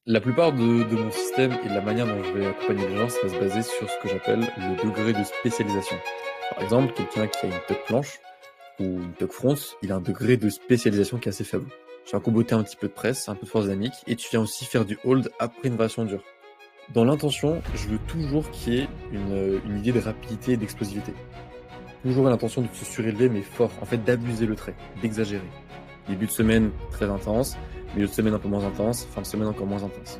La plupart de mon système et de la manière dont je vais accompagner les gens, ça va se baser sur ce que j'appelle le degré de spécialisation. Par exemple, quelqu'un qui a une tuck planche ou une tuck front, il a un degré de spécialisation qui est assez faible. Tu vas comboter un petit peu de presse, un peu de force dynamique, et tu viens aussi faire du hold après une variation dure. Dans l'intention, je veux toujours qu'il y ait une idée de rapidité et d'explosivité. Toujours l'intention de se surélever, mais fort, en fait d'abuser le trait, d'exagérer. Début de semaine très intense, milieu de semaine un peu moins intense, fin de semaine encore moins intense.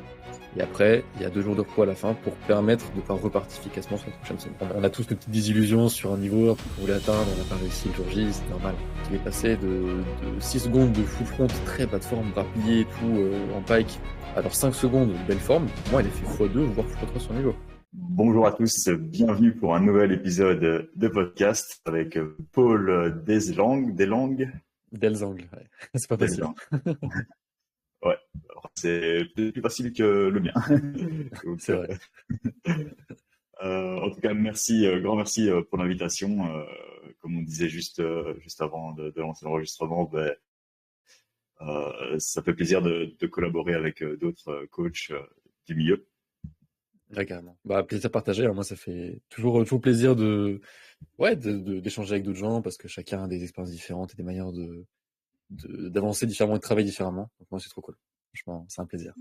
Et après, il y a 2 jours de repos à la fin pour permettre de pouvoir repartir efficacement sur la prochaine semaine. On a tous nos petites désillusions sur un niveau qu'on voulait atteindre, on n'a pas réussi le jour J, c'est normal. Il est passé de 6 secondes de full front, très bas de forme, rapplié et tout, en pike, alors 5 secondes de belle forme, moi il a fait x2, voire x3 sur niveau. Bonjour à tous, bienvenue pour un nouvel épisode de podcast avec Paul Deslangues. Delzangle, ouais. C'est pas facile. Deslangues. Ouais, alors, c'est peut-être plus facile que le mien. Donc, C'est vrai. en tout cas, merci, grand merci pour l'invitation. Comme on disait juste avant de lancer l'enregistrement, ça fait plaisir de collaborer avec d'autres coachs du milieu. Ouais, carrément. Bah, plaisir partagé. Alors moi, ça fait toujours plaisir d'échanger avec d'autres gens parce que chacun a des expériences différentes et des manières d'avancer différemment et de travailler différemment. Donc moi, c'est trop cool. Franchement, c'est un plaisir.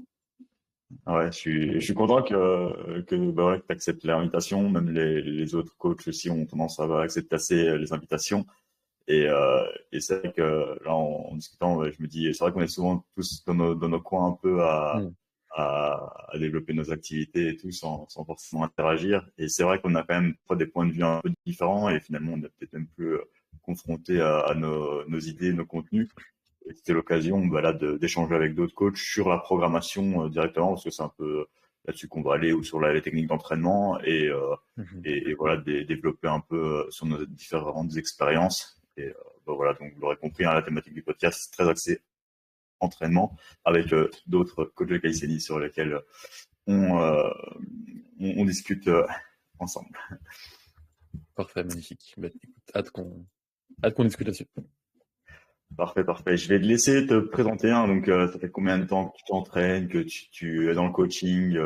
Ouais, je suis content que tu acceptes l'invitation. Même les autres coachs aussi ont tendance à accepter assez les invitations. Et c'est vrai que là, en discutant, ouais, je me dis, c'est vrai qu'on est souvent tous dans nos coins un peu Hmm. à développer nos activités et tout sans forcément interagir. Et c'est vrai qu'on a quand même des points de vue un peu différents et finalement, on est peut-être même plus confronté à nos idées, nos contenus. Et c'était l'occasion là d'échanger avec d'autres coachs sur la programmation directement parce que c'est un peu là-dessus qu'on va aller ou sur les techniques d'entraînement Mhm. et voilà développer un peu sur nos différentes expériences. Et voilà, donc vous l'aurez compris, hein, la thématique du podcast c'est très axée entraînement avec d'autres coachs de calisthenics sur lesquels on, euh, on discute ensemble. Parfait, magnifique. Bah, écoute, hâte qu'on discute là-dessus. Parfait, parfait. Je vais te laisser te présenter. Hein. Donc, ça fait combien de temps que tu t'entraînes, que tu es dans le coaching,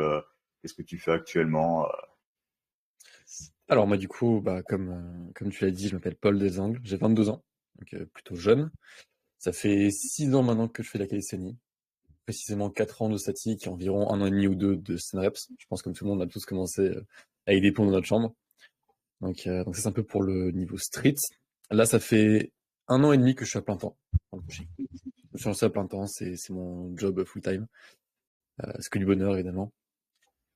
qu'est-ce que tu fais actuellement Alors moi, du coup, bah, comme tu l'as dit, je m'appelle Paul Desangles, j'ai 22 ans, donc plutôt jeune. Ça fait 6 ans maintenant que je fais de la calisthénie. Précisément 4 ans de statique et environ 1 an et demi ou 2 de Sten-Reps. Je pense que comme tout le monde, on a tous commencé avec des pompes dans notre chambre. Donc ça, c'est un peu pour le niveau street. Là, ça fait 1 an et demi que je suis à plein temps dans le coaching. Je suis lancé à plein temps, c'est mon job full-time. C'est que du bonheur, évidemment.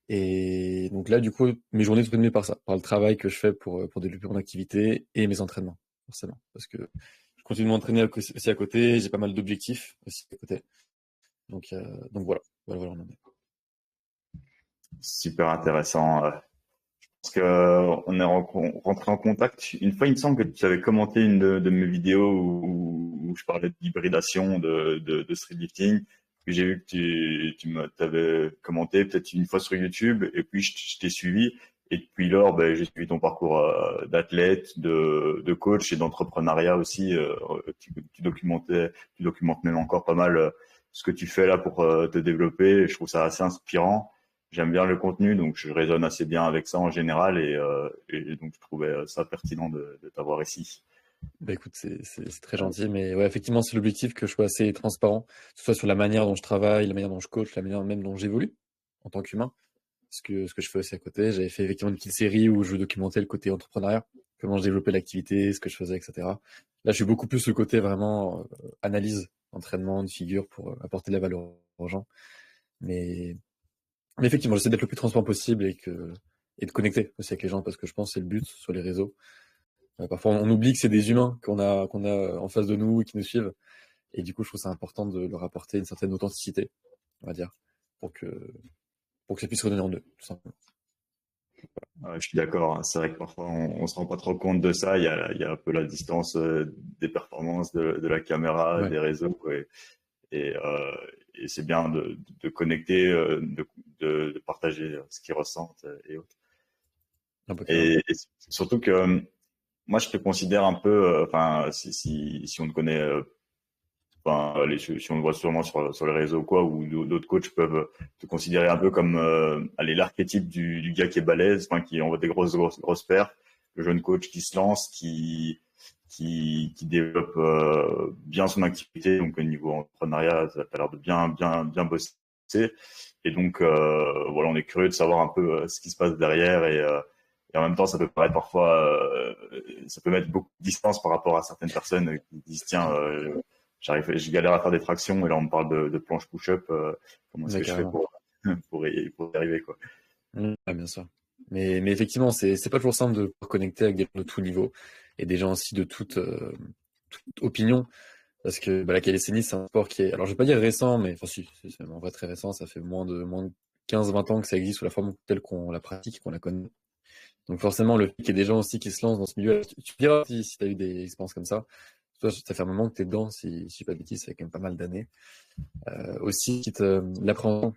Et donc là, du coup, mes journées sont rythmées par ça, par le travail que je fais pour développer mon activité et mes entraînements, forcément. Parce que je continue de m'entraîner aussi à côté, j'ai pas mal d'objectifs aussi à côté. Donc voilà, voilà, on en est. Super intéressant. Parce que on est rentré en contact. Une fois, il me semble que tu avais commenté une de mes vidéos où je parlais d'hybridation de streetlifting. Puis j'ai vu que tu t'avais commenté peut-être une fois sur YouTube et puis je t'ai suivi. Et depuis lors, j'ai suivi ton parcours d'athlète, de coach et d'entrepreneuriat aussi. Tu documentes même encore pas mal ce que tu fais là pour te développer. Je trouve ça assez inspirant. J'aime bien le contenu, donc je résonne assez bien avec ça en général et donc je trouvais ça pertinent de t'avoir ici. Bah écoute, c'est très gentil, mais ouais, effectivement, c'est l'objectif que je sois assez transparent, que ce soit sur la manière dont je travaille, la manière dont je coach, la manière même dont j'évolue en tant qu'humain. Ce que je fais aussi à côté, j'avais fait effectivement une petite série où je documentais le côté entrepreneuriat, comment je développais l'activité, ce que je faisais, etc. Là, je suis beaucoup plus le côté vraiment analyse, entraînement, de figure pour apporter de la valeur aux gens. Mais, mais effectivement, j'essaie d'être le plus transparent possible et de connecter aussi avec les gens parce que je pense que c'est le but sur les réseaux. Parfois, on oublie que c'est des humains qu'on a en face de nous et qui nous suivent. Et du coup, je trouve ça important de leur apporter une certaine authenticité, on va dire, pour que, pour que ça puisse redonner en eux, tout simplement. Je suis d'accord, hein. C'est vrai que parfois on se rend pas trop compte de ça. Il y a un peu la distance des performances de la caméra, Ouais, des réseaux et, euh, et c'est bien de connecter, de partager ce qu'ils ressentent et autres. un peu carrément. Et surtout que moi je te considère un peu, enfin si on te connaît enfin, si on le voit sûrement sur les réseaux, quoi, où d'autres coachs peuvent te considérer un peu comme l'archétype du gars qui est balèze, enfin, qui envoie des grosses perfs, le jeune coach qui se lance, qui développe bien son activité, donc au niveau entrepreneuriat, ça a l'air de bien bosser. Et donc voilà, on est curieux de savoir un peu ce qui se passe derrière et en même temps, ça peut paraître parfois, ça peut mettre beaucoup de distance par rapport à certaines personnes qui disent tiens, je galère à faire des tractions et là on me parle de planche push-up, comment est-ce Mais que je fais carrément. pour y arriver quoi. Ouais, bien sûr. Mais effectivement, c'est pas toujours simple de pouvoir connecter avec des gens de tout niveau et des gens aussi de toute opinion. Parce que bah, la calisthénie, c'est un sport qui est, alors je vais pas dire récent, mais enfin si, c'est même en vrai très récent, ça fait moins de 15-20 ans que ça existe sous la forme telle qu'on la pratique, qu'on la connaît. Donc forcément, le fait qu'il y ait des gens aussi qui se lancent dans ce milieu, tu me diras si tu as eu des expériences comme ça. Toi, ça fait un moment que tu es dedans, si je suis pas bêtise, ça fait quand même pas mal d'années. Aussi, l'appréhension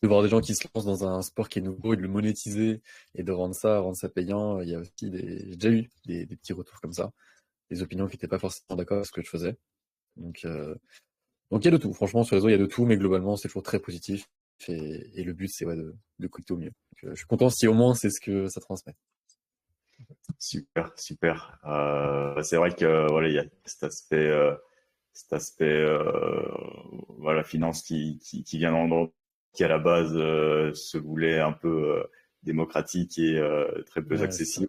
de voir des gens qui se lancent dans un sport qui est nouveau et de le monétiser et de rendre ça payant. Il y a aussi j'ai déjà eu des petits retours comme ça, des opinions qui n'étaient pas forcément d'accord avec ce que je faisais. Donc, donc il y a de tout. Franchement, sur les réseaux, il y a de tout, mais globalement, c'est toujours très positif. Et le but, c'est ouais, de connecter au mieux. Donc, je suis content si au moins c'est ce que ça transmet. Super, super. C'est vrai que voilà, il y a cet aspect voilà finance qui vient qui à la base se voulait un peu démocratique et très peu Ouais, c'est ça. accessible.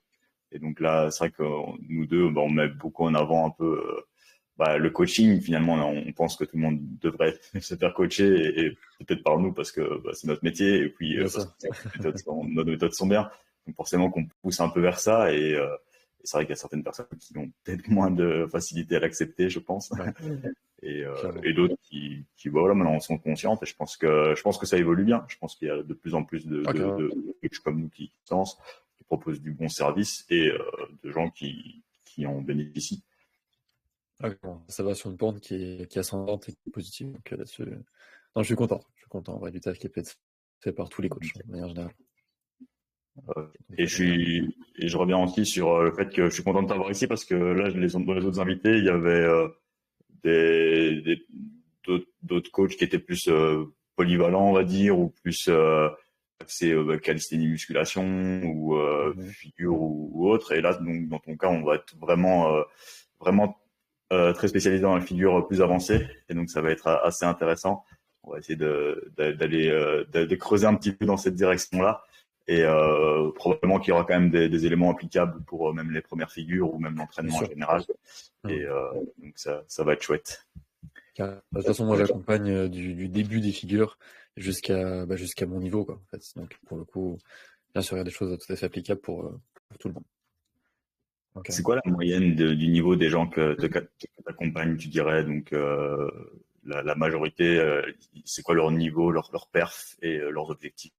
Et donc là, c'est vrai que nous deux, bah, on met beaucoup en avant un peu bah, le coaching. Finalement, là, on pense que tout le monde devrait se faire coacher et peut-être par nous parce que bah, c'est notre métier et puis Bien parce sûr. que nos méthodes sont bien. Donc forcément qu'on pousse un peu vers ça et c'est vrai qu'il y a certaines personnes qui ont peut-être moins de facilité à l'accepter, je pense, Ouais, clairement. et d'autres bah, voilà, maintenant sont conscientes. Et je pense que ça évolue bien. Je pense qu'il y a de plus en plus Ah, carrément. de coachs comme nous qui se lancent, qui proposent du bon service et de gens qui en bénéficient. Ah, carrément. Ça va sur une pente qui est ascendante et qui est positive. Donc là-dessus, non, je suis content. Je suis content. Ouais, du taf qui peut être fait par tous les coachs, de manière générale. Donc, Et je reviens aussi sur le fait que je suis content de t'avoir ici parce que là, dans les autres invités, il y avait des, des- d'autres coachs qui étaient plus polyvalents, on va dire, ou plus axés calisthénie musculation ou mhm. figure ou autre. Et là, donc, dans ton cas, on va être vraiment très spécialisé dans la figure plus avancée. Et donc, ça va être assez intéressant. On va essayer d'aller de creuser un petit peu dans cette direction-là. Et probablement qu'il y aura quand même des éléments applicables pour même les premières figures ou même Bien l'entraînement en sûr. général. Et Mhm. donc ça va être chouette. Carrément. De toute façon, moi, j'accompagne du début des figures jusqu'à mon niveau, quoi, en fait. Donc, pour le coup, bien sûr, il y a des choses tout à fait applicables pour tout le monde. Donc, C'est carrément. quoi la moyenne du niveau des gens que t'accompagnes, tu dirais? Donc la majorité, c'est quoi leur niveau, leur perf et leurs objectifs?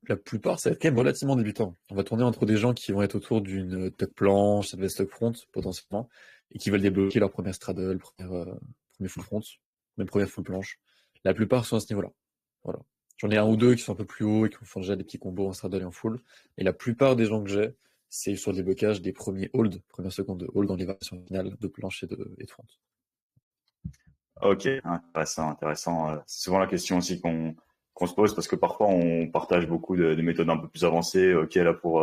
La plupart, ça va être quand même relativement débutant. On va tourner entre des gens qui vont être autour d'une tuck planche, cette veste tuck front, potentiellement, et qui veulent débloquer leur première straddle, premier full front, même première full planche. La plupart sont à ce niveau-là. Voilà. J'en ai un ou deux qui sont un peu plus hauts et qui font déjà des petits combos en straddle et en full. Et la plupart des gens que j'ai, c'est sur le déblocage des premiers hold, première seconde de hold dans les variations finales de planche et de front. Ok, intéressant. C'est souvent la question aussi qu'on se pose parce que parfois on partage beaucoup de méthodes un peu plus avancées. Ok, là pour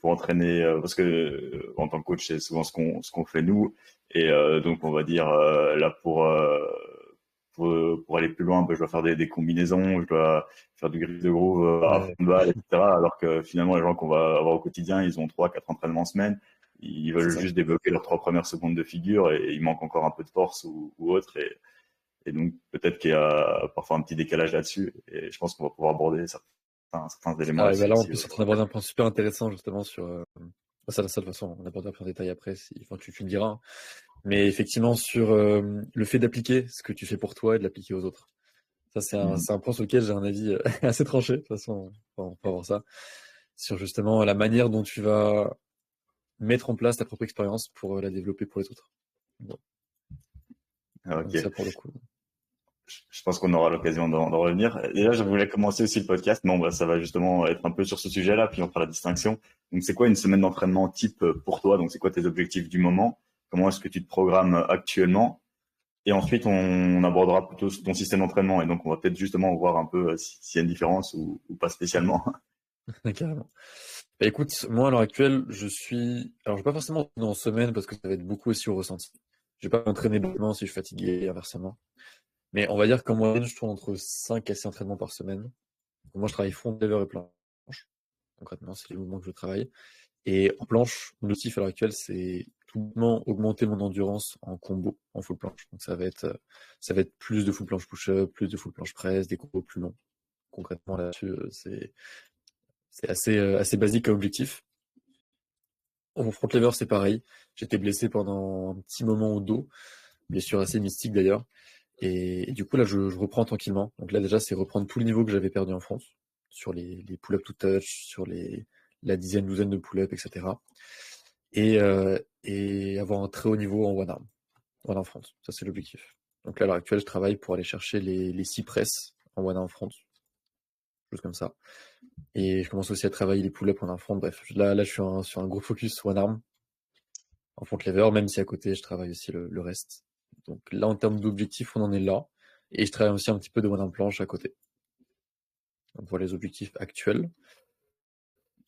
entraîner parce que en tant que coach c'est souvent ce qu'on fait nous et donc on va dire là pour aller plus loin, bah, je dois faire des combinaisons, je dois faire du grip de groove à fond Ouais, de balle, etc. Alors que finalement les gens qu'on va avoir au quotidien, ils ont 3-4 entraînements en semaine. Ils c'est veulent ça. juste débloquer leurs 3 premières secondes de figure et il manque encore un peu de force ou autre. Et donc peut-être qu'il y a parfois un petit décalage là-dessus. Et je pense qu'on va pouvoir aborder certains éléments Ah, et ben là-dessus là, on aussi. peut certainement aborder un point super intéressant, justement, sur, ça, de toute façon, on abordera plus en détail après, enfin, tu me diras, hein. Mais effectivement, sur le fait d'appliquer ce que tu fais pour toi et de l'appliquer aux autres. Ça, Mhm. c'est un point sur lequel j'ai un avis assez tranché. De toute façon, on peut avoir ça. Sur justement la manière dont tu vas mettre en place ta propre expérience pour la développer pour les autres. Bon. Donc ça, Ok. pour le coup. Je pense qu'on aura l'occasion d'en revenir. Et là, je voulais commencer aussi le podcast. Bon, bah, ça va justement être un peu sur ce sujet-là, puis on fera la distinction. Donc, c'est quoi une semaine d'entraînement type pour toi? Donc, c'est quoi tes objectifs du moment? Comment est-ce que tu te programmes actuellement? Et ensuite, on abordera plutôt ton système d'entraînement. Et donc, on va peut-être justement voir un peu s'il y a une différence ou pas spécialement. Carrément. Bah, écoute, moi, à l'heure actuelle, alors, je vais pas forcément entraîner en semaine parce que ça va être beaucoup aussi au ressenti. Je vais pas m'entraîner bêtement si je suis fatigué, inversement. Mais on va dire qu'en moyenne, je tourne entre 5 à 6 entraînements par semaine. Donc, moi, je travaille front, lever et planche. Concrètement, c'est les mouvements que je travaille. Et en planche, mon objectif à l'heure actuelle, c'est tout bonnement augmenter mon endurance en combo, en full planche. Donc, ça va être plus de full planche push-up, plus de full planche press, des combos plus longs. Concrètement, là-dessus, c'est assez basique comme objectif. Mon front lever, c'est pareil. J'étais blessé pendant un petit moment au dos, blessure assez mystique d'ailleurs. Et du coup, là, je reprends tranquillement. Donc là, déjà, c'est reprendre tout le niveau que j'avais perdu en France, sur les pull-up to touch, sur la dizaine, douzaine de pull-up, etc. Et avoir un très haut niveau en one arm front. Ça, c'est l'objectif. Donc là, à l'heure actuelle, je travaille pour aller chercher les 6 presses en one arm front, choses comme ça. Et je commence aussi à travailler les pull-ups en one arm front. Bref, là, je suis sur un gros focus one arm en front lever, même si à côté, je travaille aussi le reste. Donc là, en termes d'objectifs, on en est là. Et je travaille aussi un petit peu de one arm planche à côté. Donc voilà les objectifs actuels.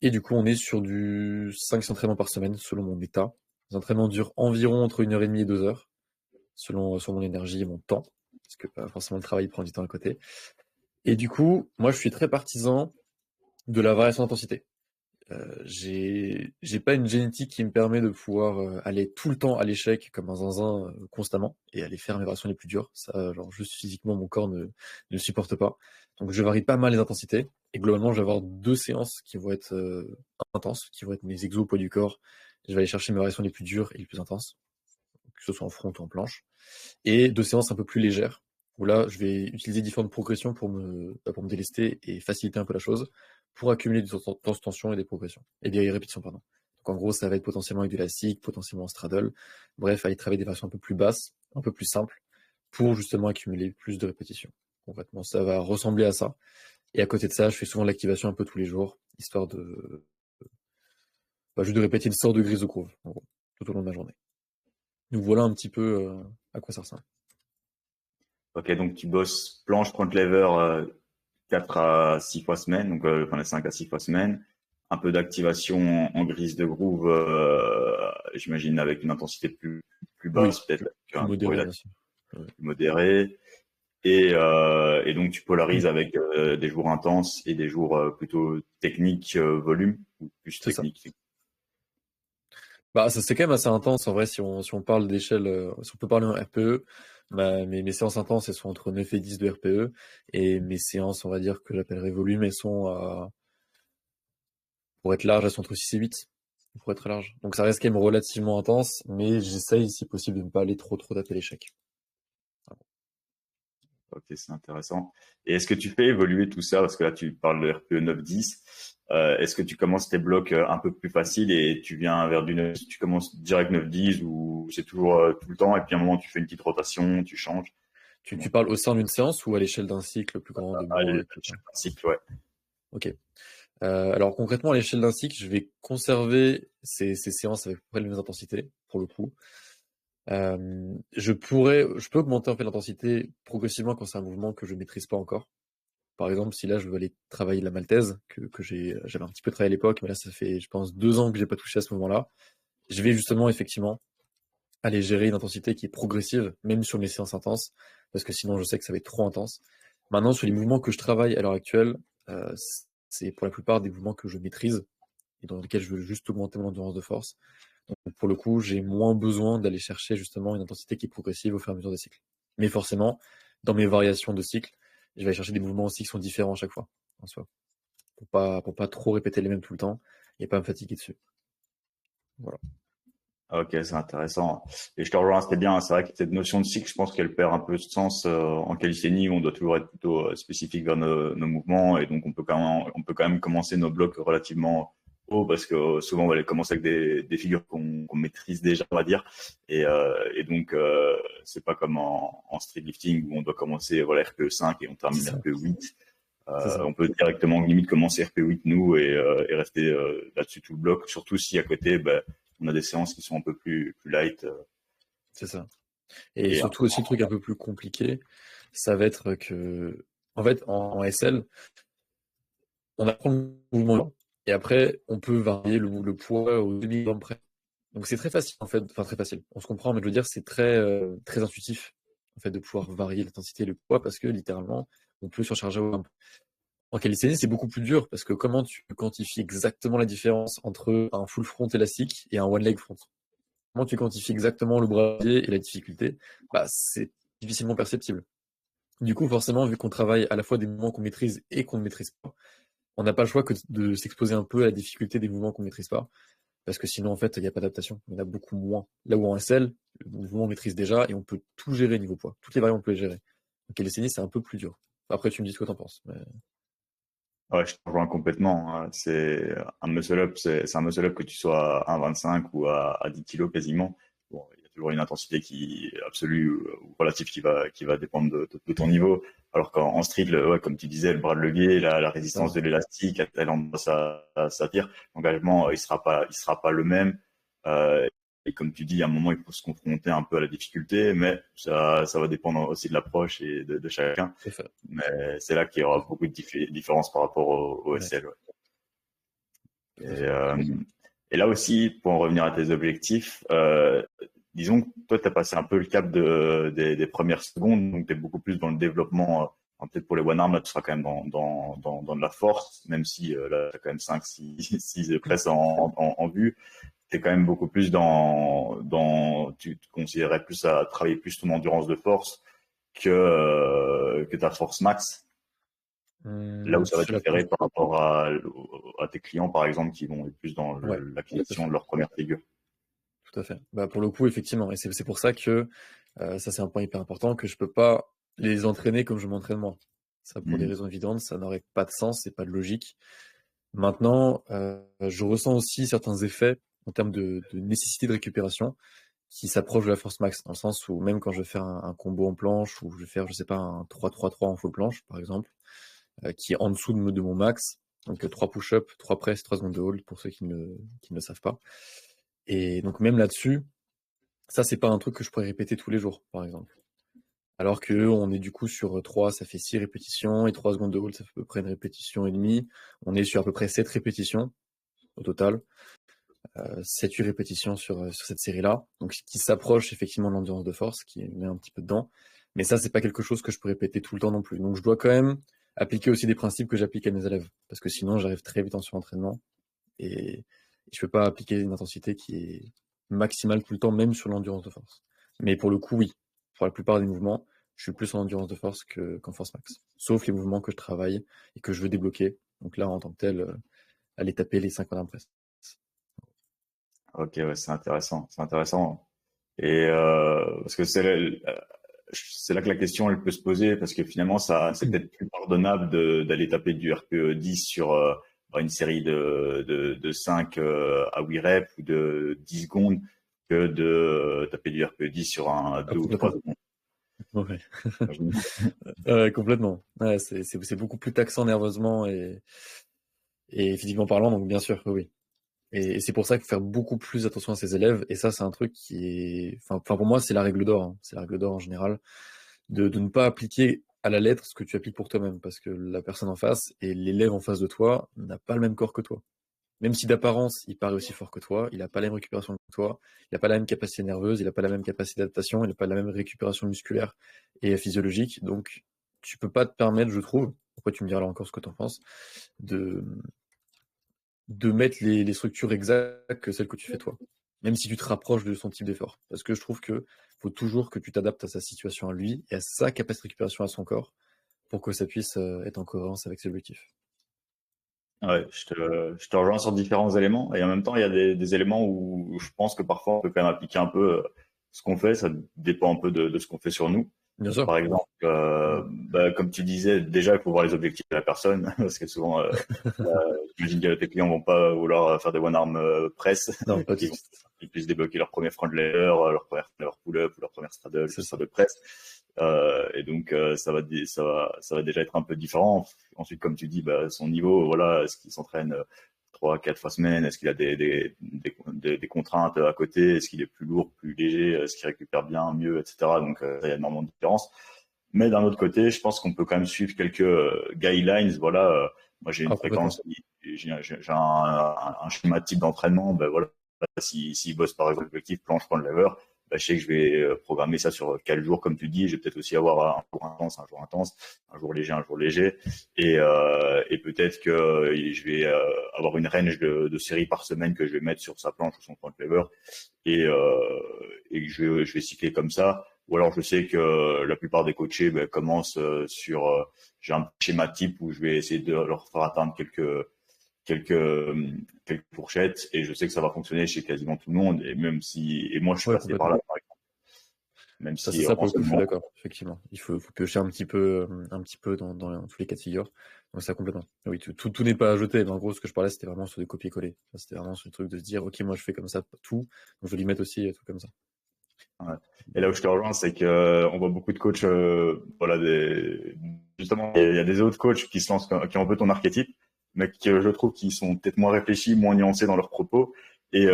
Et du coup, on est sur du 5 entraînements par semaine, selon mon état. Les entraînements durent environ entre 1h30 et 2 heures, selon mon énergie et mon temps. Parce que forcément, le travail prend du temps à côté. Et du coup, moi, je suis très partisan de la variation d'intensité. J'ai pas une génétique qui me permet de pouvoir aller tout le temps à l'échec comme un zinzin constamment et aller faire mes variations les plus dures. Ça, genre juste physiquement, mon corps ne supporte pas. Donc je varie pas mal les intensités et globalement, je vais avoir 2 séances qui vont être intenses, qui vont être mes exos poids du corps. Je vais aller chercher mes variations les plus dures et les plus intenses, que ce soit en front ou en planche, et 2 séances un peu plus légères où là, je vais utiliser différentes progressions pour me délester et faciliter un peu la chose, pour accumuler des tensions et des progressions, et des répétitions, pardon. Donc en gros, ça va être potentiellement avec du classique, potentiellement en straddle, bref, aller travailler des versions un peu plus basses, un peu plus simples, pour justement accumuler plus de répétitions. Concrètement, ça va ressembler à ça. Et à côté de ça, je fais souvent de l'activation un peu tous les jours, histoire juste de répéter une sorte de grise de groove, en gros, tout au long de ma journée. Donc voilà un petit peu à quoi ça ressemble. Ok, donc tu bosses planche, front lever 4 à 6 fois semaine, donc enfin les 5 à 6 fois semaine. Un peu d'activation en grise de groove, j'imagine avec une intensité plus Oui, basse, peut-être avec plus un modéré, bien corrélatif sûr. Ouais. plus modéré. Et donc tu polarises avec des jours intenses et des jours plutôt techniques, volume, ou plus C'est ça. technique. Bah, ça c'est quand même assez intense en vrai si on parle d'échelle, si on peut parler en RPE. Bah, mes séances intenses elles sont entre 9 et 10 de RPE et mes séances on va dire que j'appellerais volume elles sont pour être large elles sont entre 6 et 8 pour être large. Donc ça reste quand même relativement intense mais j'essaye si possible de ne pas aller trop taper l'échec. Ok, c'est intéressant. Et est-ce que tu fais évoluer tout ça, parce que là tu parles de RPE 9-10, est-ce que tu commences tes blocs un peu plus faciles et tu viens vers du 9, tu commences direct 9-10 ou c'est toujours tout le temps et puis à un moment tu fais une petite rotation, tu changes? Tu parles au sein d'une séance ou à l'échelle d'un cycle plus grand de Allez, mois, etc. un cycle, ouais. Ok. Alors concrètement à l'échelle d'un cycle je vais conserver ces séances avec à peu près les mêmes intensités pour le coup. Je peux augmenter en fait l'intensité progressivement quand c'est un mouvement que je maîtrise pas encore. Par exemple, si là je veux aller travailler la maltaise, j'avais un petit peu travaillé à l'époque, mais là ça fait, je pense, 2 ans que j'ai pas touché à ce moment-là. Je vais justement effectivement aller gérer une intensité qui est progressive, même sur mes séances intenses, parce que sinon je sais que ça va être trop intense. Maintenant, sur les mouvements que je travaille à l'heure actuelle, euh, c'est pour la plupart des mouvements que je maîtrise et dans lesquels je veux juste augmenter mon endurance de force. Donc pour le coup, j'ai moins besoin d'aller chercher justement une intensité qui est progressive au fur et à mesure des cycles. Mais forcément, dans mes variations de cycle, je vais aller chercher des mouvements aussi qui sont différents à chaque fois, en soi, pour pas trop répéter les mêmes tout le temps et pas me fatiguer dessus. Voilà. Ok, c'est intéressant. Et je te rejoins, c'était bien. C'est vrai que cette notion de cycle, je pense qu'elle perd un peu de sens en calisthénie, où on doit toujours être plutôt spécifique vers nos mouvements, et donc on peut quand même commencer nos blocs relativement haut, parce que souvent on va aller commencer avec des figures qu'on maîtrise déjà, on va dire. Et donc c'est pas comme en street lifting où on doit commencer voilà RPE 5 et on C'est termine ça, RPE 8. c'est ça. On peut directement limite commencer RP8 nous et rester là-dessus tout le bloc, surtout si à côté on a des séances qui sont un peu plus light. C'est ça. Et Et surtout aussi, le truc un peu plus compliqué, ça va être que, en fait, en SL, on apprend le mouvement et après, on peut varier le poids au demi-gramme près. Donc c'est très facile, en fait, enfin très facile. On se comprend, mais je veux dire, c'est très intuitif, en fait, de pouvoir varier l'intensité et le poids parce que littéralement, on peut surcharger au gramme. En calisthénie, c'est beaucoup plus dur parce que comment tu quantifies exactement la différence entre un full front élastique et un one leg front? Comment tu quantifies exactement le brasier et la difficulté? Bah, c'est difficilement perceptible. Du coup, forcément, vu qu'on travaille à la fois des mouvements qu'on maîtrise et qu'on ne maîtrise pas, on n'a pas le choix que de s'exposer un peu à la difficulté des mouvements qu'on maîtrise pas, parce que sinon, en fait, il n'y a pas d'adaptation. Il y en a beaucoup moins. Là où en SL, le mouvement on maîtrise déjà et on peut tout gérer niveau poids. Toutes les variantes, on peut les gérer. Donc, calisthénie, c'est un peu plus dur. Après, tu me dis ce que t'en penses. Mais... ouais, je te rejoins complètement, hein. C'est un muscle up, c'est un muscle up que tu sois à 1,25 ou à 10 kilos quasiment. Bon, il y a toujours une intensité qui est absolue ou relative qui va dépendre de ton niveau. Alors qu'en street, ouais, comme tu disais, le bras de levier, la C'est résistance ça. de l'élastique, à tel endroit ça tire, l'engagement, il sera pas le même. Euh, et comme tu dis, à un moment, il faut se confronter un peu à la difficulté, mais ça va dépendre aussi de l'approche et de chacun. Tout à fait. Mais c'est là qu'il y aura beaucoup de différences par rapport au Ouais, SL. Ouais. Et, tout à fait. euh, et là aussi, pour en revenir à tes objectifs, disons que toi, tu as passé un peu le cap des premières secondes, donc tu es beaucoup plus dans le développement. Peut-être pour les one arm, là, tu seras quand même dans de la force, même si là, tu as quand même 5, 6 presses en vue. Tu es quand même beaucoup plus tu te considérais plus à travailler plus ton endurance de force que ta force max. Là où ça va Sur la différer par rapport à tes clients, par exemple, qui vont être plus dans Ouais, tout à l'acquisition fait. de leur première figure. Tout à fait. Bah, pour le coup, effectivement. Et c'est pour ça que, ça, c'est un point hyper important, que je peux pas les entraîner comme je m'entraîne moi. Ça, pour des Mhm. raisons évidentes, ça n'aurait pas de sens et pas de logique. Maintenant, je ressens aussi certains effets en termes de nécessité de récupération qui s'approchent de la force max, dans le sens où même quand je vais faire un combo en planche ou je vais faire, je sais pas, un 3-3-3 en full planche, par exemple, qui est en dessous de mon max, donc 3 push-up, 3 press, 3 secondes de hold pour ceux qui ne le savent pas. Et donc même là-dessus, ça c'est pas un truc que je pourrais répéter tous les jours, par exemple. Alors que on est du coup sur 3, ça fait 6 répétitions, et 3 secondes de hold, ça fait à peu près une répétition et demie. On est sur à peu près 7 répétitions au total, 7-8 répétitions sur cette série-là, donc qui s'approche effectivement de l'endurance de force, qui met un petit peu dedans. Mais ça, c'est pas quelque chose que je peux répéter tout le temps non plus. Donc je dois quand même appliquer aussi des principes que j'applique à mes élèves, parce que sinon j'arrive très vite en surentraînement, et je peux pas appliquer une intensité qui est maximale tout le temps, même sur l'endurance de force. Mais pour le coup, oui, pour la plupart des mouvements, je suis plus en endurance de force qu'en force max. Sauf les mouvements que je travaille et que je veux débloquer. Donc là, en tant que tel, aller taper les 5 en press. Ok, ouais, c'est intéressant, c'est intéressant. Et parce que c'est là que la question elle peut se poser parce que finalement c'est peut-être plus pardonnable d'aller taper du RPE 10 sur une série de 5 à 8 reps ou de 10 secondes que de taper du RPE 10 sur un Ah, 2 ou 3 complètement. secondes. Ouais. Complètement. Ouais, c'est beaucoup plus taxant nerveusement et physiquement parlant, donc bien sûr, oui. Et c'est pour ça qu'il faut faire beaucoup plus attention à ses élèves. Et ça, c'est un truc qui est, enfin pour moi, c'est la règle d'or, hein. C'est la règle d'or en général, de ne pas appliquer à la lettre ce que tu appliques pour toi-même, parce que la personne en face et l'élève en face de toi n'a pas le même corps que toi. Même si d'apparence, il paraît aussi fort que toi, il n'a pas la même récupération que toi, il n'a pas la même capacité nerveuse, il n'a pas la même capacité d'adaptation, il n'a pas la même récupération musculaire et physiologique. Donc, tu peux pas te permettre, je trouve, après tu me diras là encore ce que tu en penses, de, de mettre les structures exactes que celles que tu fais toi. Même si tu te rapproches de son type d'effort. Parce que je trouve que faut toujours que tu t'adaptes à sa situation à lui et à sa capacité de récupération à son corps pour que ça puisse être en cohérence avec ses objectifs. Ouais, je te rejoins sur différents éléments et en même temps, il y a des éléments où je pense que parfois on peut quand même appliquer un peu ce qu'on fait. Ça dépend un peu de ce qu'on fait sur nous. Bien sûr. Par exemple, comme tu disais, déjà, il faut voir les objectifs de la personne parce que souvent, j'imagine que tes clients vont pas vouloir faire des one-arm press, Non, pas du tout. qu'ils puissent débloquer leur premier front layer, leur pull-up ou leur première C'est ça. straddle press. Et donc ça va déjà être un peu différent. Ensuite, comme tu dis, son niveau, voilà, est-ce qu'il s'entraîne 3-4 fois semaine? Est-ce qu'il a des contraintes à côté? Est-ce qu'il est plus lourd, plus léger? Est-ce qu'il récupère bien, mieux, etc. Donc, il y a énormément de différences. Mais d'un autre côté, je pense qu'on peut quand même suivre quelques guidelines. Voilà, moi j'ai une Complètement. fréquence, j'ai un schéma type d'entraînement. Ben voilà, s'il bosse par exemple l'objectif planche, point lever, ben, je sais que je vais programmer ça sur 4 jours, comme tu dis. Je vais peut-être aussi avoir un jour intense, un jour léger, et peut-être que je vais avoir une range de séries par semaine que je vais mettre sur sa planche ou son point lever, et que je vais cycler comme ça. Ou alors je sais que la plupart des coachés commencent sur j'ai un schéma type où je vais essayer de leur faire atteindre quelques fourchettes, et je sais que ça va fonctionner chez quasiment tout le monde, et moi je suis Ouais, passé par là complètement. par exemple, même Ça, c'est si ça en pour le ce coup, je suis moment. d'accord. Effectivement, faut piocher un petit peu dans tous les cas de figure. Donc ça complètement. Oui, tout n'est pas à jeter. Mais en gros, ce que je parlais, c'était vraiment sur des copier-coller. C'était vraiment sur le truc de se dire, ok, moi je fais comme ça tout, donc je vais lui mettre aussi tout comme ça. Ouais. Et là où je te rejoins, c'est que on voit beaucoup de coachs, voilà, justement, il y a des autres coachs qui se lancent, qui ont un peu ton archétype, mais qui, je trouve, qui sont peut-être moins réfléchis, moins nuancés dans leurs propos, et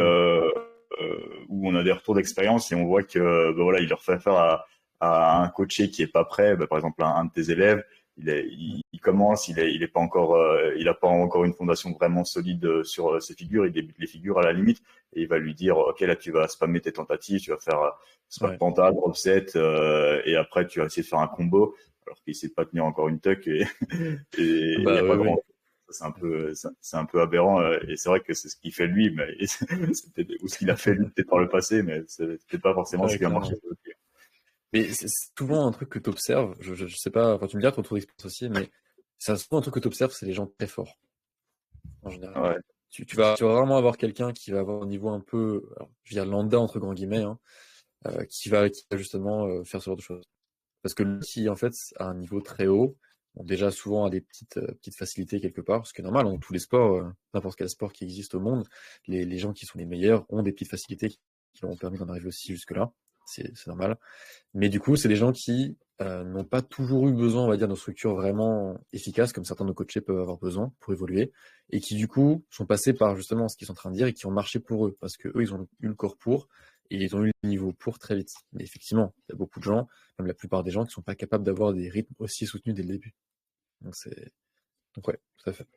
Mm. où on a des retours d'expérience et on voit que, voilà, il leur fait affaire à un coaché qui est pas prêt. Par exemple, un de tes élèves, il commence, il est pas encore, il a pas encore une fondation vraiment solide sur ses figures. Il débute les figures à la limite, et il va lui dire, ok, là, tu vas spammer tes tentatives, tu vas faire spam Ouais. penta, drop set, et après, tu vas essayer de faire un combo, alors qu'il sait pas tenir encore une tuck, et il y Bah a oui, pas oui. grand. C'est un peu aberrant, et c'est vrai que c'est ce qu'il fait lui, mais ou ce qu'il a fait lui peut-être par le passé, mais c'est peut-être pas forcément ce Ouais, qui a marché. clairement. Mais c'est souvent un truc que tu observes. Je sais pas, enfin, tu me diras ton retour d'expérience aussi, mais c'est souvent un truc que tu observes, c'est les gens très forts, en général. Ouais, Tu vas vraiment avoir quelqu'un qui va avoir un niveau un peu, alors, je veux dire lambda entre grands guillemets, hein, qui va justement faire ce genre de choses. Parce que lui, qui en fait a un niveau très haut, bon, déjà souvent a des petites facilités quelque part, ce qui est normal dans tous les sports, n'importe quel sport qui existe au monde, les gens qui sont les meilleurs ont des petites facilités qui leur ont permis d'en arriver aussi jusque-là. C'est normal. Mais du coup, c'est des gens qui n'ont pas toujours eu besoin, on va dire, de structures vraiment efficaces, comme certains de nos coachés peuvent avoir besoin pour évoluer, et qui du coup sont passés par justement ce qu'ils sont en train de dire et qui ont marché pour eux, parce que eux, ils ont eu le corps pour, et ils ont eu le niveau pour très vite. Mais effectivement, il y a beaucoup de gens, même la plupart des gens, qui sont pas capables d'avoir des rythmes aussi soutenus dès le début. Donc ouais, tout à fait.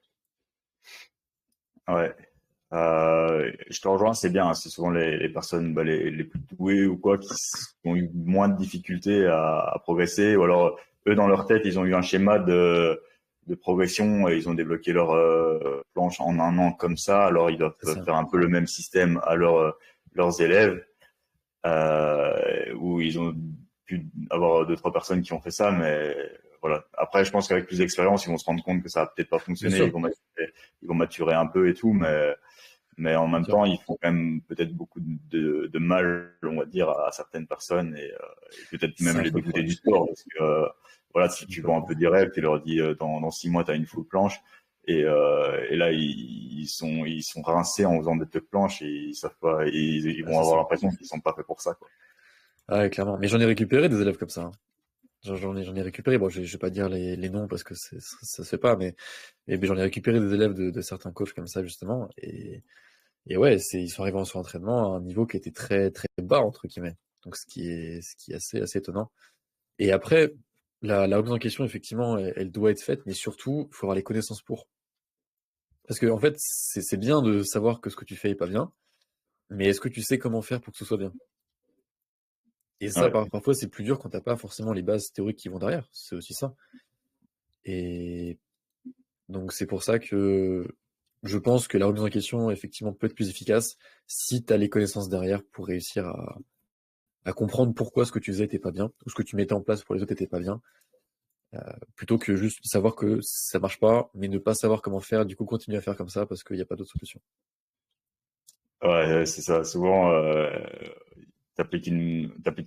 ouais. Je te rejoins, c'est bien, hein. C'est souvent les personnes, les plus douées ou quoi, ont eu moins de difficultés à progresser, ou alors eux dans leur tête ils ont eu un schéma de progression et ils ont débloqué leur planche en un an comme ça. Alors ils doivent C'est ça. faire un peu le même système à leurs élèves, où ils ont pu avoir 2-3 personnes qui ont fait ça, mais voilà. Après, je pense qu'avec plus d'expérience, ils vont se rendre compte que ça va peut-être pas Bien fonctionner. sûr, Ils vont maturer un peu et tout, mais en bien même sûr. temps, ils font quand même peut-être beaucoup de mal, on va dire, à certaines personnes, et peut-être C'est même un les peu le dégoûter problème. du sport, parce que voilà, si Un tu peu le vends un peu problème. des rêves, tu leur dis dans 6 mois, tu as une full planche, et là ils sont rincés en faisant des tuck planches, et ils savent pas, ils Ah, vont c'est avoir ça. l'impression qu'ils sont pas faits pour ça, quoi. Ah, ouais, clairement. Mais j'en ai récupéré des élèves comme ça, hein. J'en ai récupéré. Bon, je vais pas dire les noms parce que ça se fait pas, mais j'en ai récupéré des élèves de certains coachs comme ça justement. Et ouais, ils sont arrivés en entraînement à un niveau qui était très très bas entre guillemets. Donc ce qui est assez étonnant. Et après, la remise en question effectivement, elle doit être faite, mais surtout, il faut avoir les connaissances pour. Parce que en fait, c'est bien de savoir que ce que tu fais est pas bien, mais est-ce que tu sais comment faire pour que ce soit bien? Et ça, Ouais, parfois, c'est plus dur quand t'as pas forcément les bases théoriques qui vont derrière. C'est aussi ça. Et donc c'est pour ça que je pense que la remise en question, effectivement, peut être plus efficace si tu as les connaissances derrière pour réussir à comprendre pourquoi ce que tu faisais était pas bien, ou ce que tu mettais en place pour les autres était pas bien, plutôt que juste savoir que ça marche pas, mais ne pas savoir comment faire, du coup continuer à faire comme ça parce qu'il n'y a pas d'autre solution. ouais, c'est ça. Souvent, t'appliques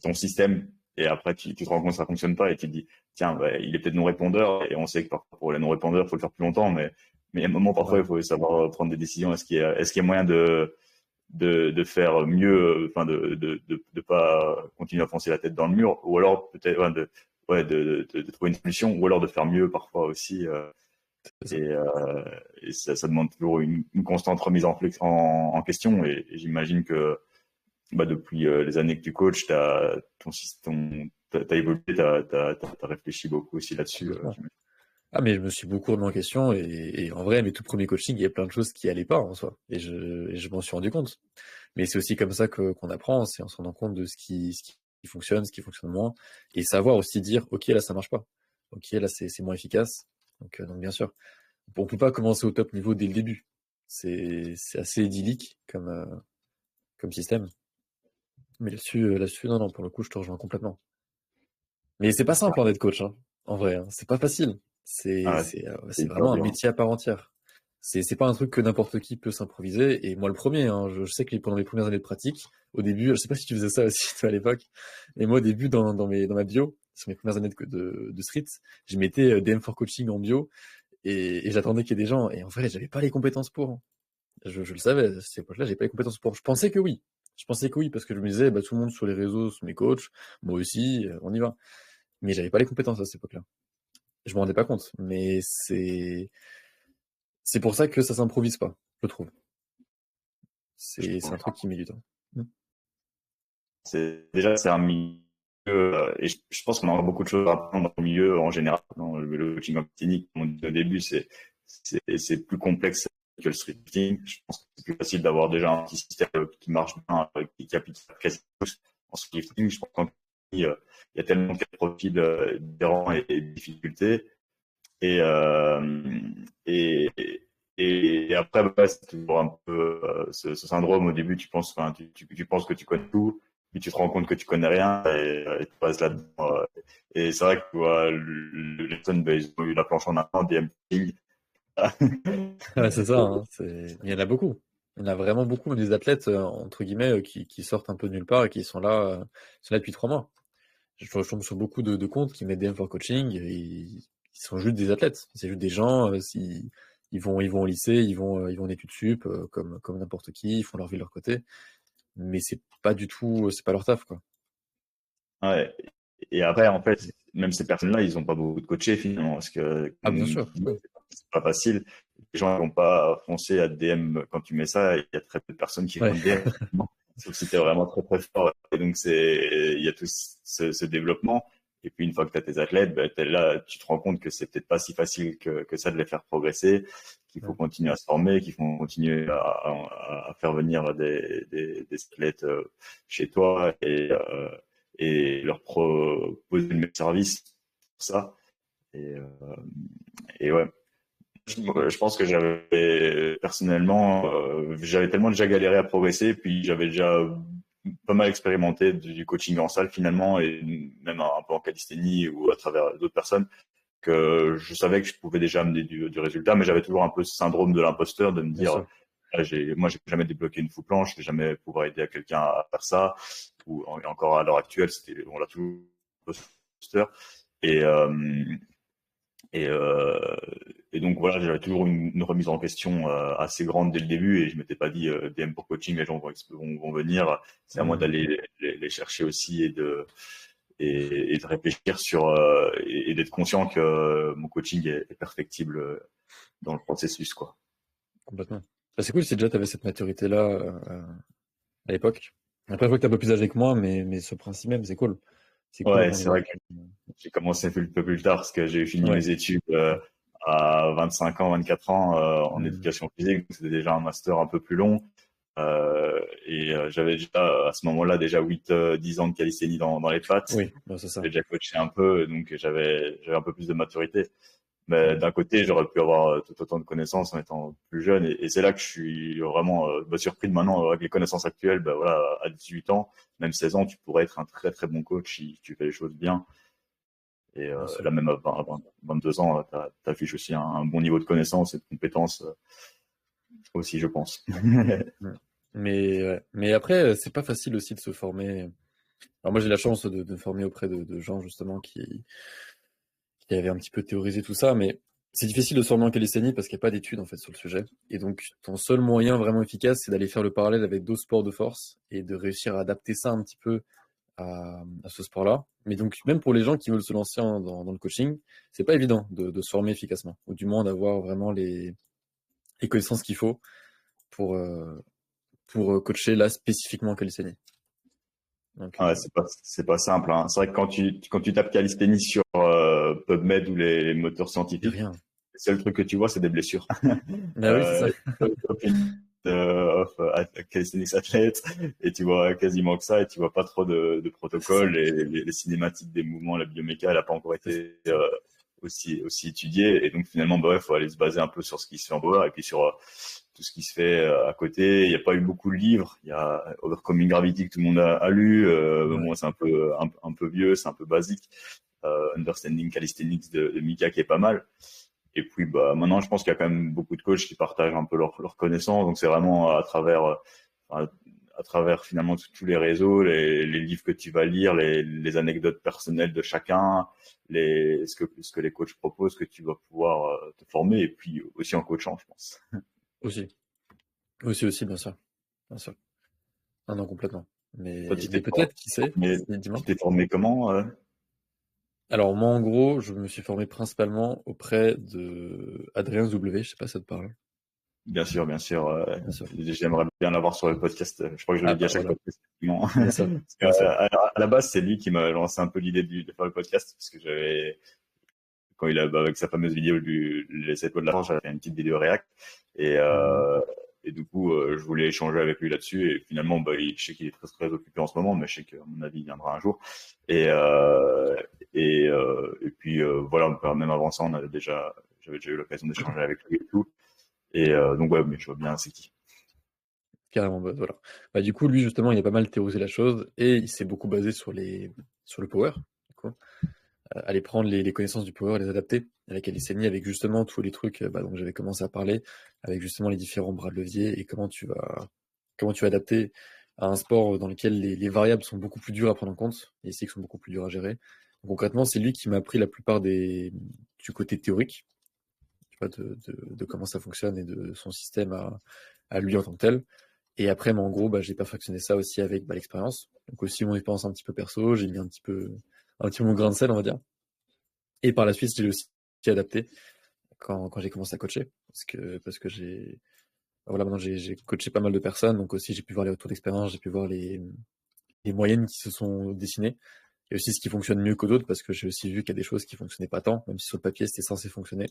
ton système, et après tu te rends compte que ça fonctionne pas, et tu te dis, tiens, il est peut-être non répondeur, et on sait que parfois pour les non répondeurs, il faut le faire plus longtemps, mais il y a un moment, parfois, Ouais, il faut savoir prendre des décisions. Est-ce qu'il y a moyen de faire mieux, enfin de pas continuer à foncer la tête dans le mur, ou alors peut-être, ouais, de trouver une solution, ou alors de faire mieux parfois aussi. C'est ça. Et ça demande toujours une constante remise en question. Et j'imagine que depuis les années que tu coaches, t'as évolué, t'as réfléchi beaucoup aussi là-dessus. Complètement. Ah, mais je me suis beaucoup remis en question et en vrai, mes tout premiers coachings, il y a plein de choses qui allaient pas en soi. Et je m'en suis rendu compte. Mais c'est aussi comme ça qu'on apprend, c'est en se rendant compte de ce qui fonctionne, ce qui fonctionne moins. Et savoir aussi dire, OK, là, ça marche pas. OK, là, c'est moins efficace. Donc, bien sûr. On peut pas commencer au top niveau dès le début. C'est assez idyllique comme système. Mais là-dessus, non, pour le coup, je te rejoins complètement. Mais c'est pas simple hein, d'être coach, hein, en vrai. Hein. C'est pas facile. C'est Ah, c'est euh, c'est c'est hyper vraiment un dur. métier à part entière. C'est pas un truc que n'importe qui peut s'improviser. Et moi, le premier, hein, je sais que pendant mes premières années de pratique, au début, je sais pas si tu faisais ça aussi toi à l'époque, mais moi au début dans ma bio, sur mes premières années de street, je mettais DM for coaching en bio et j'attendais qu'il y ait des gens. Et en vrai, j'avais pas les compétences pour. Hein. Je le savais, à cette époque-là, j'avais pas les compétences pour. Je pensais que oui. Je pensais que oui, parce que je me disais, bah, tout le monde sur les réseaux, sont mes coachs, moi aussi, on y va. Mais j'avais pas les compétences à cette époque-là. Je m'en rendais pas compte. Mais c'est pour ça que ça s'improvise pas, je trouve. C'est un truc qui met du temps. Mm. C'est un milieu, et je pense qu'on a beaucoup de choses à apprendre dans le milieu en général. Dans le coaching en clinique, comme on dit au début, c'est plus complexe que le streeting. Je pense que c'est plus facile d'avoir déjà un petit système qui marche bien, qui applique quasi tous en streeting. Je pense qu'en clinique, il y a tellement de profils différents et de difficultés. Et, et, et après, c'est toujours un peu ce syndrome. Au début, tu penses, enfin, tu penses que tu connais tout, puis tu te rends compte que tu connais rien et tu passes là-dedans. Et c'est vrai que tu vois, les personnes, ils ont eu la planche en avant, des MPing. Ouais, c'est ça, hein, il y en a beaucoup. Il y en a vraiment beaucoup, des athlètes, entre guillemets, qui sortent un peu de nulle part et qui sont là depuis 3 mois. Je tombe sur beaucoup de comptes qui mettent DM for coaching et ils sont juste des athlètes. C'est juste des gens, ils vont au lycée, ils vont en études sup, comme n'importe qui, ils font leur vie de leur côté. Mais c'est pas du tout, c'est pas leur taf, quoi. Ouais. Et après, en fait, même ces personnes-là, ils ont pas beaucoup de coachés finalement, parce que Ah, bien sûr. Oui. c'est pas facile. Les gens ne vont pas foncer à DM quand tu mets ça. Il y a très peu de personnes qui Ouais. vont DM, sauf si t'es vraiment très très fort. Et donc il y a tout ce développement. Et puis une fois que tu as tes athlètes, ben, t'es là, tu te rends compte que c'est peut-être pas si facile que ça de les faire progresser, qu'il faut Ouais. continuer à se former, qu'il faut continuer à faire venir des athlètes chez toi et leur proposer le meilleur service pour ça. Et, et ouais, je pense que j'avais personnellement, j'avais tellement déjà galéré à progresser, puis j'avais déjà pas mal expérimenté du coaching en salle finalement, et même un peu en calisthénie ou à travers d'autres personnes, que je savais que je pouvais déjà amener du résultat, mais j'avais toujours un peu ce syndrome de l'imposteur de me Bien dire, sûr. ah, moi j'ai jamais débloqué une full planche, je vais jamais pouvoir aider à quelqu'un à faire ça, ou encore à l'heure actuelle, on l'a toujours imposteur. Et, et, euh, et donc voilà, j'avais toujours une remise en question assez grande dès le début et je m'étais pas dit DM pour coaching, les gens vont venir, c'est à moi Hmm. d'aller les chercher aussi et de réfléchir sur et d'être conscient que mon coaching est perfectible dans le processus quoi. Complètement. Bah, c'est cool si déjà tu avais cette maturité-là à l'époque. Après, je vois que t'es un peu plus âgé que moi, mais ce principe même, c'est cool. C'est cool au Ouais, moins c'est d'avoir. vrai que j'ai commencé un peu plus tard parce que j'ai fini Ouais. mes études à 25 ans, 24 ans en Hmm. éducation physique, donc c'était déjà un master un peu plus long. J'avais déjà à ce moment-là déjà 10 ans de calisthénie dans les pattes. Oui, bah, c'est ça. J'avais déjà coaché un peu, donc j'avais un peu plus de maturité. Mais Hmm. d'un côté, j'aurais pu avoir tout autant de connaissances en étant plus jeune, et c'est là que je suis vraiment surpris de maintenant avec les connaissances actuelles. Bah, voilà, à 18 ans, même 16 ans, tu pourrais être un très très bon coach si tu fais les choses bien. Et Bien sûr. là même à 22 ans, tu affiches aussi un bon niveau de connaissances et de compétences aussi, je pense. Hmm. Mais, ouais. Mais après, c'est pas facile aussi de se former. Alors moi, j'ai la chance de me former auprès de gens justement qui avaient un petit peu théorisé tout ça, mais c'est difficile de se former en calisthénie parce qu'il n'y a pas d'études en fait sur le sujet. Et donc, ton seul moyen vraiment efficace, c'est d'aller faire le parallèle avec d'autres sports de force et de réussir à adapter ça un petit peu à ce sport-là. Mais donc, même pour les gens qui veulent se lancer dans le coaching, c'est pas évident de se former efficacement, ou du moins d'avoir vraiment les connaissances qu'il faut pour, coacher là spécifiquement calisthénie. Donc, Ouais, c'est pas simple, hein. C'est vrai que quand tu tapes calisthénie sur PubMed ou les moteurs y a scientifiques, rien. le seul truc que tu vois, c'est des blessures. Bah oui, c'est ça. Top of calisthenics athlète, et tu vois quasiment que ça, et tu vois pas trop de C'est ça. protocoles, et les cinématiques des mouvements, la bioméca, elle a pas encore C'est été ça. aussi étudiée, et donc finalement, bah ouais, faut aller se baser un peu sur ce qui se fait en power, et puis sur tout ce qui se fait à côté. Il n'y a pas eu beaucoup de livres. Il y a Overcoming Gravity que tout le monde a lu. Ouais. Bon, c'est un peu vieux, c'est un peu basique. Understanding Calisthenics de Mika qui est pas mal. Et puis, bah, maintenant, je pense qu'il y a quand même beaucoup de coachs qui partagent un peu leurs connaissances. Donc, c'est vraiment à travers finalement tous les réseaux, les livres que tu vas lire, les anecdotes personnelles de chacun, ce que les coachs proposent, que tu vas pouvoir te former. Et puis aussi en coachant, je pense. Aussi. Aussi, bien sûr. Bien sûr. Ah non, complètement. Toi, Mais peut-être, qui sait? Dis-moi. tu t'es formé comment Alors, moi, en gros, je me suis formé principalement auprès de Adrien W. Je sais pas si ça te parle. Bien sûr, bien sûr. Bien sûr. J'aimerais bien l'avoir sur le podcast. Je crois que je Ah, le dis à bah chaque voilà. podcast. Effectivement. Bien sûr. Parce que, Bien sûr. à la base, c'est lui qui m'a lancé un peu l'idée de faire le podcast, parce que quand il a, bah, avec sa fameuse vidéo les 7 lois de la force, j'avais fait une petite vidéo React. Et, Mhm. et du coup, je voulais échanger avec lui là-dessus. Et finalement, bah, je sais qu'il est très, très occupé en ce moment, mais je sais qu'à mon avis, il viendra un jour. Et, et puis, voilà, même avant ça, j'avais déjà eu l'occasion d'échanger avec lui et tout. Et donc, ouais, mais je vois bien c'est qui. Carrément, bah, voilà. Bah, du coup, lui, justement, il a pas mal théorisé la chose et il s'est beaucoup basé sur le power. Du coup. Aller prendre les connaissances du power, les adapter à la calisthénie avec justement tous les trucs dont j'avais commencé à parler, avec justement les différents bras de levier et comment tu vas adapter à un sport dans lequel les variables sont beaucoup plus dures à prendre en compte et ici qui sont beaucoup plus dures à gérer. Donc, concrètement, c'est lui qui m'a appris la plupart du côté théorique, tu vois, de comment ça fonctionne et de son système à lui en tant que tel. Et après, en gros, j'ai perfectionné ça aussi avec l'expérience. Donc aussi mon expérience un petit peu perso, j'ai mis un petit peu mon grain de sel, on va dire. Et par la suite, j'ai aussi adapté quand j'ai commencé à coacher, parce que voilà, maintenant j'ai coaché pas mal de personnes, donc aussi j'ai pu voir les retours d'expérience, j'ai pu voir les moyennes qui se sont dessinées, et aussi ce qui fonctionne mieux que d'autres, parce que j'ai aussi vu qu'il y a des choses qui fonctionnaient pas tant, même si sur le papier c'était censé fonctionner,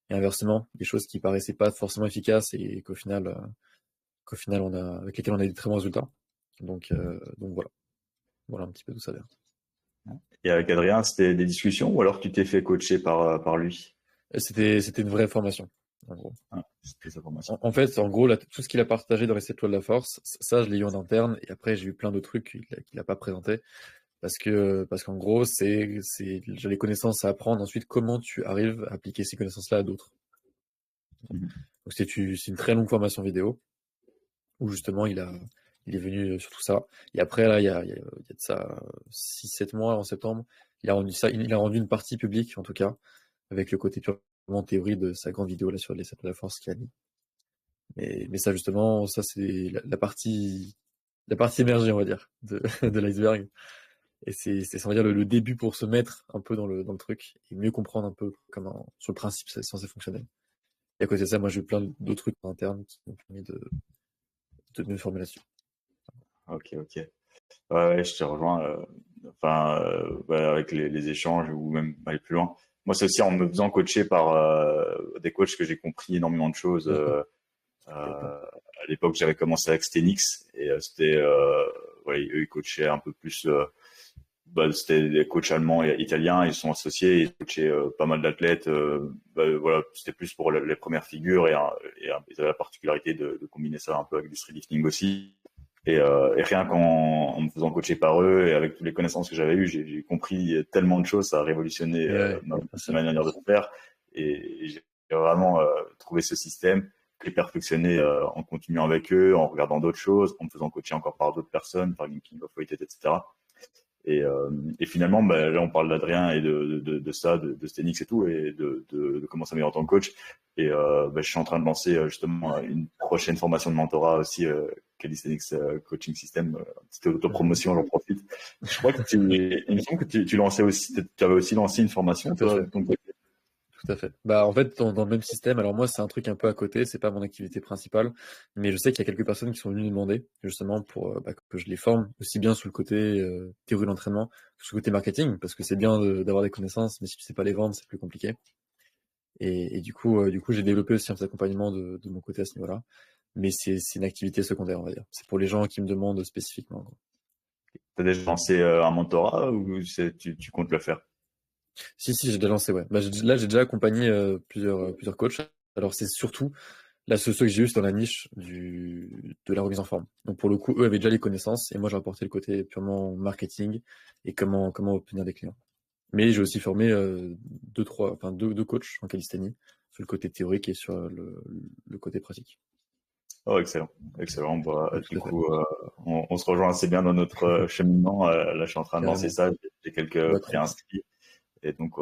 et inversement, des choses qui paraissaient pas forcément efficaces et qu'au final avec lesquelles on a eu de très bons résultats. Donc voilà un petit peu d'où ça vient. Et avec Adrien, c'était des discussions ou alors tu t'es fait coacher par lui? Et c'était une vraie formation, en gros. Ah, c'était sa formation. En fait, en gros, là, tout ce qu'il a partagé dans les 7 lois de la force, ça, je l'ai eu en interne. Et après, j'ai eu plein de trucs qu'il a pas présenté. Parce qu'en gros, j'ai les connaissances à apprendre. Ensuite, comment tu arrives à appliquer ces connaissances-là à d'autres. Mhm. Donc, c'est une très longue formation vidéo où justement, il est venu sur tout ça. Et après, là, il y a de ça 6 7 mois, en septembre, il a rendu ça, il a rendu une partie publique, en tout cas, avec le côté purement théorie de sa grande vidéo là sur les 7 lois de la force qu'il a mis. Mais ça, justement, ça, c'est la partie émergée, on va dire, de l'iceberg. Et c'est, on va dire, le début pour se mettre un peu dans le truc et mieux comprendre un peu comment, sur le principe, c'est censé fonctionner. Et à côté de ça, moi, j'ai eu plein d'autres trucs en interne qui m'ont permis de me former là-dessus. Ok, ok. Ouais, je te rejoins. Enfin, ouais, avec les échanges ou même aller plus loin. Moi, c'est aussi en me faisant coacher par des coachs que j'ai compris énormément de choses. Bien sûr. À l'époque, j'avais commencé avec Stenix et c'était, ouais, eux, ils coachaient un peu plus. Bah, c'était des coachs allemands et italiens, ils sont associés, ils coachaient pas mal d'athlètes. Voilà, c'était plus pour les premières figures et ils avaient la particularité de combiner ça un peu avec du street lifting aussi. Et rien en me faisant coacher par eux et avec toutes les connaissances que j'avais eues, j'ai compris tellement de choses, ça a révolutionné Et ouais, ma bien sûr. manière de faire. Et j'ai vraiment trouvé ce système et perfectionné en continuant avec eux, en regardant d'autres choses, en me faisant coacher encore par d'autres personnes, par King of Weight, etc. Et finalement, bah, là, on parle d'Adrien et de ça, de Stenix et tout, et de comment s'améliorer en tant que coach. Et bah, je suis en train de lancer justement une prochaine formation de mentorat aussi Calisthenics Coaching System. Petite autopromotion, j'en profite. Je crois que il me semble que tu lançais aussi, tu avais aussi lancé une formation, Tout à toi, fait. de ton côté. Tout à fait. Bah, en fait, dans le même système, alors moi, c'est un truc un peu à côté, c'est pas mon activité principale, mais je sais qu'il y a quelques personnes qui sont venues nous demander, justement, pour que je les forme, aussi bien sur le côté théorie d'entraînement que sur le côté marketing, parce que c'est bien d'avoir des connaissances, mais si tu sais pas les vendre, c'est plus compliqué. Et du coup, j'ai développé aussi un petit accompagnement de mon côté à ce niveau-là, mais c'est une activité secondaire, on va dire. C'est pour les gens qui me demandent spécifiquement, en gros. T'as déjà lancé un mentorat ou tu comptes le faire? Si, j'ai déjà lancé, ouais. Bah, là, j'ai déjà accompagné plusieurs coachs. Alors, c'est surtout, là, ceux que j'ai eu, c'est dans la niche de la remise en forme. Donc, pour le coup, eux avaient déjà les connaissances et moi, j'ai apporté le côté purement marketing et comment obtenir des clients. Mais j'ai aussi formé deux coachs en calisthénie sur le côté théorique et sur le côté pratique. Oh, excellent, excellent. Bah, Ouais, du tout à fait. coup, on se rejoint assez bien dans notre cheminement. Là, je suis en train de lancer Carrément. ça. J'ai quelques Bah, trop bien. préinscrits. Et donc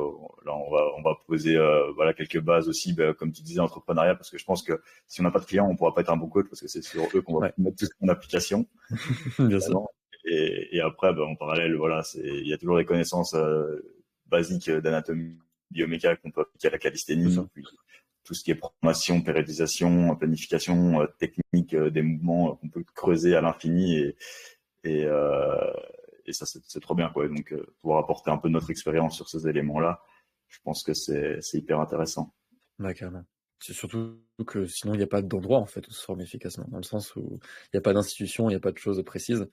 là, on va poser voilà quelques bases aussi, comme tu disais, entrepreneuriat, parce que je pense que si on n'a pas de clients, on pourra pas être un bon coach parce que c'est sur eux qu'on va Ouais, mettre tout en application. bien sûr. Vraiment. Et après, en parallèle, voilà, il y a toujours des connaissances basiques d'anatomie bioméca qu'on peut appliquer à la C'est calisthénie, ça. puis tout ce qui est programmation, périodisation, planification, technique des mouvements qu'on peut creuser à l'infini et, euh, et ça c'est trop bien quoi. Donc pouvoir apporter un peu de notre expérience sur ces éléments-là, je pense que c'est hyper intéressant. Ouais, carrément. C'est surtout que sinon, il n'y a pas d'endroit, en fait, où se former efficacement, dans le sens où il n'y a pas d'institution, il n'y a pas de choses précises.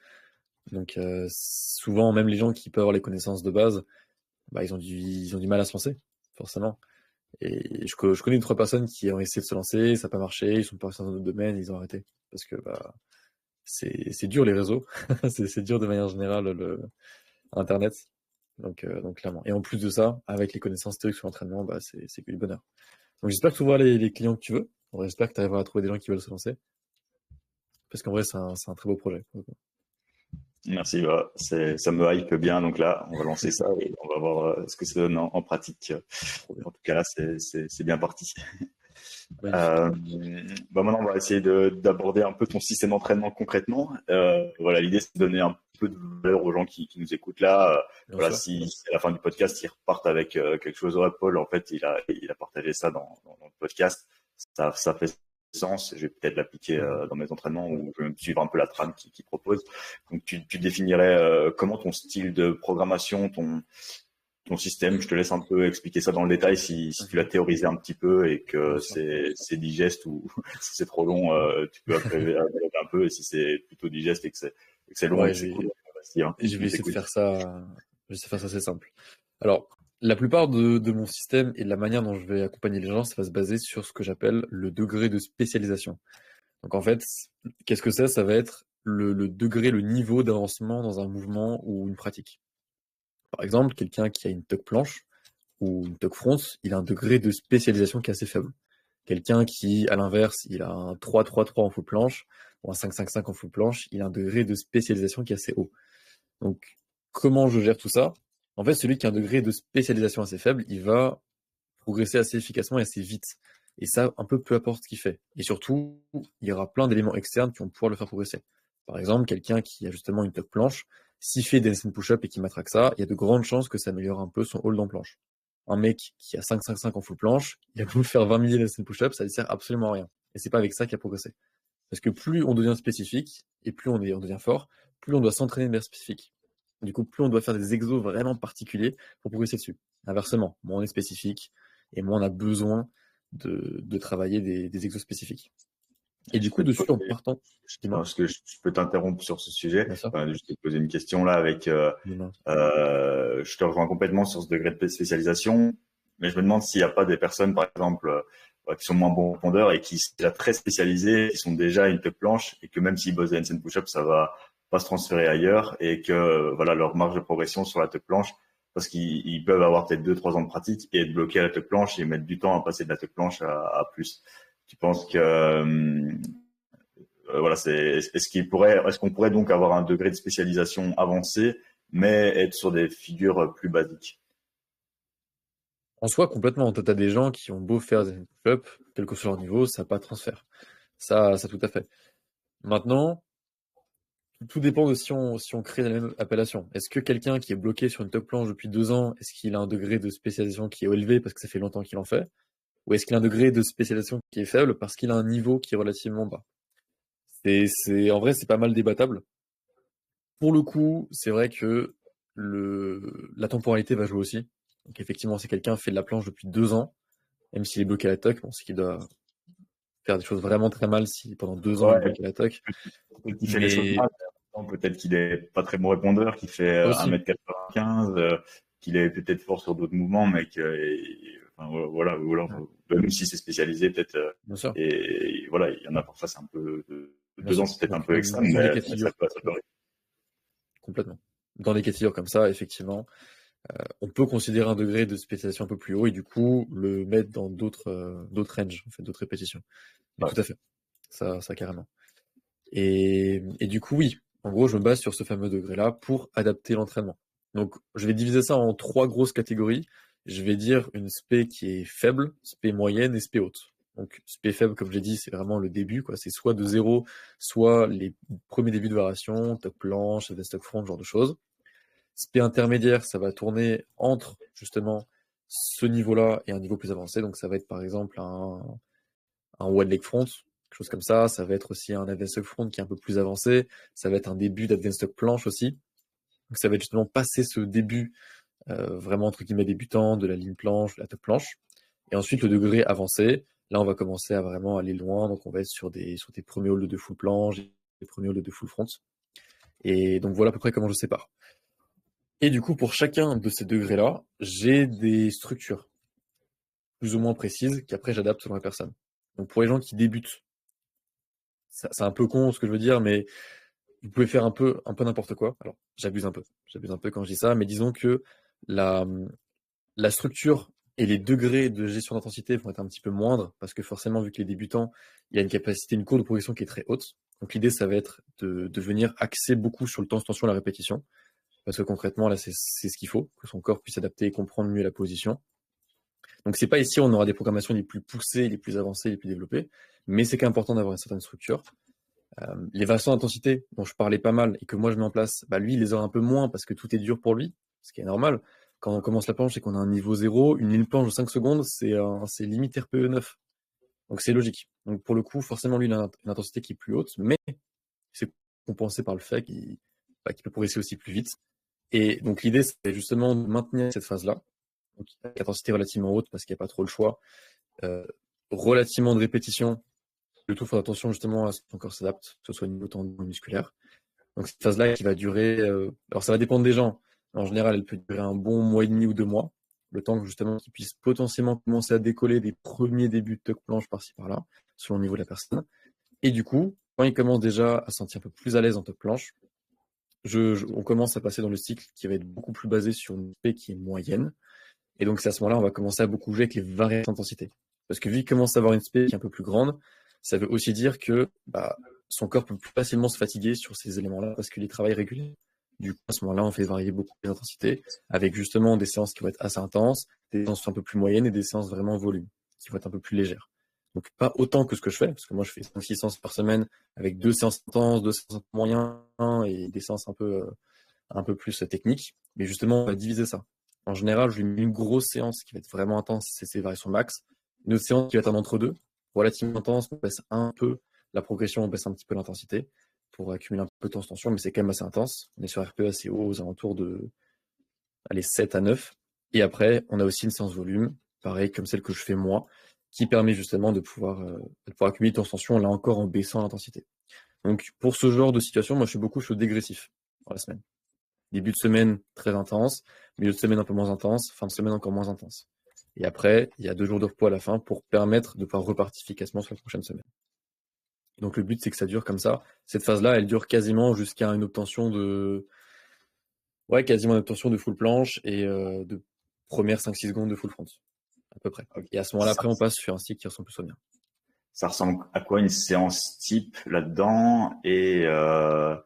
Donc, souvent, même les gens qui peuvent avoir les connaissances de base, bah, ils ont du mal à se lancer, forcément. Et je connais 2, 3 personnes qui ont essayé de se lancer, ça n'a pas marché, ils sont passés dans un autre domaine, ils ont arrêté. Parce que bah, c'est dur les réseaux, c'est dur de manière générale Internet. Donc clairement. Et en plus de ça, avec les connaissances théoriques sur l'entraînement, bah, c'est que du bonheur. Donc j'espère que tu auras les clients que tu veux. J'espère que tu arriveras à trouver des gens qui veulent se lancer. Parce qu'en vrai, c'est un très beau projet. Merci, ça me hype bien. Donc là, on va lancer ça et on va voir ce que ça donne en pratique. Trop bien. En tout cas là, c'est bien parti. Magnifique. Euh, Maintenant, on va essayer d'aborder un peu ton système d'entraînement concrètement. Voilà, l'idée, c'est de donner un peu de valeur aux gens qui nous écoutent là. Bien Voilà, sûr. si à la fin du podcast, ils repartent avec quelque chose, ouais, Paul, en fait, il a partagé ça dans le podcast. Ça fait sens. Je vais peut-être l'appliquer Mhm. dans mes entraînements ou je vais suivre un peu la trame qu'il propose. Donc, tu définirais comment ton style de programmation, ton système. Je te laisse un peu expliquer ça dans le détail si tu l'as Mhm. théorisé un petit peu et Bien que sûr. c'est digeste ou si c'est trop long, tu peux après développer un peu. Et si c'est plutôt digeste et que c'est long et Ouais, que je c'est cool, vais, vas-y, hein, je vais on essayer de t'écoute. faire ça. Je vais essayer de faire ça assez simple. Alors, la plupart de mon système et de la manière dont je vais accompagner les gens, ça va se baser sur ce que j'appelle le degré de spécialisation. Donc en fait, qu'est-ce que c'est? Ça va être le degré, le niveau d'avancement dans un mouvement ou une pratique. Par exemple, quelqu'un qui a une tuck planche ou une tuck front, il a un degré de spécialisation qui est assez faible. Quelqu'un qui, à l'inverse, il a un 3-3-3 en full planche ou un 5-5-5 en full planche, il a un degré de spécialisation qui est assez haut. Donc, comment je gère tout ça? En fait, celui qui a un degré de spécialisation assez faible, il va progresser assez efficacement et assez vite. Et ça, un peu importe ce qu'il fait. Et surtout, il y aura plein d'éléments externes qui vont pouvoir le faire progresser. Par exemple, quelqu'un qui a justement une tuck planche, s'il fait des handstand push-up et qui matraque ça, il y a de grandes chances que ça améliore un peu son hold en planche. Un mec qui a 5-5-5 en full planche, il a beau faire 20 milliers handstand push-up, ça ne sert absolument à rien. Et c'est pas avec ça qu'il a progressé. Parce que plus on devient spécifique, et plus on devient fort, plus on doit s'entraîner de manière spécifique. Du coup, plus on doit faire des exos vraiment particuliers pour progresser dessus. Inversement, moins on est spécifique, et moins on a besoin de travailler des exos spécifiques. Et Et du je coup, peux te dessus, en poser, partant, dis-moi, parce que je peux t'interrompre sur ce sujet. bien sûr, Je vais te poser une question là avec, dis-moi. je te rejoins complètement sur ce degré de spécialisation, mais je me demande s'il n'y a pas des personnes, par exemple, qui sont moins bons répondeurs et qui sont déjà très spécialisées, qui sont déjà une tête planche et que même s'ils bossent des handstand push-up, ça va pas se transférer ailleurs et que voilà leur marge de progression sur la tête planche, parce qu'ils peuvent avoir peut-être 2, 3 ans de pratique et être bloqués à la tête planche et mettre du temps à passer de la tête planche à plus. Tu penses que voilà, est-ce qu'on pourrait donc avoir un degré de spécialisation avancé, mais être sur des figures plus basiques? En soi, complètement, t'as des gens qui ont beau faire des push-ups, quel que soit leur niveau, ça n'a pas de transfert. Ça tout à fait. Maintenant, tout dépend de si on crée la même appellation. Est-ce que quelqu'un qui est bloqué sur une tuck planche depuis 2 ans, est-ce qu'il a un degré de spécialisation qui est élevé parce que ça fait longtemps qu'il en fait? Ou est-ce qu'il a un degré de spécialisation qui est faible parce qu'il a un niveau qui est relativement bas? En vrai, c'est pas mal débattable. Pour le coup, c'est vrai que la temporalité va jouer aussi. Donc effectivement, si quelqu'un fait de la planche depuis 2 ans, même s'il est bloqué à la tuck, bon, c'est qu'il doit faire des choses vraiment très mal si pendant 2 ans il est Ouais, bloqué à la tuck. peut-être qu'il fait les choses Mais mal, peut-être qu'il est pas très bon répondeur, qu'il fait aussi, 1m95, qu'il est peut-être fort sur d'autres mouvements, mais enfin, voilà, ou alors, ouais, même si c'est spécialisé, peut-être, bien sûr, et voilà, il y en a parfois, c'est un peu, bien 2 ans, sûr. c'est peut-être un Donc peu extrême, dans des mais cas de figure, ça peut arriver. complètement. Dans des cas de figure comme ça, effectivement, on peut considérer un degré de spécialisation un peu plus haut et du coup le mettre dans d'autres ranges, en fait, d'autres répétitions. Mais Ouais. tout à fait, ça carrément. Et du coup, oui, en gros, je me base sur ce fameux degré-là pour adapter l'entraînement. Donc, je vais diviser ça en 3 grosses catégories. Je vais dire une spé qui est faible, spé moyenne et spé haute. Donc, spé faible, comme j'ai dit, c'est vraiment le début, quoi. C'est soit de zéro, soit les premiers débuts de variation, top planche, advanced stock front, ce genre de choses. Spé intermédiaire, ça va tourner entre, justement, ce niveau-là et un niveau plus avancé. Donc, ça va être, par exemple, un one leg front, quelque chose comme ça. Ça va être aussi un advanced stock front qui est un peu plus avancé. Ça va être un début d'advanced stock planche aussi. Donc ça va être justement passer ce début vraiment entre guillemets débutant de la ligne planche, de la top planche. Et ensuite le degré avancé. Là on va commencer à vraiment aller loin. Donc on va être sur des premiers halls de full planche, des premiers halls de full front. Et donc voilà à peu près comment je sépare. Et du coup pour chacun de ces degrés-là, j'ai des structures plus ou moins précises qu'après j'adapte selon la personne. Donc pour les gens qui débutent, c'est un peu con ce que je veux dire, mais vous pouvez faire un peu n'importe quoi. Alors, j'abuse un peu quand je dis ça, mais disons que la, la structure et les degrés de gestion d'intensité vont être un petit peu moindres, parce que forcément, vu que les débutants, il y a une capacité, une courbe de progression qui est très haute. Donc l'idée, ça va être de venir axer beaucoup sur le temps de tension et la répétition, parce que concrètement, là, c'est ce qu'il faut, que son corps puisse adapter et comprendre mieux la position. Donc c'est pas ici où on aura des programmations les plus poussées, les plus avancées, les plus développées, mais c'est quand même important d'avoir une certaine structure. Les variations d'intensité dont je parlais pas mal et que moi je mets en place, bah lui il les aura un peu moins parce que tout est dur pour lui, ce qui est normal. Quand on commence la planche et qu'on a un niveau 0, une ligne planche de 5 secondes, c'est limite RPE 9. Donc c'est logique. Donc pour le coup, forcément lui il a une intensité qui est plus haute, mais c'est compensé par le fait qu'il peut progresser aussi plus vite. Et donc l'idée c'est justement de maintenir cette phase-là, donc avec intensité relativement haute parce qu'il n'y a pas trop le choix, euh, relativement de répétition. Le tout, faut faire attention justement à ce que ton corps s'adapte, que ce soit au niveau tendon musculaire. Donc cette phase-là qui va durer, alors ça va dépendre des gens. En général, elle peut durer un bon mois et demi ou 2 mois, le temps que justement qu'ils puissent potentiellement commencer à décoller des premiers débuts de tuck planche par-ci par-là, selon le niveau de la personne. Et du coup, quand ils commencent déjà à se sentir un peu plus à l'aise en tuck planche, on commence à passer dans le cycle qui va être beaucoup plus basé sur une paix qui est moyenne. Et donc c'est à ce moment-là, on va commencer à beaucoup jouer avec les variations d'intensité. Parce que vu qu'il commence à avoir une spé qui est un peu plus grande, ça veut aussi dire que bah, son corps peut plus facilement se fatiguer sur ces éléments-là parce qu'il y travaille régulièrement. Du coup, à ce moment-là, on fait varier beaucoup les intensités avec justement des séances qui vont être assez intenses, des séances un peu plus moyennes et des séances vraiment volume qui vont être un peu plus légères. Donc pas autant que ce que je fais, parce que moi je fais 5-6 séances par semaine avec 2 séances intenses, 2 séances moyennes et des séances un peu plus techniques. Mais justement, on va diviser ça. En général, je lui mets une grosse séance qui va être vraiment intense, c'est ses variations max. Une autre séance qui va être un entre-deux, relativement intense, on baisse un peu la progression, on baisse un petit peu l'intensité pour accumuler un peu de tension, mais c'est quand même assez intense. On est sur RPE assez haut, aux alentours de 7 à 9. Et après, on a aussi une séance volume, pareil comme celle que je fais moi, qui permet justement de pouvoir accumuler de tension, là encore en baissant l'intensité. Donc pour ce genre de situation, moi je suis beaucoup sur le dégressif dans la semaine. Début de semaine très intense, milieu de semaine un peu moins intense, fin de semaine encore moins intense. Et après, il y a 2 jours de repos à la fin pour permettre de pouvoir repartir efficacement sur la prochaine semaine. Et donc le but, c'est que ça dure comme ça. Cette phase-là, elle dure quasiment jusqu'à une obtention de... Ouais, quasiment une obtention de full planche et de première 5-6 secondes de full front, à peu près. Ok. Et à ce moment-là, Ça, après, on passe sur un cycle qui ressemble plus au mien. ça ressemble à quoi une séance type là-dedans? Et je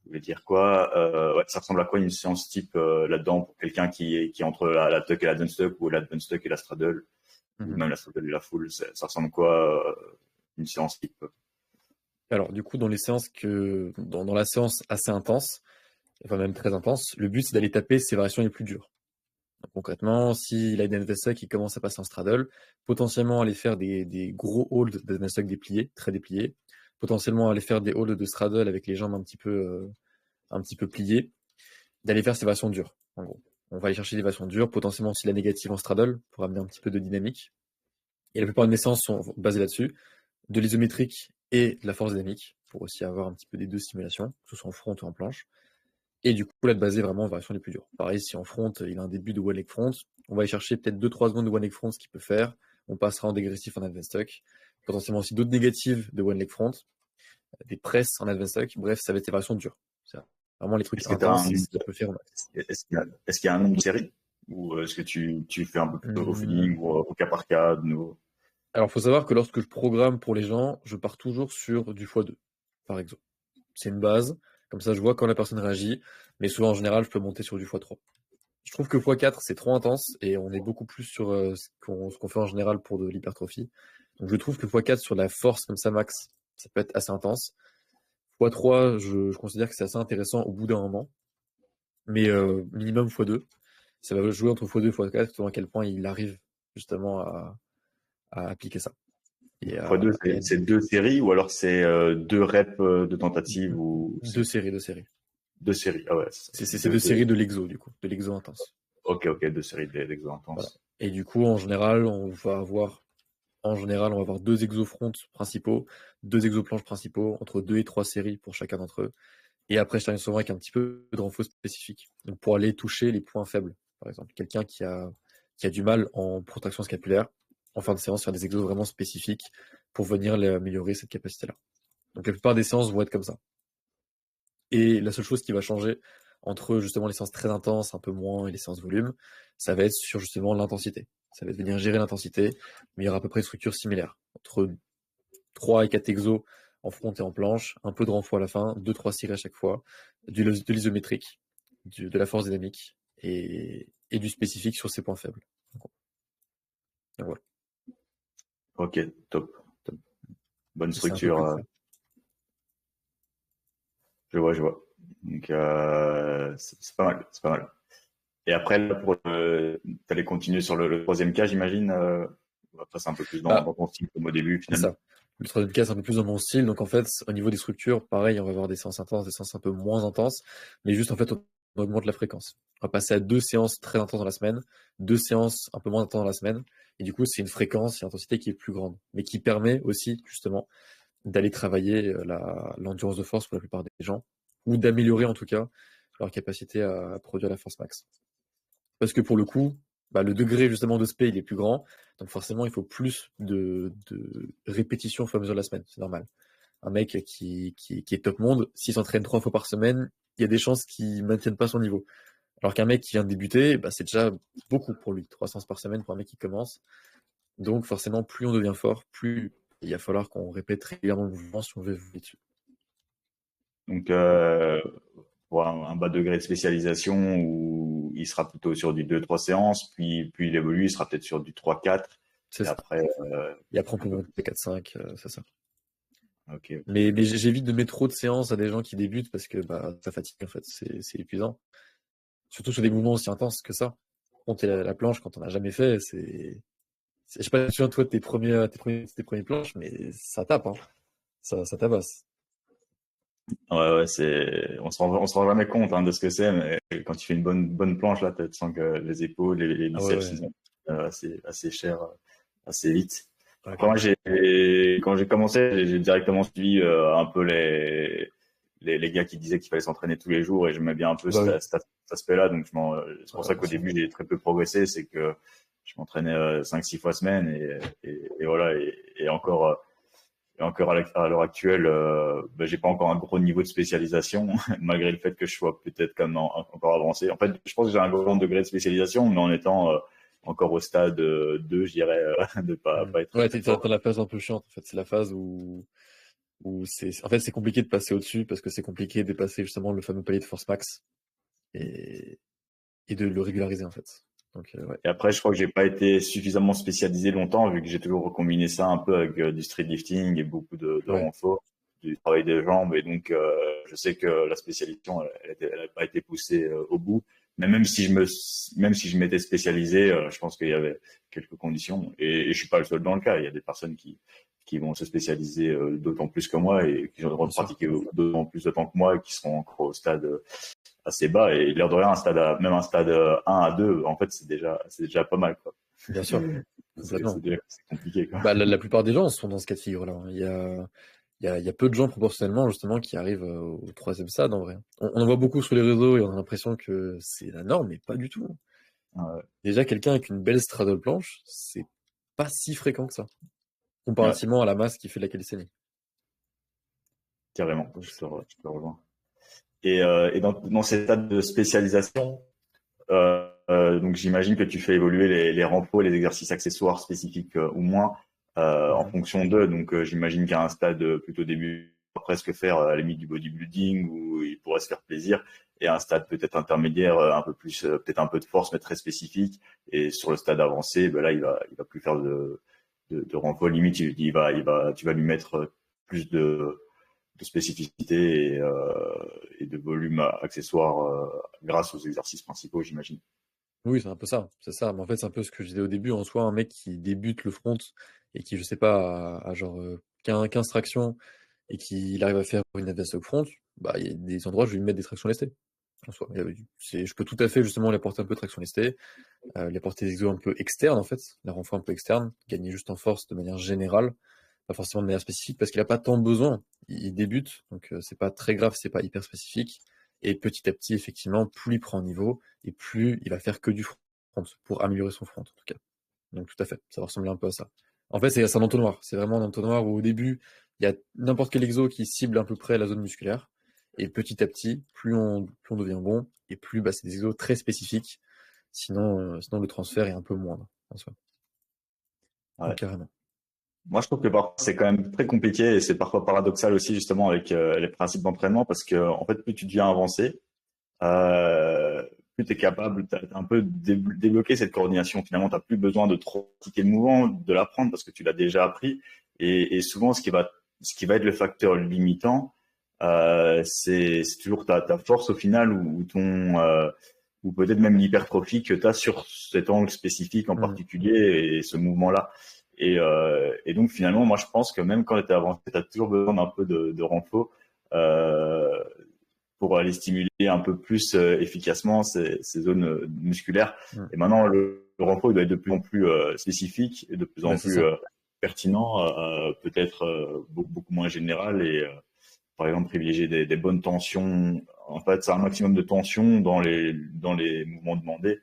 voulais dire quoi? Ouais, ça ressemble à quoi une séance type là-dedans pour quelqu'un qui est entre la tuck et la dunstuck ou la dunstuck et la straddle ou Mhm. même la straddle et la full? Ça ressemble à quoi une séance type? Alors, du coup, dans dans la séance assez intense, enfin même très intense, le but c'est d'aller taper ses variations les plus dures. Donc, concrètement, s'il a une NVSA qui commence à passer en straddle, potentiellement aller faire des gros holds de NVSA dépliés, très dépliés, potentiellement aller faire des holds de straddle avec les jambes un petit peu pliées, d'aller faire ses variations dures, en gros. On va aller chercher des variations dures, potentiellement aussi la négative en straddle, pour amener un petit peu de dynamique. Et la plupart de mes séances sont basées là-dessus, de l'isométrique et de la force dynamique, pour aussi avoir un petit peu des deux stimulations, que ce soit en front ou en planche. Et du coup, là, de baser vraiment en variation les plus dures. Pareil, si en front, il a un début de one leg front, on va aller chercher peut-être 2-3 secondes de one leg front, ce qu'il peut faire. On passera en dégressif en advanced tuck. Potentiellement aussi d'autres négatives de one leg front, des presses en advanced tuck. Bref, ça va être des variations dures. C'est vraiment les trucs Est-ce que tu as intenses, c'est ce qu'il peut faire au max. est-ce qu'il y a un nombre de séries? Ou est-ce que tu fais un peu plus au Hum, feeling ou au cas par cas de nouveau? Alors, faut savoir que lorsque je programme pour les gens, je pars toujours sur du x2, par exemple. C'est une base. Comme ça, je vois quand la personne réagit. Mais souvent, en général, je peux monter sur du x3. Je trouve que x4, c'est trop intense et on est beaucoup plus sur ce qu'on fait en général pour de l'hypertrophie. Donc je trouve que x4 sur la force comme ça max, ça peut être assez intense. x3, je considère que c'est assez intéressant au bout d'un moment. Mais minimum x2. Ça va jouer entre x2 et x4 selon à quel point il arrive justement à appliquer ça. Et x2, c'est deux séries ou alors c'est deux reps de tentative ou deux séries, deux séries. deux séries? Ah ouais, c'est ça. C'est deux séries de l'exo, du coup, de l'exo intense. Ok, deux séries d'exo Voilà. intense. Et du coup, en général, on va avoir deux exofronts principaux, deux exoplanches principaux, entre deux et trois séries pour chacun d'entre eux. Et après, je termine souvent avec un petit peu de renfort spécifique. Donc, pour aller toucher les points faibles. Par exemple, quelqu'un qui a du mal en protraction scapulaire, en fin de séance, faire des exos vraiment spécifiques pour venir améliorer cette capacité-là. Donc, la plupart des séances vont être comme ça. Et la seule chose qui va changer entre justement les séances très intenses, un peu moins, et les séances volume, ça va être sur justement l'intensité. Ça va être venir gérer l'intensité, mais il y aura à peu près une structure similaire. Entre 3 et 4 exos en front et en planche, un peu de renfort à la fin, 2-3 séries à chaque fois, de l'isométrique, de la force dynamique et du spécifique sur ses points faibles. Donc voilà. Ok, top. Bonne C'est un peu structure. plus ça. Je vois. Donc c'est pas mal, c'est pas mal. Et après, là, t'allais continuer sur le troisième cas, j'imagine. On va passer un peu plus Bah, dans ton style comme au début, c'est finalement. ça. Le troisième cas, c'est un peu plus dans mon style. Donc, en fait, au niveau des structures, pareil, on va avoir des séances intenses, des séances un peu moins intenses. Mais juste, en fait, on augmente la fréquence. On va passer à deux séances très intenses dans la semaine, deux séances un peu moins intenses dans la semaine. Et du coup, c'est une fréquence et une intensité qui est plus grande. Mais qui permet aussi, justement, d'aller travailler l'endurance de force pour la plupart des gens. Ou d'améliorer, en tout cas, leur capacité à produire la force max. Parce que pour le coup, bah, le degré justement de spé il est plus grand, donc forcément il faut plus de répétitions au fur et à mesure de la semaine, c'est normal. Un mec qui est top monde, s'il s'entraîne 3 fois par semaine, il y a des chances qu'il maintienne pas son niveau. Alors qu'un mec qui vient de débuter, bah, c'est déjà beaucoup pour lui, 3 séances par semaine pour un mec qui commence. Donc forcément, plus on devient fort, plus il va falloir qu'on répète régulièrement le mouvement si on veut évoluer dessus. Donc, pour un bas degré de spécialisation où il sera plutôt sur du 2-3 séances, puis il évolue, il sera peut-être sur du 3-4, C'est et ça. après, Et après on un peut peu monter plus. 4-5, c'est ça. Ok. Mais j'évite de mettre trop de séances à des gens qui débutent parce que bah, ça fatigue en fait, c'est épuisant. Surtout sur des mouvements aussi intenses que ça. Monter la planche quand on n'a jamais fait, je sais pas si tu te souviens toi de tes premiers planches, mais ça tape, hein. Ça tabasse. Ouais, on se rend jamais compte hein, de ce que c'est, mais quand tu fais une bonne planche, là, tu sens que les épaules, les Ah ouais, biceps, ouais. ils ont assez cher, assez vite. Ouais, Après, moi, clairement. quand j'ai commencé, j'ai directement suivi un peu les gars qui disaient qu'il fallait s'entraîner tous les jours et j'aimais bien un peu Bah oui. cet aspect-là. Donc, c'est pour Ouais, ça bien qu'au sûr. début, j'ai très peu progressé. C'est que je m'entraînais 5-6 fois semaine et voilà. Et encore à l'heure actuelle, ben, j'ai pas encore un gros niveau de spécialisation, malgré le fait que je sois peut-être quand même encore avancé. En fait, je pense que j'ai un grand degré de spécialisation, mais en étant encore au stade 2, je dirais, de pas être très Ouais, très t'es fort. dans la phase un peu chiante, en fait. C'est la phase où en fait, c'est compliqué de passer au-dessus parce que c'est compliqué de dépasser justement le fameux palier de force max et, et de le régulariser, en fait. Donc, ouais. Et après, je crois que j'ai pas été suffisamment spécialisé longtemps, vu que j'ai toujours recombiné ça un peu avec du street lifting et beaucoup de Ouais. renfort. du travail des jambes, et donc je sais que la spécialisation, elle n'a pas été poussée au bout. Mais même si je m'étais spécialisé, je pense qu'il y avait quelques conditions, et je suis pas le seul dans le cas. Il y a des personnes qui vont se spécialiser d'autant plus que moi et qui vont pratiquer d'autant plus de temps que moi et qui seront encore au stade assez bas. Et l'air de rien, même un stade 1 à 2, en fait, c'est déjà pas mal, quoi. Bien sûr, complètement. C'est compliqué, quoi. Bah, la plupart des gens sont dans ce cas de figure-là. Il y a peu de gens proportionnellement justement qui arrivent au troisième stade en vrai. On en voit beaucoup sur les réseaux et on a l'impression que c'est la norme, mais pas du tout. Ouais. Déjà, quelqu'un avec une belle straddle planche, c'est pas si fréquent que ça, comparativement à la masse qui fait de la calisthénie. Carrément, Donc, je te rejoins. Et dans ces stades de spécialisation, donc j'imagine que tu fais évoluer les rampos, les exercices accessoires spécifiques ou moins en fonction d'eux. Donc j'imagine qu'à un stade plutôt début, on va presque faire à la limite du bodybuilding où il pourrait se faire plaisir, et à un stade peut-être intermédiaire, un peu plus, peut-être un peu de force mais très spécifique. Et sur le stade avancé, ben là il va plus faire de rampos. Limite tu vas lui mettre plus de spécificité et de volume accessoire grâce aux exercices principaux, j'imagine. oui, c'est un peu ça, c'est ça. Mais en fait, c'est un peu ce que je disais au début. En soi, un mec qui débute le front et qui, je sais pas, à genre 15 tractions et qu'il arrive à faire une adverse au front, bah, il y a des endroits où je vais lui mettre des tractions lestées. En soi, je peux tout à fait justement lui apporter un peu de traction lestée, lui apporter des exos un peu externes en fait, la renfort un peu externe, gagner juste en force de manière générale, pas forcément de manière spécifique parce qu'il a pas tant besoin. Il débute, donc c'est pas très grave, c'est pas hyper spécifique. Et petit à petit, effectivement, plus il prend en niveau et plus il va faire que du front pour améliorer son front en tout cas. Donc tout à fait, ça va ressembler un peu à ça. En fait, c'est un entonnoir. C'est vraiment un entonnoir où au début, il y a n'importe quel exo qui cible à peu près la zone musculaire. Et petit à petit, plus on devient bon, et plus bah, c'est des exos très spécifiques. Sinon le transfert est un peu moindre en soi. Ouais. Donc carrément. Moi, je trouve que parfois c'est quand même très compliqué, et c'est parfois paradoxal aussi justement avec les principes d'entraînement, parce que en fait plus tu deviens avancé, plus tu es capable, t'as un peu débloqué cette coordination. Finalement, tu n'as plus besoin de trop pratiquer le mouvement, de l'apprendre parce que tu l'as déjà appris. Et souvent, ce qui va être le facteur limitant, c'est toujours ta force au final, ou peut-être même l'hypertrophie que tu as sur cet angle spécifique en particulier et ce mouvement-là. Et donc finalement, moi je pense que même quand tu es avancé, tu as toujours besoin d'un peu de renfort pour aller stimuler un peu plus efficacement ces zones musculaires. Et maintenant, le renfort il doit être de plus en plus spécifique et de plus en plus pertinent, peut-être beaucoup moins général, et par exemple privilégier des bonnes tensions. En fait, c'est un maximum de tension dans les mouvements demandés.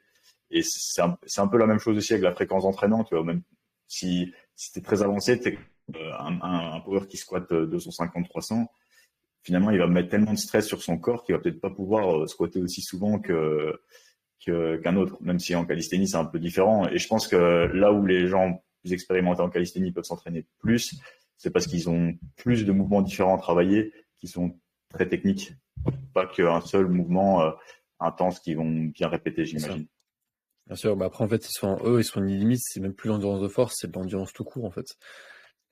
Et c'est un peu la même chose aussi avec la fréquence d'entraînement. Tu vois, même si t'es très avancé, t'es un power qui squatte 250-300, finalement, il va mettre tellement de stress sur son corps qu'il va peut-être pas pouvoir squatter aussi souvent qu'un autre, même si en calisthénie, c'est un peu différent. Et je pense que là où les gens plus expérimentés en calisthénie peuvent s'entraîner plus, c'est parce qu'ils ont plus de mouvements différents à travailler, qui sont très techniques, pas qu'un seul mouvement intense qu'ils vont bien répéter, j'imagine. Bien sûr, bah après en fait ils sont ni limite, c'est même plus l'endurance de force, c'est de l'endurance tout court en fait.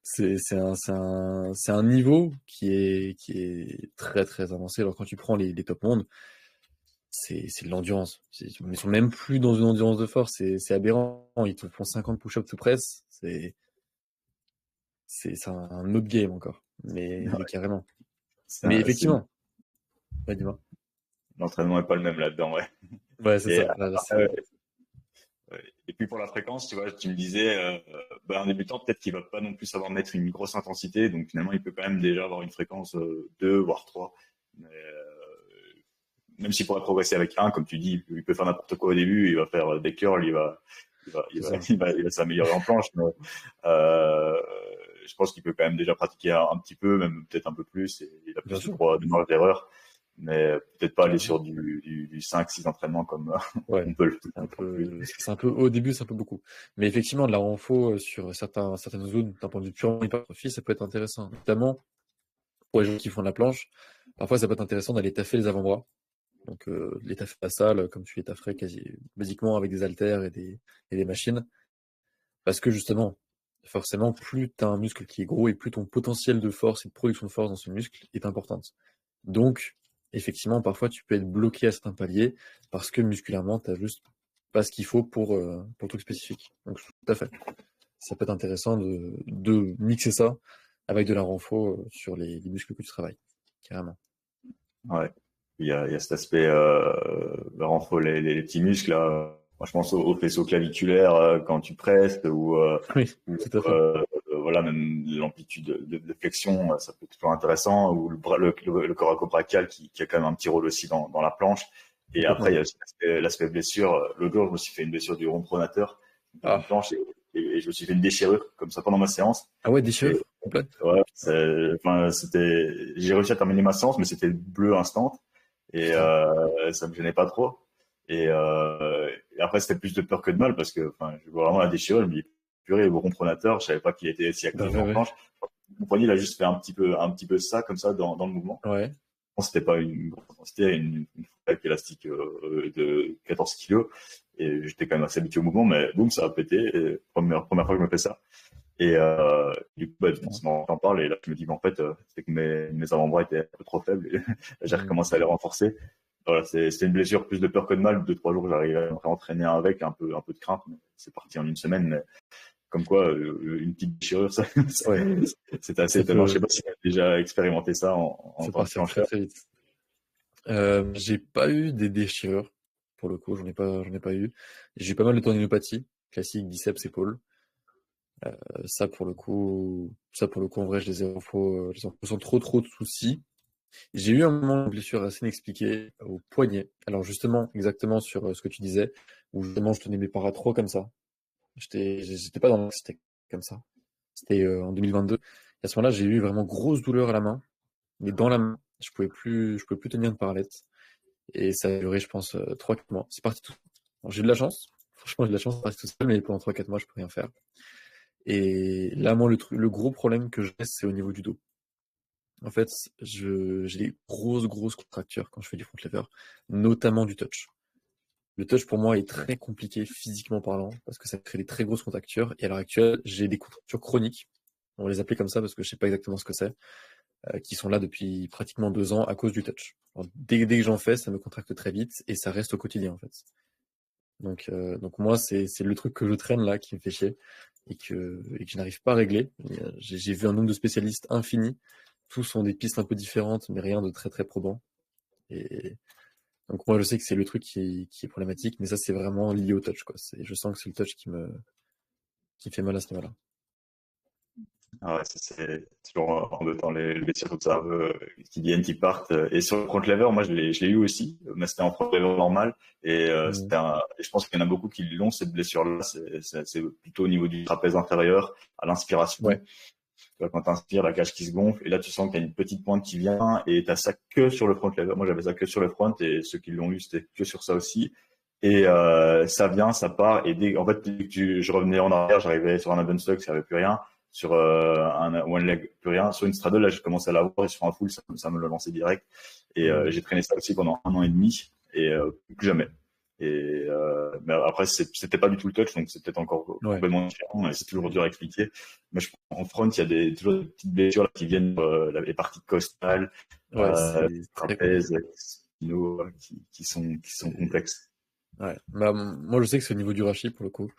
C'est un niveau qui est très très avancé. Alors quand tu prends les top mondes, c'est de l'endurance. Ils sont même plus dans une endurance de force, c'est aberrant. Ils te font 50 push-ups to press, c'est un autre game encore. Mais carrément. Mais effectivement. Ouais, dis-moi. L'entraînement est pas le même là-dedans, ouais. Ouais, c'est ça. Là, et puis pour la fréquence, tu vois, tu me disais, un débutant, peut-être qu'il va pas non plus savoir mettre une grosse intensité, donc finalement, il peut quand même déjà avoir une fréquence 2, voire 3. Mais, même s'il pourrait progresser avec 1, comme tu dis, il peut faire n'importe quoi au début, il va faire des curls, il va s'améliorer en planche, mais je pense qu'il peut quand même déjà pratiquer un petit peu, même peut-être un peu plus, et il a plus de marge d'erreur. Mais peut-être pas aller sur du 5-6 entraînements comme on peut le c'est un peu, au début, c'est un peu beaucoup. Mais effectivement, de la renfo sur certaines zones, d'un point de vue purement hypertrophie, ça peut être intéressant. Notamment, pour les gens qui font de la planche, parfois, ça peut être intéressant d'aller taffer les avant-bras. Donc, les taffer à la salle, comme tu les tafferais basiquement avec des haltères et des machines. Parce que justement, forcément, plus tu as un muscle qui est gros et plus ton potentiel de force et de production de force dans ce muscle est importante. Donc, effectivement, parfois, tu peux être bloqué à certains paliers parce que musculairement, tu n'as juste pas ce qu'il faut pour le truc spécifique. Donc, tout à fait. Ça peut être intéressant de mixer ça avec de la renfo sur les muscles que tu travailles, carrément. Ouais. Il y a cet aspect renfort les petits muscles là. Moi, je pense aux faisceaux claviculaires quand tu presses Oui, ou, tout à fait. voilà, même l'amplitude de flexion, ça peut être toujours intéressant. Ou le coracobrachial qui a quand même un petit rôle aussi dans la planche. Et après, il Complètement. y a aussi l'aspect blessure. L'autre jour, je me suis fait une blessure du rond pronateur, une petite Ah, planche, et je me suis fait une déchirure comme ça pendant ma séance. ah ouais, Et déchirure complète. ouais, enfin, j'ai réussi à terminer ma séance, mais c'était bleu instant. Et Putain. ça me gênait pas trop. Et après, c'était plus de peur que de mal parce que enfin, je vois vraiment la déchirure. Je me dis, purée, le compronateur, je savais pas qu'il était si Bah actif ouais, en ouais. planche. Mon poignet, il a juste fait un petit peu ça, comme ça, dans le mouvement. Ouais. Bon, c'était pas une grosse quantité, une plaque élastique de 14 kilos. Et j'étais quand même assez habitué au mouvement, mais boum, ça a pété. Et première fois que je me fais ça. Et du coup, bah, Putain. on parle et là, je me dis, en fait, c'est que mes avant-bras étaient un peu trop faibles et j'ai Hmm. recommencé à les renforcer. Voilà, c'était une blessure plus de peur que de mal. 2, 3 jours, j'arrivais à me réentraîner avec un peu de crainte. Mais c'est parti en une semaine. Mais comme quoi, une petite déchirure, ça, Ouais, c'est assez ça étonnant. Je sais peut, pas si tu as déjà expérimenté ça en ça peut tant que partir très plancheur. très vite. J'ai pas eu des déchirures, pour le coup, j'en ai pas eu. J'ai eu pas mal de tendinopathie, classique, biceps, épaule. Ça pour le coup, en vrai, je les ai sans trop de soucis. J'ai eu un moment de blessure assez inexpliquée au poignet. Alors justement, exactement sur ce que tu disais, où justement je tenais mes paras trop comme ça. J'étais pas dans l'axe, c'était comme ça. C'était en 2022. Et à ce moment-là, j'ai eu vraiment grosse douleur à la main, mais dans la main, je pouvais plus tenir une parallèle. Et ça a duré, je pense, 3-4 mois. C'est parti tout seul. Alors, j'ai eu de la chance. Franchement, j'ai de la chance, c'est parti tout seul, mais pendant 3-4 mois, je peux rien faire. Et là, moi, le gros problème que j'ai, c'est au niveau du dos. En fait, j'ai des grosses contractures quand je fais du front lever, notamment du touch. Le touch, pour moi, est très compliqué physiquement parlant, parce que ça crée des très grosses contractures. Et à l'heure actuelle, j'ai des contractures chroniques. On va les appeler comme ça parce que je sais pas exactement ce que c'est, qui sont là depuis pratiquement 2 ans à cause du touch. Alors, dès que j'en fais, ça me contracte très vite et ça reste au quotidien, en fait. Donc moi, c'est le truc que je traîne là qui me fait chier et que je n'arrive pas à régler. J'ai vu un nombre de spécialistes infini. Tous ont des pistes un peu différentes, mais rien de très très probant. Et donc moi, je sais que c'est le truc qui est problématique, mais ça, c'est vraiment lié au touch, quoi. Je sens que c'est le touch qui me fait mal à ce niveau-là. Ah ouais, c'est toujours embêtant les blessures comme ça, qui viennent, qui partent. Et sur le front lever, moi je l'ai eu aussi, mais c'était en front lever normal. Et Hmm. et je pense qu'il y en a beaucoup qui l'ont cette blessure-là. C'est plutôt au niveau du trapèze inférieur, à l'inspiration. Ouais, Quand tu inspires, la cage qui se gonfle, et là tu sens qu'il y a une petite pointe qui vient, et tu as ça que sur le front lever. Moi j'avais ça que sur le front, et ceux qui l'ont eu, c'était que sur ça aussi. Et ça vient, ça part, et en fait, je revenais en arrière, j'arrivais sur un Advanced Stock, ça avait plus rien. Sur un One Leg, plus rien. Sur une straddle, là, j'ai commencé à l'avoir, et sur un full, ça me l'a lancé direct. Et hmm. j'ai traîné ça aussi pendant 1 an et demi, et plus jamais. Et mais après, c'était pas du tout le touch, donc c'est peut-être encore Ouais, complètement différent, et c'est toujours dur à expliquer. Mais en front, il y a toujours des petites blessures là, qui viennent les parties costales, ouais, c'est très compliqué. trapèzes, spinaux, qui sont complexes. Ouais. Bah, moi, je sais que c'est au niveau du rachis pour le coup.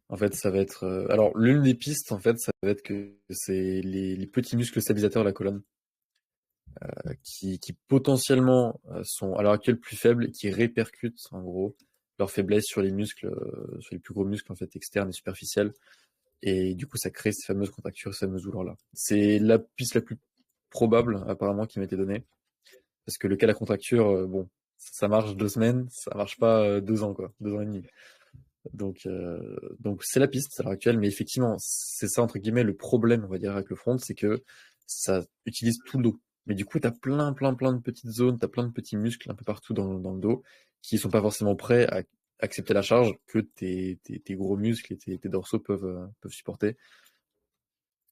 En fait, ça va être. Alors, l'une des pistes, en fait, ça va être que c'est les petits muscles stabilisateurs de la colonne qui potentiellement sont à l'heure actuelle plus faibles et qui répercutent en gros leur faiblesse sur les muscles, sur les plus gros muscles en fait externes et superficiels. Et du coup, ça crée ces fameuses contractures, ces fameuses douleurs-là. C'est la piste la plus probable apparemment qui m'a été donnée, parce que le cas de la contracture, bon, ça marche 2 semaines, ça marche pas 2 ans quoi, 2 ans et demi. Donc c'est la piste à l'heure actuelle, mais effectivement, c'est ça entre guillemets le problème, on va dire, avec le front, c'est que ça utilise tout le dos. Mais du coup, t'as plein de petites zones, t'as plein de petits muscles un peu partout dans le dos qui sont pas forcément prêts à accepter la charge que tes gros muscles et tes dorsaux peuvent supporter.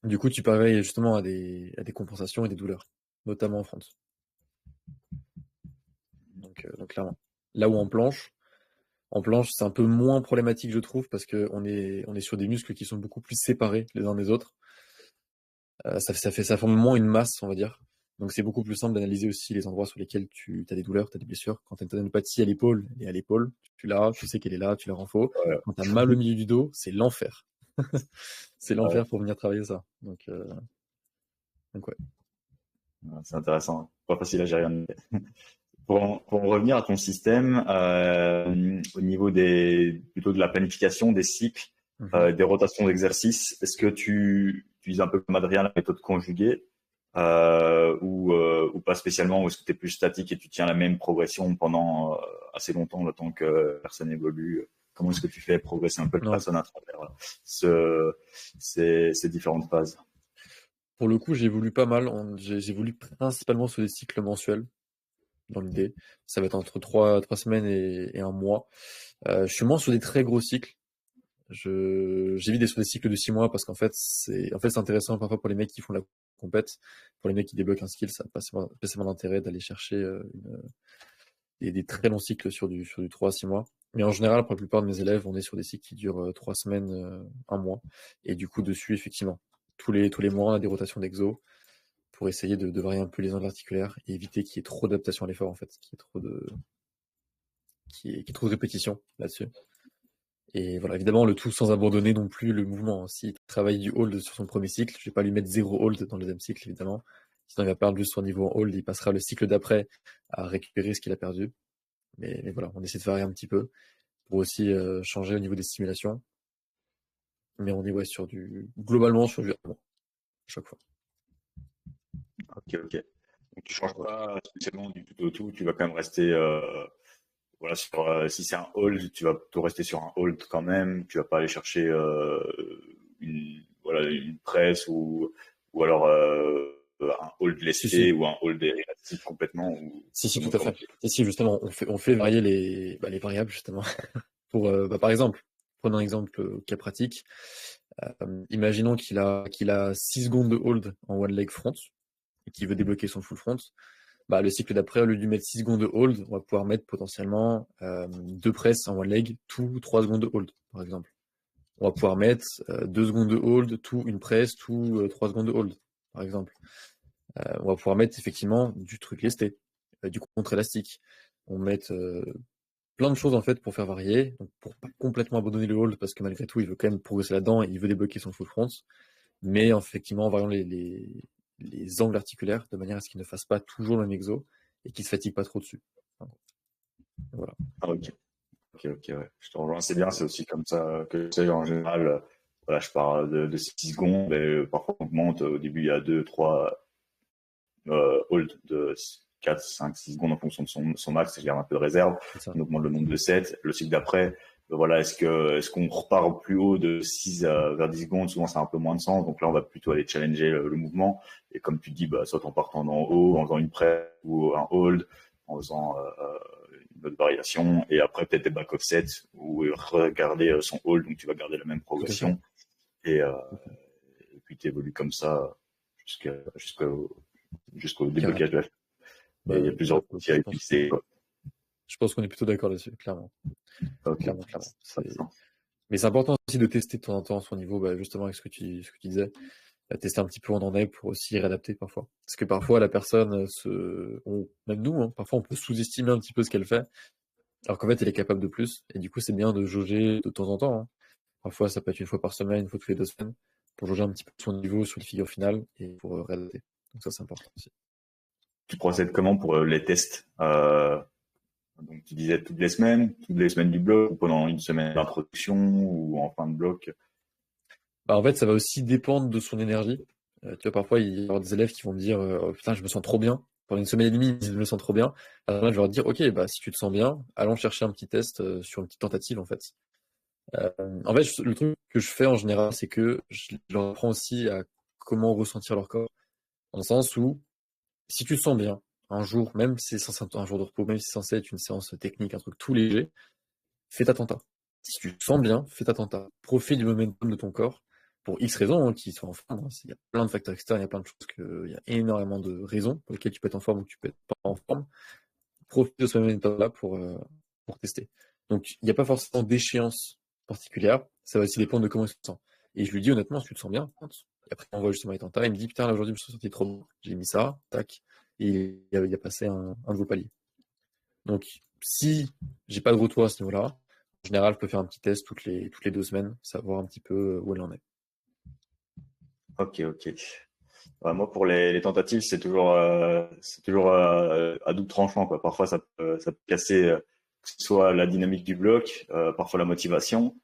Du coup, tu pareilles justement à des compensations et des douleurs, notamment en front. Donc clairement. Là où en planche, En planche, c'est un peu moins problématique, je trouve, parce que on est sur des muscles qui sont beaucoup plus séparés les uns des autres. Ça forme moins une masse, on va dire. Donc c'est beaucoup plus simple d'analyser aussi les endroits sur lesquels tu as des douleurs, tu as des blessures. Quand tu as une tendinopathie à l'épaule, elle est à l'épaule, tu l'as, tu sais qu'elle est là, tu la renfaux. Ouais. Quand tu as mal au milieu du dos, c'est l'enfer. C'est Ouais. l'enfer pour venir travailler ça. Donc ouais. Ouais, c'est intéressant. Pas facile à gérer. Pour en revenir à ton système, au niveau plutôt de la planification des cycles, Mhm. des rotations d'exercices, est-ce que tu utilises un peu comme Adrien la méthode conjuguée, ou pas spécialement, ou est-ce que tu es plus statique et tu tiens la même progression pendant assez longtemps, le temps que la personne évolue? Comment est-ce que tu fais progresser un peu la Non, personne à travers ces différentes phases? pour le coup, j'évolue pas mal. J'évolue principalement sur des cycles mensuels, dans l'idée. Ça va être entre trois semaines et un mois. Je suis moins sur des très gros cycles. J'évite sur des cycles de 6 mois parce qu'en fait, c'est intéressant parfois pour les mecs qui font la compète. Pour les mecs qui débloquent un skill, ça n'a pas spécialement d'intérêt d'aller chercher des très longs cycles sur du 3 à 6 mois. Mais en général, pour la plupart de mes élèves, on est sur des cycles qui durent 3 semaines, un mois. Et du coup, dessus, effectivement, tous les mois, on a des rotations d'exo pour essayer de varier un peu les angles articulaires et éviter qu'il y ait trop d'adaptation à l'effort, en fait, qu'il y ait trop de répétitions là-dessus. Et voilà, évidemment, le tout sans abandonner non plus le mouvement. S'il travaille du hold sur son premier cycle, je vais pas lui mettre 0 hold dans le deuxième cycle, évidemment. Sinon, il va perdre juste son niveau en hold, il passera le cycle d'après à récupérer ce qu'il a perdu. Mais voilà, on essaie de varier un petit peu pour aussi changer au niveau des stimulations. Mais on est ouais, globalement sur du 1 mois, à chaque fois. Ok, ok. Donc tu changes pas spécialement du tout au tout, tu vas quand même rester voilà si c'est un hold, tu vas plutôt rester sur un hold quand même, tu vas pas aller chercher une presse ou alors un hold Si, si. lesté ou un hold élastique complètement ou Si, tout à comment fait. Si, justement, on fait varier les variables, justement. Par exemple, prenons un exemple cas pratique. Imaginons qu'il a 6 secondes de hold en one leg front et qu'il veut débloquer son full front. Le cycle d'après, au lieu de lui mettre 6 secondes de hold, on va pouvoir mettre potentiellement 2 presses en one leg, tout 3 secondes de hold, par exemple. On va pouvoir mettre 2 secondes de hold, tout une presse, tout 3 secondes de hold, par exemple. On va pouvoir mettre effectivement du truc lesté, du contre-élastique. On met plein de choses en fait pour faire varier, donc pour pas complètement abandonner le hold parce que malgré tout il veut quand même progresser là-dedans et il veut débloquer son full front, mais effectivement en variant les angles articulaires de manière à ce qu'il ne fasse pas toujours le même exo et qu'il se fatigue pas trop dessus. Voilà. Ah, ok. Ok, ok, ouais. Je te rejoins. C'est bien, c'est aussi comme ça que tu sais, en général, voilà, je parle de 6 secondes, mais parfois on augmente. Au début, il y a 2, 3 hold de 4, 5, 6 secondes en fonction de son max, je garde un peu de réserve. C'est ça. On augmente le nombre de sets. Le cycle d'après, voilà, est-ce qu'on repart plus haut de 6 vers 10 secondes? Souvent, ça a un peu moins de sens. Donc là, on va plutôt aller challenger le mouvement. Et comme tu dis, soit en partant d'en haut, en faisant une presse ou un hold, en faisant une autre variation. Et après, peut-être des back offsets ou regarder son hold. Donc, tu vas garder la même Tout à fait. progression. Et puis, tu évolues comme ça jusqu'au Carrément. déblocage de la il y a plusieurs outils à Je utiliser. pense qu'on est plutôt d'accord là-dessus, clairement. Ok, Clairement, clairement. intéressant. Mais c'est important aussi de tester de temps en temps son niveau, justement avec ce que tu disais. Tester un petit peu où on en est pour aussi réadapter parfois. Parce que parfois la personne même nous, hein, parfois on peut sous-estimer un petit peu ce qu'elle fait, alors qu'en fait elle est capable de plus. Et du coup c'est bien de jauger de temps en temps, hein. Parfois ça peut être une fois par semaine, une fois toutes les 2 semaines, pour jauger un petit peu son niveau sur les figures finales et pour réadapter. Donc ça c'est important aussi. Tu procèdes comment pour les tests donc tu disais toutes les semaines du bloc, ou pendant une semaine d'introduction, ou en fin de bloc. En fait ça va aussi dépendre de son énergie. Tu vois, parfois il va y avoir des élèves qui vont me dire oh, putain je me sens trop bien. Pendant une semaine et demie, ils disent, je me sens trop bien. Alors là, je vais leur dire, ok, si tu te sens bien, allons chercher un petit test sur une petite tentative, en fait. En fait, le truc que je fais en général, c'est que je leur apprends aussi à comment ressentir leur corps, dans le sens où, si tu te sens bien, un jour, même si c'est censé être un jour de repos, même si c'est censé être une séance technique, un truc tout léger, fais ta tenta. Si tu te sens bien, fais ta tenta. Profite du momentum de ton corps, pour X raisons, hein, qu'il soit en forme, hein. Il y a plein de facteurs externes, il y a plein de choses il y a énormément de raisons pour lesquelles tu peux être en forme ou tu peux être pas en forme. Profite de ce momentum-là pour tester. Donc, il n'y a pas forcément d'échéance particulière. Ça va aussi dépendre de comment il se sent. Et je lui dis honnêtement, si tu te sens bien, fonce. Et après, on voit justement les tentats. Il me dit, putain, là, aujourd'hui, je me suis senti trop bon. J'ai mis ça, tac. Et il a passé un nouveau palier. Donc, si j'ai pas de retour à ce niveau-là, en général, je peux faire un petit test toutes les 2 semaines, savoir un petit peu où elle en est. Ok, ok. Ouais, moi, pour les tentatives, c'est toujours à double tranchant, quoi. Parfois, ça peut casser que ce soit la dynamique du bloc, parfois la motivation.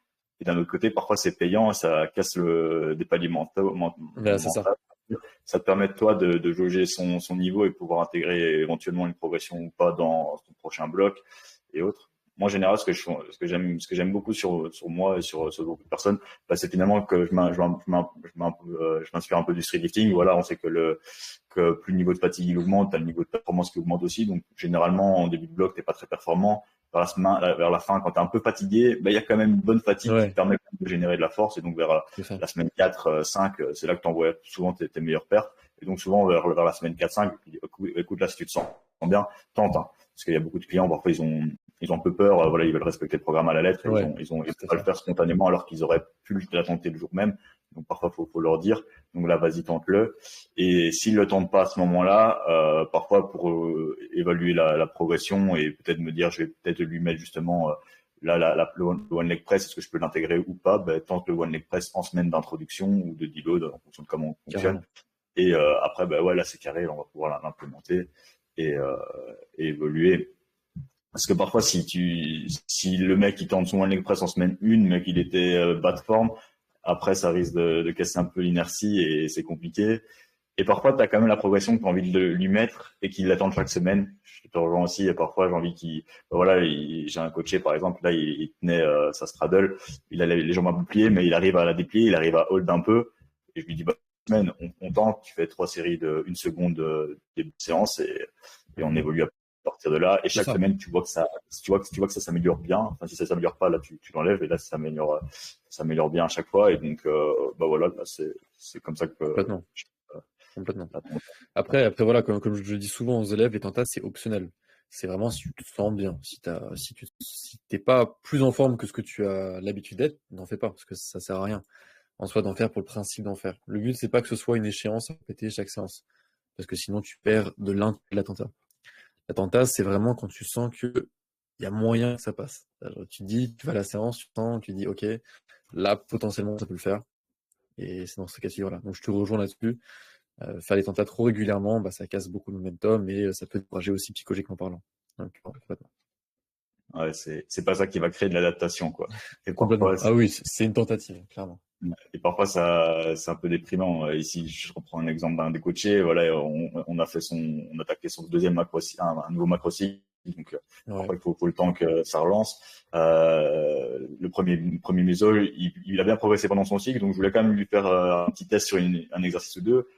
Et d'un autre côté, parfois, c'est payant, ça casse des paliers Là, c'est ça. mentaux. Ça te permet, toi, de jauger son niveau et pouvoir intégrer éventuellement une progression ou pas dans ton prochain bloc et autres. Moi, en général, ce que j'aime beaucoup sur moi et sur beaucoup de personnes, bah, c'est finalement que je m'inspire un peu du street lifting. Voilà, on sait que plus le niveau de fatigue il augmente, t'as le niveau de performance qui augmente aussi. Donc, généralement, en début de bloc, t'es pas très performant. Vers la fin, quand t'es un peu fatigué, bah, il y a quand même une bonne fatigue qui te Ouais, permet de générer de la force. Et donc, vers c'est ça. la semaine 4, 5, c'est là que t'envoies souvent tes meilleures pertes. Et donc, souvent, vers la semaine 4, 5, écoute, là, si tu te sens bien, tente, hein. Parce qu'il y a beaucoup de clients, parfois, ils ont un peu peur, voilà, ils veulent respecter le programme à la lettre et Ouais, ils tout veulent à pas le fait. faire spontanément alors qu'ils auraient pu la tenter le jour même. Donc parfois faut leur dire. Donc là, vas-y, tente-le. Et s'ils le tentent pas à ce moment-là, parfois pour évaluer la progression et peut-être me dire, je vais peut-être lui mettre justement le one leg press, est-ce que je peux l'intégrer ou pas? Ben, tente le one leg press en semaine d'introduction ou de deload en fonction de comment on fonctionne. Carrément. Et après, ben ouais, là c'est carré, on va pouvoir l'implémenter et, euh, et évoluer. Parce que parfois, si le mec il tente son one leg press en semaine 1, mais qu'il était bas de forme, après ça risque de casser un peu l'inertie et c'est compliqué. Et parfois, tu as quand même la progression que tu as envie de lui mettre et qu'il l'attende chaque semaine. Je te rejoins aussi. Et parfois, j'ai envie voilà, j'ai un coaché par exemple, là, il tenait sa straddle, il a les jambes un peu pliées, mais il arrive à la déplier, il arrive à hold un peu. Et je lui dis, bah, semaine, on tente, tu fais 3 séries de 1 seconde de séance et on évolue à partir de là. Et C'est chaque ça. semaine, tu vois que ça s'améliore bien. Enfin, si ça s'améliore pas, là, tu l'enlèves et là, ça s'améliore bien à chaque fois. Et donc, bah voilà, là, c'est comme ça que Complètement. Complètement. la Après voilà, comme je le dis souvent aux élèves, les tentats, c'est optionnel. C'est vraiment si tu te sens bien. Si t'es pas plus en forme que ce que tu as l'habitude d'être, n'en fais pas, parce que ça sert à rien. En soi, d'en faire pour le principe d'en faire. Le but, c'est pas que ce soit une échéance à répéter chaque séance. Parce que sinon, tu perds de l'intérêt de l'attentat. L'attentat, c'est vraiment quand tu sens que il y a moyen que ça passe. Alors, tu dis, tu vas à la séance, tu sens, tu dis, ok, là, potentiellement, ça peut le faire. Et c'est dans ce cas ci voilà. Donc, je te rejoins là-dessus. Faire les tentats trop régulièrement, bah, ça casse beaucoup le momentum et ça peut décourager aussi psychologiquement parlant. Donc, complètement. Ouais, c'est pas ça qui va créer de l'adaptation, quoi. Et Complètement. parfois, Ah oui, c'est une tentative, clairement. ça, c'est un peu déprimant. Ici, je reprends un exemple d'un des coachés. Voilà, on a attaqué son deuxième macro, un nouveau macro cycle. Donc, Ouais. parfois, faut le temps que ça relance. Le premier méso, il a bien progressé pendant son cycle. Donc, je voulais quand même lui faire un petit test sur un exercice ou deux.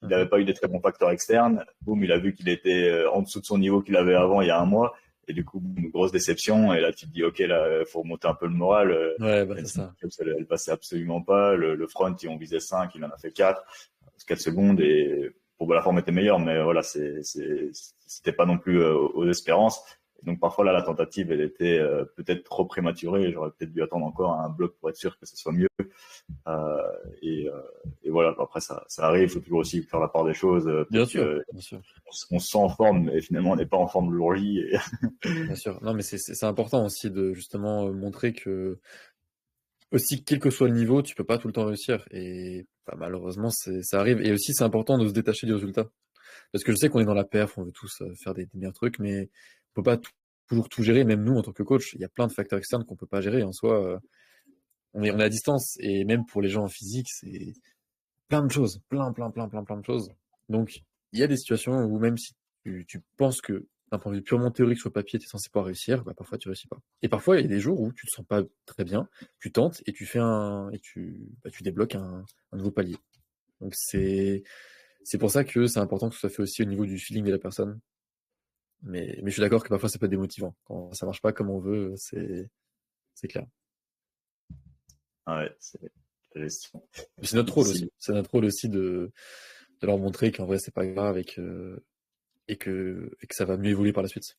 Il n'avait Mhm. pas eu des très bons facteurs externes. Boum, il a vu qu'il était en dessous de son niveau qu'il avait avant il y a un mois. Et du coup, une grosse déception. Et là, tu te dis, OK, là, faut remonter un peu le moral. Ouais, bah, Même c'est si ça. elle passait absolument pas. Le front, on visait 5, il en a fait 4 secondes. Et bon, bah, la forme était meilleure, mais voilà, c'était pas non plus aux espérances. Et donc parfois là, la tentative, elle était peut-être trop prématurée. J'aurais peut-être dû attendre encore un bloc pour être sûr que ce soit mieux. Euh, et, euh, et voilà, après ça arrive. Il faut toujours aussi faire la part des choses. Bien Peut-être sûr, que bien sûr, on se sent en forme, mais finalement on n'est pas en forme le jour J. Et... bien sûr. Non, mais c'est important aussi de justement montrer que aussi, quel que soit le niveau, tu peux pas tout le temps réussir. Et bah, malheureusement, ça arrive. Et aussi, c'est important de se détacher du résultat. Parce que je sais qu'on est dans la perf, on veut tous faire des meilleurs trucs, mais on peut pas toujours tout gérer. Même nous, en tant que coach, il y a plein de facteurs externes qu'on peut pas gérer. En soi, on est à distance. Et même pour les gens en physique, c'est plein de choses. Plein de choses. Donc, il y a des situations où même si tu penses que d'un point de vue purement théorique sur le papier, tu es censé pas réussir, bah, parfois tu réussis pas. Et parfois, il y a des jours où tu te sens pas très bien, tu tentes et tu débloques un nouveau palier. Donc c'est pour ça que c'est important que ce soit fait aussi au niveau du feeling de la personne. Mais je suis d'accord que parfois ça peut être démotivant. Quand ça marche pas comme on veut, c'est clair. Ouais, c'est la gestion. Mais c'est notre rôle aussi. Difficile. C'est notre rôle aussi de leur montrer qu'en vrai c'est pas grave et que ça va mieux évoluer par la suite.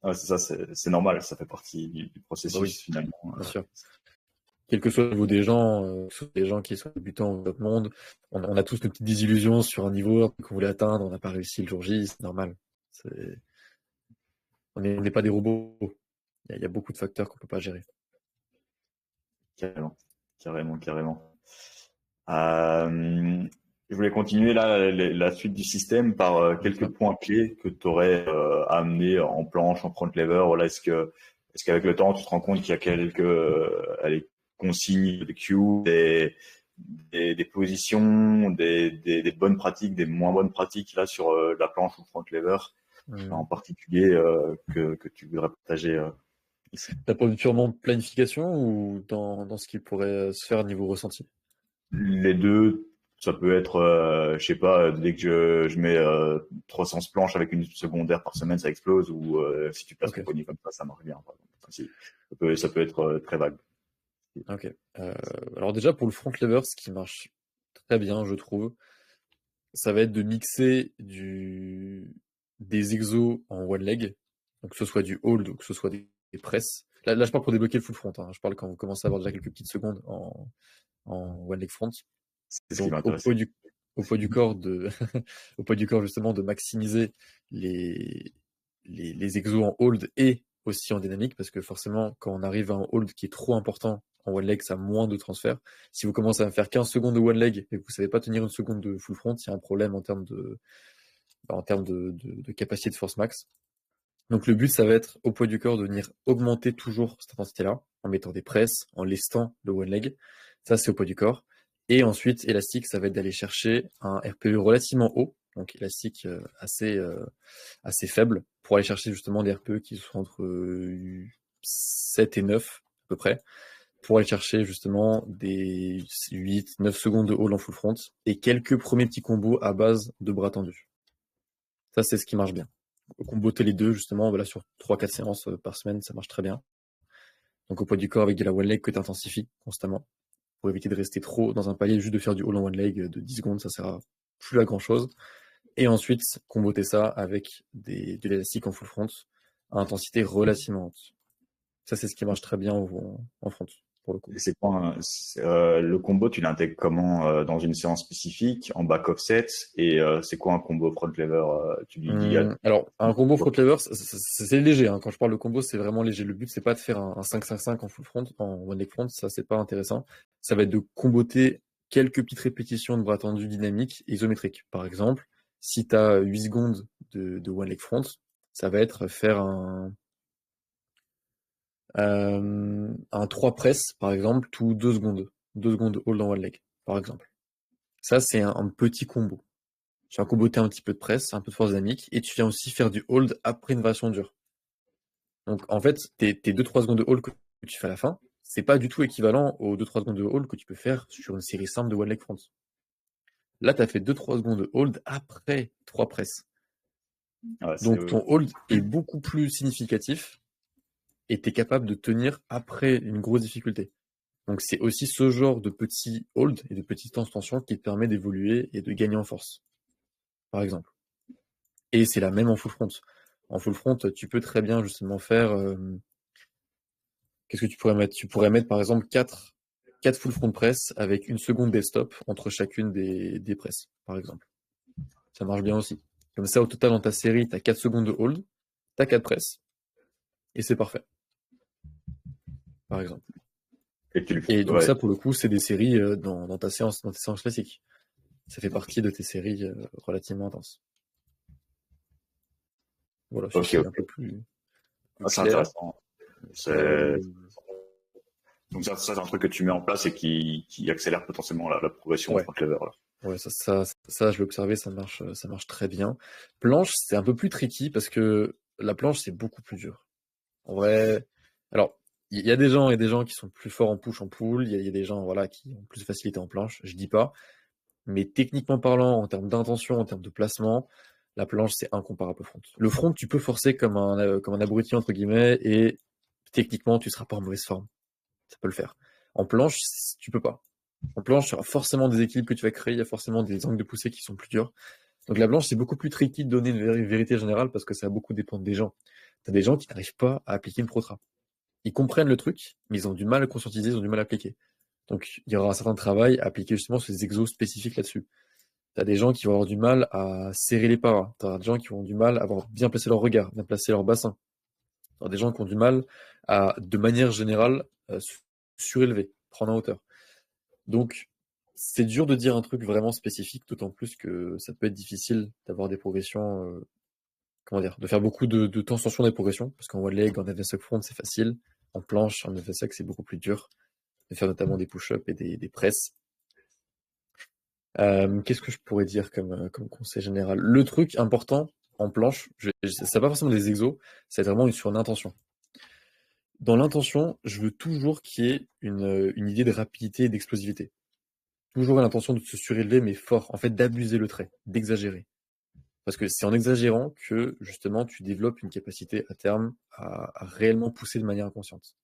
Ouais, c'est ça, c'est normal, ça fait partie du Bah oui, processus finalement. bien sûr. Quel que soit le niveau des gens, que ce soit des gens qui sont débutants ou d'autres mondes, on a tous nos petites désillusions sur un niveau qu'on voulait atteindre, on n'a pas réussi le jour J, c'est normal. On n'est pas des robots. Il y a beaucoup de facteurs qu'on peut pas gérer. Carrément, carrément, carrément. Euh, je voulais continuer là la suite du système par quelques Ça. points clés que tu aurais amenés en planche, en front lever. Voilà, est-ce qu'avec le temps, tu te rends compte qu'il y a quelques allez, consignes, des cues, des positions, des bonnes pratiques, des moins bonnes pratiques là sur la planche ou front lever en particulier que tu voudrais partager ici? D'un point de vue purement planification ou dans ce qui pourrait se faire niveau ressenti? Les deux, ça peut être, je sais pas, dès que je mets 300 planches avec une secondaire par semaine, ça explose, ou si tu places Ok, ton poignet comme ça marche bien. Par exemple. Enfin, ça peut être très vague. ok. Alors déjà pour le front lever, ce qui marche très bien, je trouve, ça va être de mixer des exos en one leg, donc que ce soit du hold ou que ce soit des presses. Là, je parle pour débloquer le full front, hein. Je parle quand vous commencez à avoir déjà quelques petites secondes en one leg front. C'est ce qui Donc m'intéresse. au poids du corps au poids du corps justement de maximiser les, les exos en hold et aussi en dynamique, parce que forcément quand on arrive à un hold qui est trop important en one leg, ça a moins de transfert. Si vous commencez à faire 15 secondes de one leg et que vous savez pas tenir une seconde de full front, il y a un problème en termes de capacité de force max. Donc le but, ça va être au poids du corps de venir augmenter toujours cette intensité-là, en mettant des presses, en lestant le one leg. Ça, c'est au poids du corps. Et ensuite, élastique, ça va être d'aller chercher un RPE relativement haut, donc élastique assez faible, pour aller chercher justement des RPE qui sont entre 7 et 9 à peu près, pour aller chercher justement des 8, 9 secondes de haul en full front, et quelques premiers petits combos à base de bras tendus. Ça, c'est ce qui marche bien. Comboter les deux, justement, voilà, sur 3-4 séances par semaine, ça marche très bien. Donc au poids du corps avec de la one leg que tu intensifies constamment pour éviter de rester trop dans un palier, juste de faire du all en one leg de 10 secondes, ça sert à plus à grand chose. Et ensuite, comboter ça avec de l'élastique en full front à intensité relativement haute. Ça, c'est ce qui marche très bien en front, pour le coup. Et c'est quoi le combo, tu l'intègres comment dans une séance spécifique, en back offset, et c'est quoi un combo front lever tu lui dis Alors, un combo front lever, c'est léger, hein. Quand je parle de combo, c'est vraiment léger. Le but, c'est pas de faire un 5-5-5 en full front, en one leg front, ça, c'est pas intéressant. Ça va être de comboter quelques petites répétitions de bras tendus dynamiques et isométriques. Par exemple, si tu as 8 secondes de one leg front, ça va être faire un 3 press, par exemple, tout 2 secondes. 2 secondes hold en one leg, par exemple. Ça, c'est un petit combo. Tu vas comboter un petit peu de presse, un peu de force dynamique, et tu viens aussi faire du hold après une variation dure. Donc, en fait, tes 2-3 secondes de hold que tu fais à la fin, c'est pas du tout équivalent aux 2-3 secondes de hold que tu peux faire sur une série simple de one leg front. Là, tu as fait 2-3 secondes de hold après 3 presses. ouais, Donc, ton hold est beaucoup plus significatif et tu es capable de tenir après une grosse difficulté. Donc, c'est aussi ce genre de petit hold et de petite tension qui te permet d'évoluer et de gagner en force, par exemple. Et c'est la même en full front. En full front, tu peux très bien justement faire. Qu'est-ce que tu pourrais mettre? Tu pourrais mettre par exemple 4 full front press avec une seconde des stops entre chacune des presses, par exemple. Ça marche bien aussi. Comme ça, au total, dans ta série, tu as 4 secondes de hold, tu as 4 presses, et c'est parfait, par exemple. Et donc ouais. ça, pour le coup, c'est des séries dans tes séances classiques. Ça fait partie de tes séries relativement intenses. Voilà, si Ok, c'est un ok. peu plus Ah, c'est clair. intéressant. Euh, Donc ça, c'est un truc que tu mets en place et qui accélère potentiellement la progression au ouais, front lever. Là. ouais, ça, je l'ai observé, ça marche très bien. Planche, c'est un peu plus tricky parce que la planche, c'est beaucoup plus dur. En vrai, alors, il y a des gens qui sont plus forts en push, en pull, il y a des gens, voilà, qui ont plus de facilité en planche, je dis pas. Mais techniquement parlant, en termes d'intention, en termes de placement, la planche, c'est incomparable au front. Le front, tu peux forcer comme un abruti, entre guillemets, et techniquement, tu seras pas en mauvaise forme. Ça peut le faire. En planche, tu peux pas. En planche, il y aura forcément des équilibres que tu vas créer, il y a forcément des angles de poussée qui sont plus durs. Donc la planche, c'est beaucoup plus tricky de donner une vérité générale parce que ça va beaucoup dépendre des gens. Tu as des gens qui n'arrivent pas à appliquer une protra. Ils comprennent le truc, mais ils ont du mal à conscientiser, ils ont du mal à appliquer. Donc, il y aura un certain travail à appliquer justement ces exos spécifiques là-dessus. Tu as des gens qui vont avoir du mal à serrer les paras. Tu as des gens qui vont avoir du mal à avoir bien placé leur regard, bien placé leur bassin. Tu as des gens qui ont du mal à, de manière générale, surélever, prendre en hauteur. Donc, c'est dur de dire un truc vraiment spécifique, d'autant plus que ça peut être difficile d'avoir des progressions, comment dire, de faire beaucoup de tension des progressions, parce qu'en one leg, en advanced front, c'est facile. En planche, en advanced c'est beaucoup plus dur de faire notamment des push-ups et des presses. Qu'est-ce que je pourrais dire comme conseil général? Le truc important en planche, c'est pas forcément des exos, c'est vraiment sur une intention. Dans l'intention, je veux toujours qu'il y ait une idée de rapidité et d'explosivité. Toujours l'intention de se surélever, mais fort. En fait, d'abuser le trait, d'exagérer. Parce que c'est en exagérant que, justement, tu développes une capacité à terme à réellement pousser de manière inconsciente.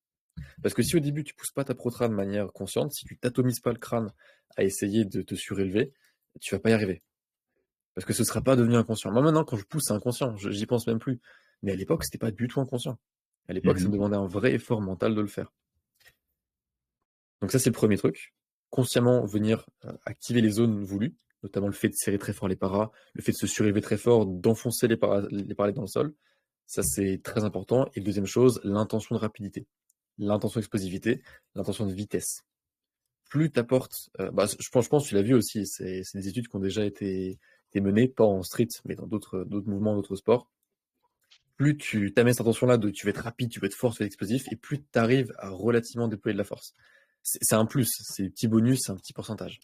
Parce que si au début, tu pousses pas ta protra de manière consciente, si tu t'atomises pas le crâne à essayer de te surélever, tu vas pas y arriver. Parce que ce sera pas devenu inconscient. Moi, maintenant, quand je pousse, c'est inconscient. J'y pense même plus. Mais à l'époque, c'était pas du tout inconscient. À l'époque, ça me demandait un vrai effort mental de le faire. Donc ça, c'est le premier truc. Consciemment venir activer les zones voulues, notamment le fait de serrer très fort les paras, le fait de se surélever très fort, d'enfoncer les parallèles dans le sol. Ça, c'est très important. Et deuxième chose, l'intention de rapidité, l'intention d'explosivité, l'intention de vitesse. Plus tu apportes, je pense que tu l'as vu aussi, c'est des études qui ont déjà été menées, pas en street, mais dans d'autres mouvements, d'autres sports. Plus tu t'amènes cette intention-là de tu veux être rapide, tu veux être fort, tu veux être explosif, et plus tu arrives à relativement déployer de la force. C'est un plus, c'est un petit bonus, c'est un petit pourcentage.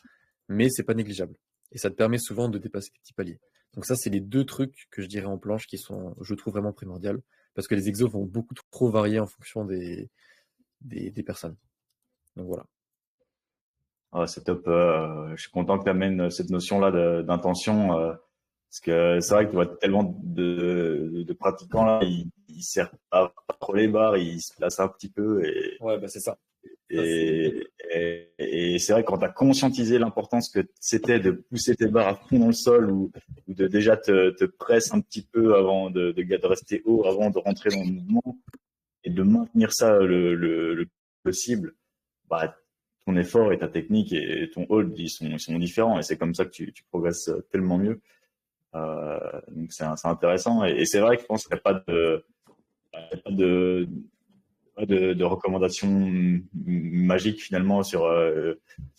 Mais c'est pas négligeable. Et ça te permet souvent de dépasser des petits paliers. Donc ça, c'est les deux trucs que je dirais en planche qui sont, je trouve, vraiment primordiales. Parce que les exos vont beaucoup trop varier en fonction des personnes. Donc voilà. Ah, c'est top. Je suis content que tu amènes cette notion-là d'intention. Parce que c'est vrai que tu vois tellement de pratiquants là, ils serrent pas trop les barres, ils se placent un petit peu Ouais, bah c'est ça. et c'est vrai que quand tu as conscientisé l'importance que c'était de pousser tes barres à fond dans le sol ou de déjà te presser un petit peu avant de rester haut avant de rentrer dans le mouvement et de maintenir ça le possible, bah, ton effort et ta technique et ton hold ils sont différents et c'est comme ça que tu progresses tellement mieux. Donc c'est intéressant et c'est vrai que je pense qu'il n'y a pas de recommandations magiques finalement sur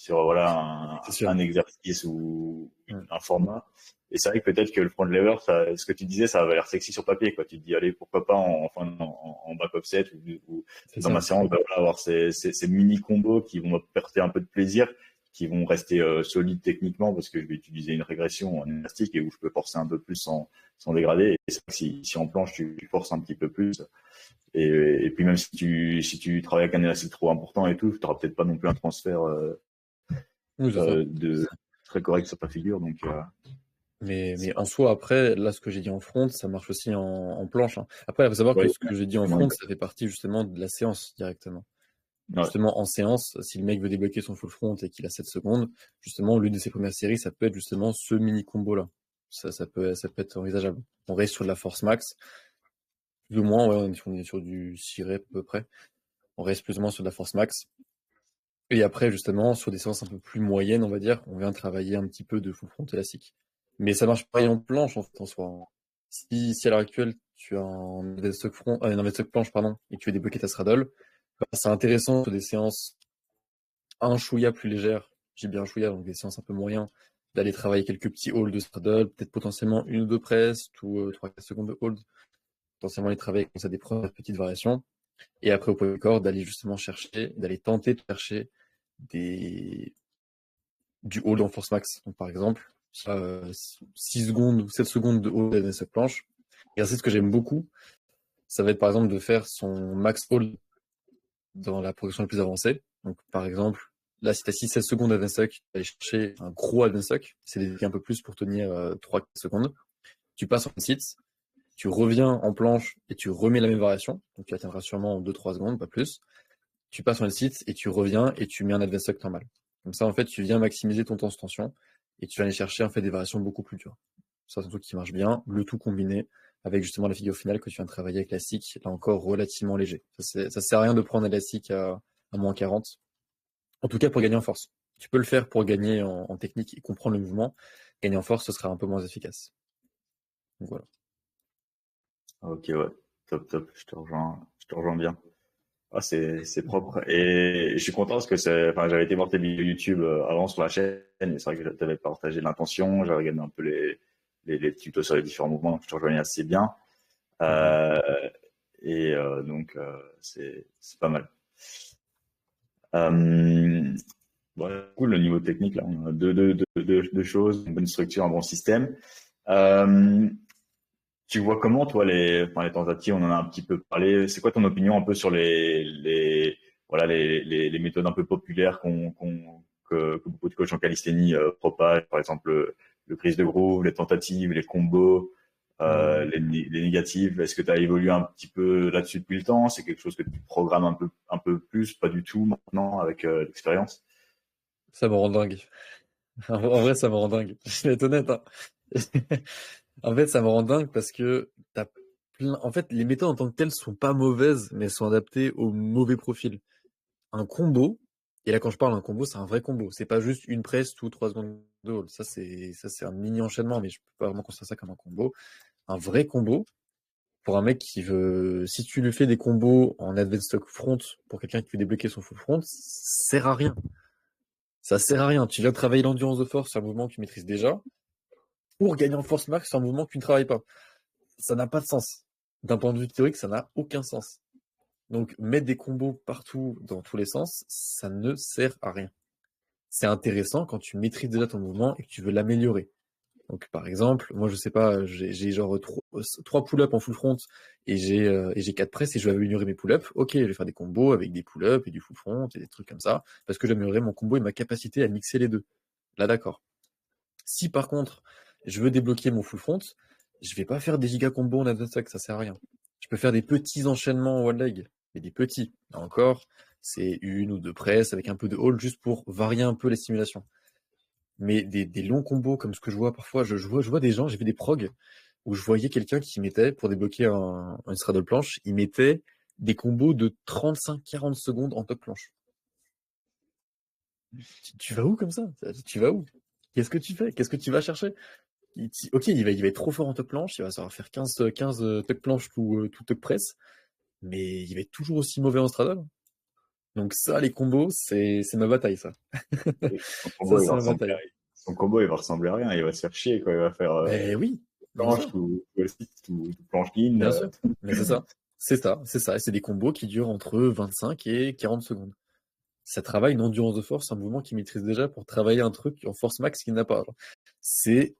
voilà un exercice ou un format. Et c'est vrai que peut-être que le front lever, ce que tu disais, ça avait l'air sexy sur papier, quoi. Tu te dis, allez, pourquoi pas en back offset ou dans ma séance, bah, voilà, avoir ces mini combos qui vont m'apporter un peu de plaisir, qui vont rester solides techniquement parce que je vais utiliser une régression en élastique et où je peux forcer un peu plus sans dégrader. Et c'est vrai que si en planche tu forces un petit peu plus, et puis même si tu travailles avec un élastique trop important et tout, tu n'auras peut-être pas non plus un transfert de très correct sur ta figure. Donc mais en soi, après, là, ce que j'ai dit en front, ça marche aussi en planche. Hein. Après, il faut savoir que ce que j'ai dit en front, ça fait partie justement de la séance directement. Ouais. Justement, en séance, si le mec veut débloquer son full front et qu'il a 7 secondes, justement, l'une de ses premières séries, ça peut être justement ce mini combo-là. Ça peut être envisageable. On reste sur de la force max. Plus ou moins, ouais, on est sur du 6 reps à peu près. On reste plus ou moins sur de la force max. Et après, justement, sur des séances un peu plus moyennes, on va dire, on vient travailler un petit peu de full front élastique. Mais ça marche pareil en planche, en fait, en soi. Si à l'heure actuelle, tu as un stock planche, pardon, et que tu veux débloquer ta straddle, bah, c'est intéressant sur des séances un chouïa plus légères, j'ai bien un chouïa, donc des séances un peu moyennes, d'aller travailler quelques petits holds de straddle, peut-être potentiellement une ou deux presses, ou 3-4 secondes de hold, potentiellement les travailler comme ça des premières petites variations. Et après, au poids du corps, d'aller justement d'aller tenter de chercher du hold en force max. Donc, par exemple, 6 secondes ou 7 secondes de hold à cette planche. Et ainsi, ce que j'aime beaucoup, ça va être par exemple de faire son max hold dans la progression la plus avancée. Donc, par exemple, là, si tu as 6-16 secondes advance suck, tu vas aller chercher un gros advance suck. C'est des un peu plus pour tenir 3-4 secondes. Tu passes en sit, tu reviens en planche et tu remets la même variation. Donc, tu atteindras sûrement en 2-3 secondes, pas plus. Tu passes en sit et tu reviens et tu mets un advance suck normal. Comme ça, en fait, tu viens maximiser ton temps de tension et tu vas aller chercher en fait des variations beaucoup plus dures. Ça, c'est un truc qui marche bien. Le tout combiné avec justement la figure finale que tu viens de travailler avec l'élastique, là encore relativement léger. Ça sert à rien de prendre un élastique à moins 40. En tout cas, pour gagner en force. Tu peux le faire pour gagner en technique et comprendre le mouvement. Gagner en force, ce sera un peu moins efficace. Donc voilà. Ok, ouais. Top, top. Je te rejoins bien. Ah, c'est propre. Et je suis content parce que enfin, j'avais été voir tes vidéos YouTube avant sur la chaîne et c'est vrai que tu avais partagé l'intention. J'avais regardé un peu les tutos sur les différents mouvements. Donc je te rejoignais assez bien. Mhm. Euh, donc, c'est pas mal. Euh, bon, cool, le niveau technique, là, on a deux choses, une bonne structure, un bon système. Euh, Tu vois comment, toi, enfin, les tentatives, on en a un petit peu parlé. C'est quoi ton opinion un peu sur voilà, les méthodes un peu populaires que beaucoup de coachs en calisthénie propagent, par exemple le prise de groove, les tentatives, les combos, Mhm. les négatives. Est-ce que tu as évolué un petit peu là-dessus depuis le temps? C'est quelque chose que tu programmes un peu plus, pas du tout maintenant avec l'expérience? Ça me rend dingue. En vrai, ça me rend dingue. Je vais être honnête, hein. En fait, ça me rend dingue parce que t'as en fait, les méthodes en tant que telles sont pas mauvaises, mais elles sont adaptées au mauvais profil. Un combo, et là, quand je parle d'un combo, c'est un vrai combo. C'est pas juste une presse ou 3 secondes de hold. Ça, c'est un mini enchaînement, mais je peux pas vraiment considérer ça comme un combo. Un vrai combo, pour un mec qui veut, si tu lui fais des combos en advanced stock front, pour quelqu'un qui veut débloquer son full front, ça sert à rien. Ça sert à rien. Tu viens travailler l'endurance de force sur un mouvement que tu maîtrises déjà, pour gagner en force max sur un mouvement que tu ne travailles pas. Ça n'a pas de sens. D'un point de vue théorique, ça n'a aucun sens. Donc, mettre des combos partout, dans tous les sens, ça ne sert à rien. C'est intéressant quand tu maîtrises déjà ton mouvement et que tu veux l'améliorer. Donc, par exemple, moi, je sais pas, j'ai genre trois pull-ups en full front et j'ai 4 presses et je veux améliorer mes pull-ups. Ok, je vais faire des combos avec des pull-ups et du full front et des trucs comme ça parce que j'améliorerai mon combo et ma capacité à mixer les deux. Là, d'accord. Si par contre, je veux débloquer mon full front, je vais pas faire des giga combos en advanced attack, ça sert à rien. Je peux faire des petits enchaînements en one leg, mais des petits. Là encore, c'est une ou deux presses avec un peu de hold juste pour varier un peu les stimulations. Mais des longs combos comme ce que je vois parfois, je vois des gens, j'ai vu des progs où je voyais quelqu'un qui mettait, pour débloquer un straddle planche, il mettait des combos de 35-40 secondes en top planche. Tu vas où comme ça? Tu vas où? Qu'est-ce que tu fais? Qu'est-ce que tu vas chercher? Ok, il va être trop fort en tuck planche, il va savoir faire 15 tuck planche tout tuck press, mais il va être toujours aussi mauvais en straddle. Donc ça, les combos, c'est ma bataille, ça. Et Ça, c'est ma bataille. son combo, il va ressembler à rien. Il va se faire chier, quoi. Il va faire Ben oui, bien planche, sûr, tout planche in. bien sûr. Mais c'est ça. C'est ça. Et c'est des combos qui durent entre 25 et 40 secondes. Ça travaille une endurance de force, un mouvement qu'il maîtrise déjà pour travailler un truc en force max qu'il n'a pas. Genre. C'est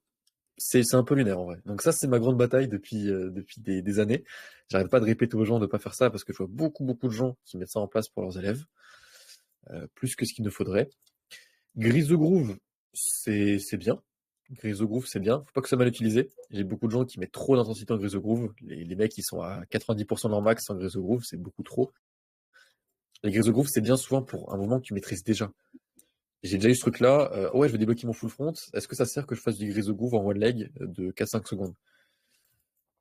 c'est un peu lunaire en vrai. Donc ça, c'est ma grande bataille depuis des années. J'arrête pas de répéter aux gens de pas faire ça parce que je vois beaucoup de gens qui mettent ça en place pour leurs élèves, plus que ce qu'il ne faudrait. Grise de groove, c'est bien. Grise de groove, c'est bien. Faut pas que ça soit mal utilisé. J'ai beaucoup de gens qui mettent trop d'intensité en grise de groove. Les mecs, ils sont à 90% de leur max en grise de groove, c'est beaucoup trop. Les grises de groove, c'est bien souvent pour un mouvement que tu maîtrises déjà. J'ai déjà eu ce truc-là. Ouais, je vais débloquer mon full front. Est-ce que ça sert que je fasse du grise de groove en one leg de 4-5 secondes?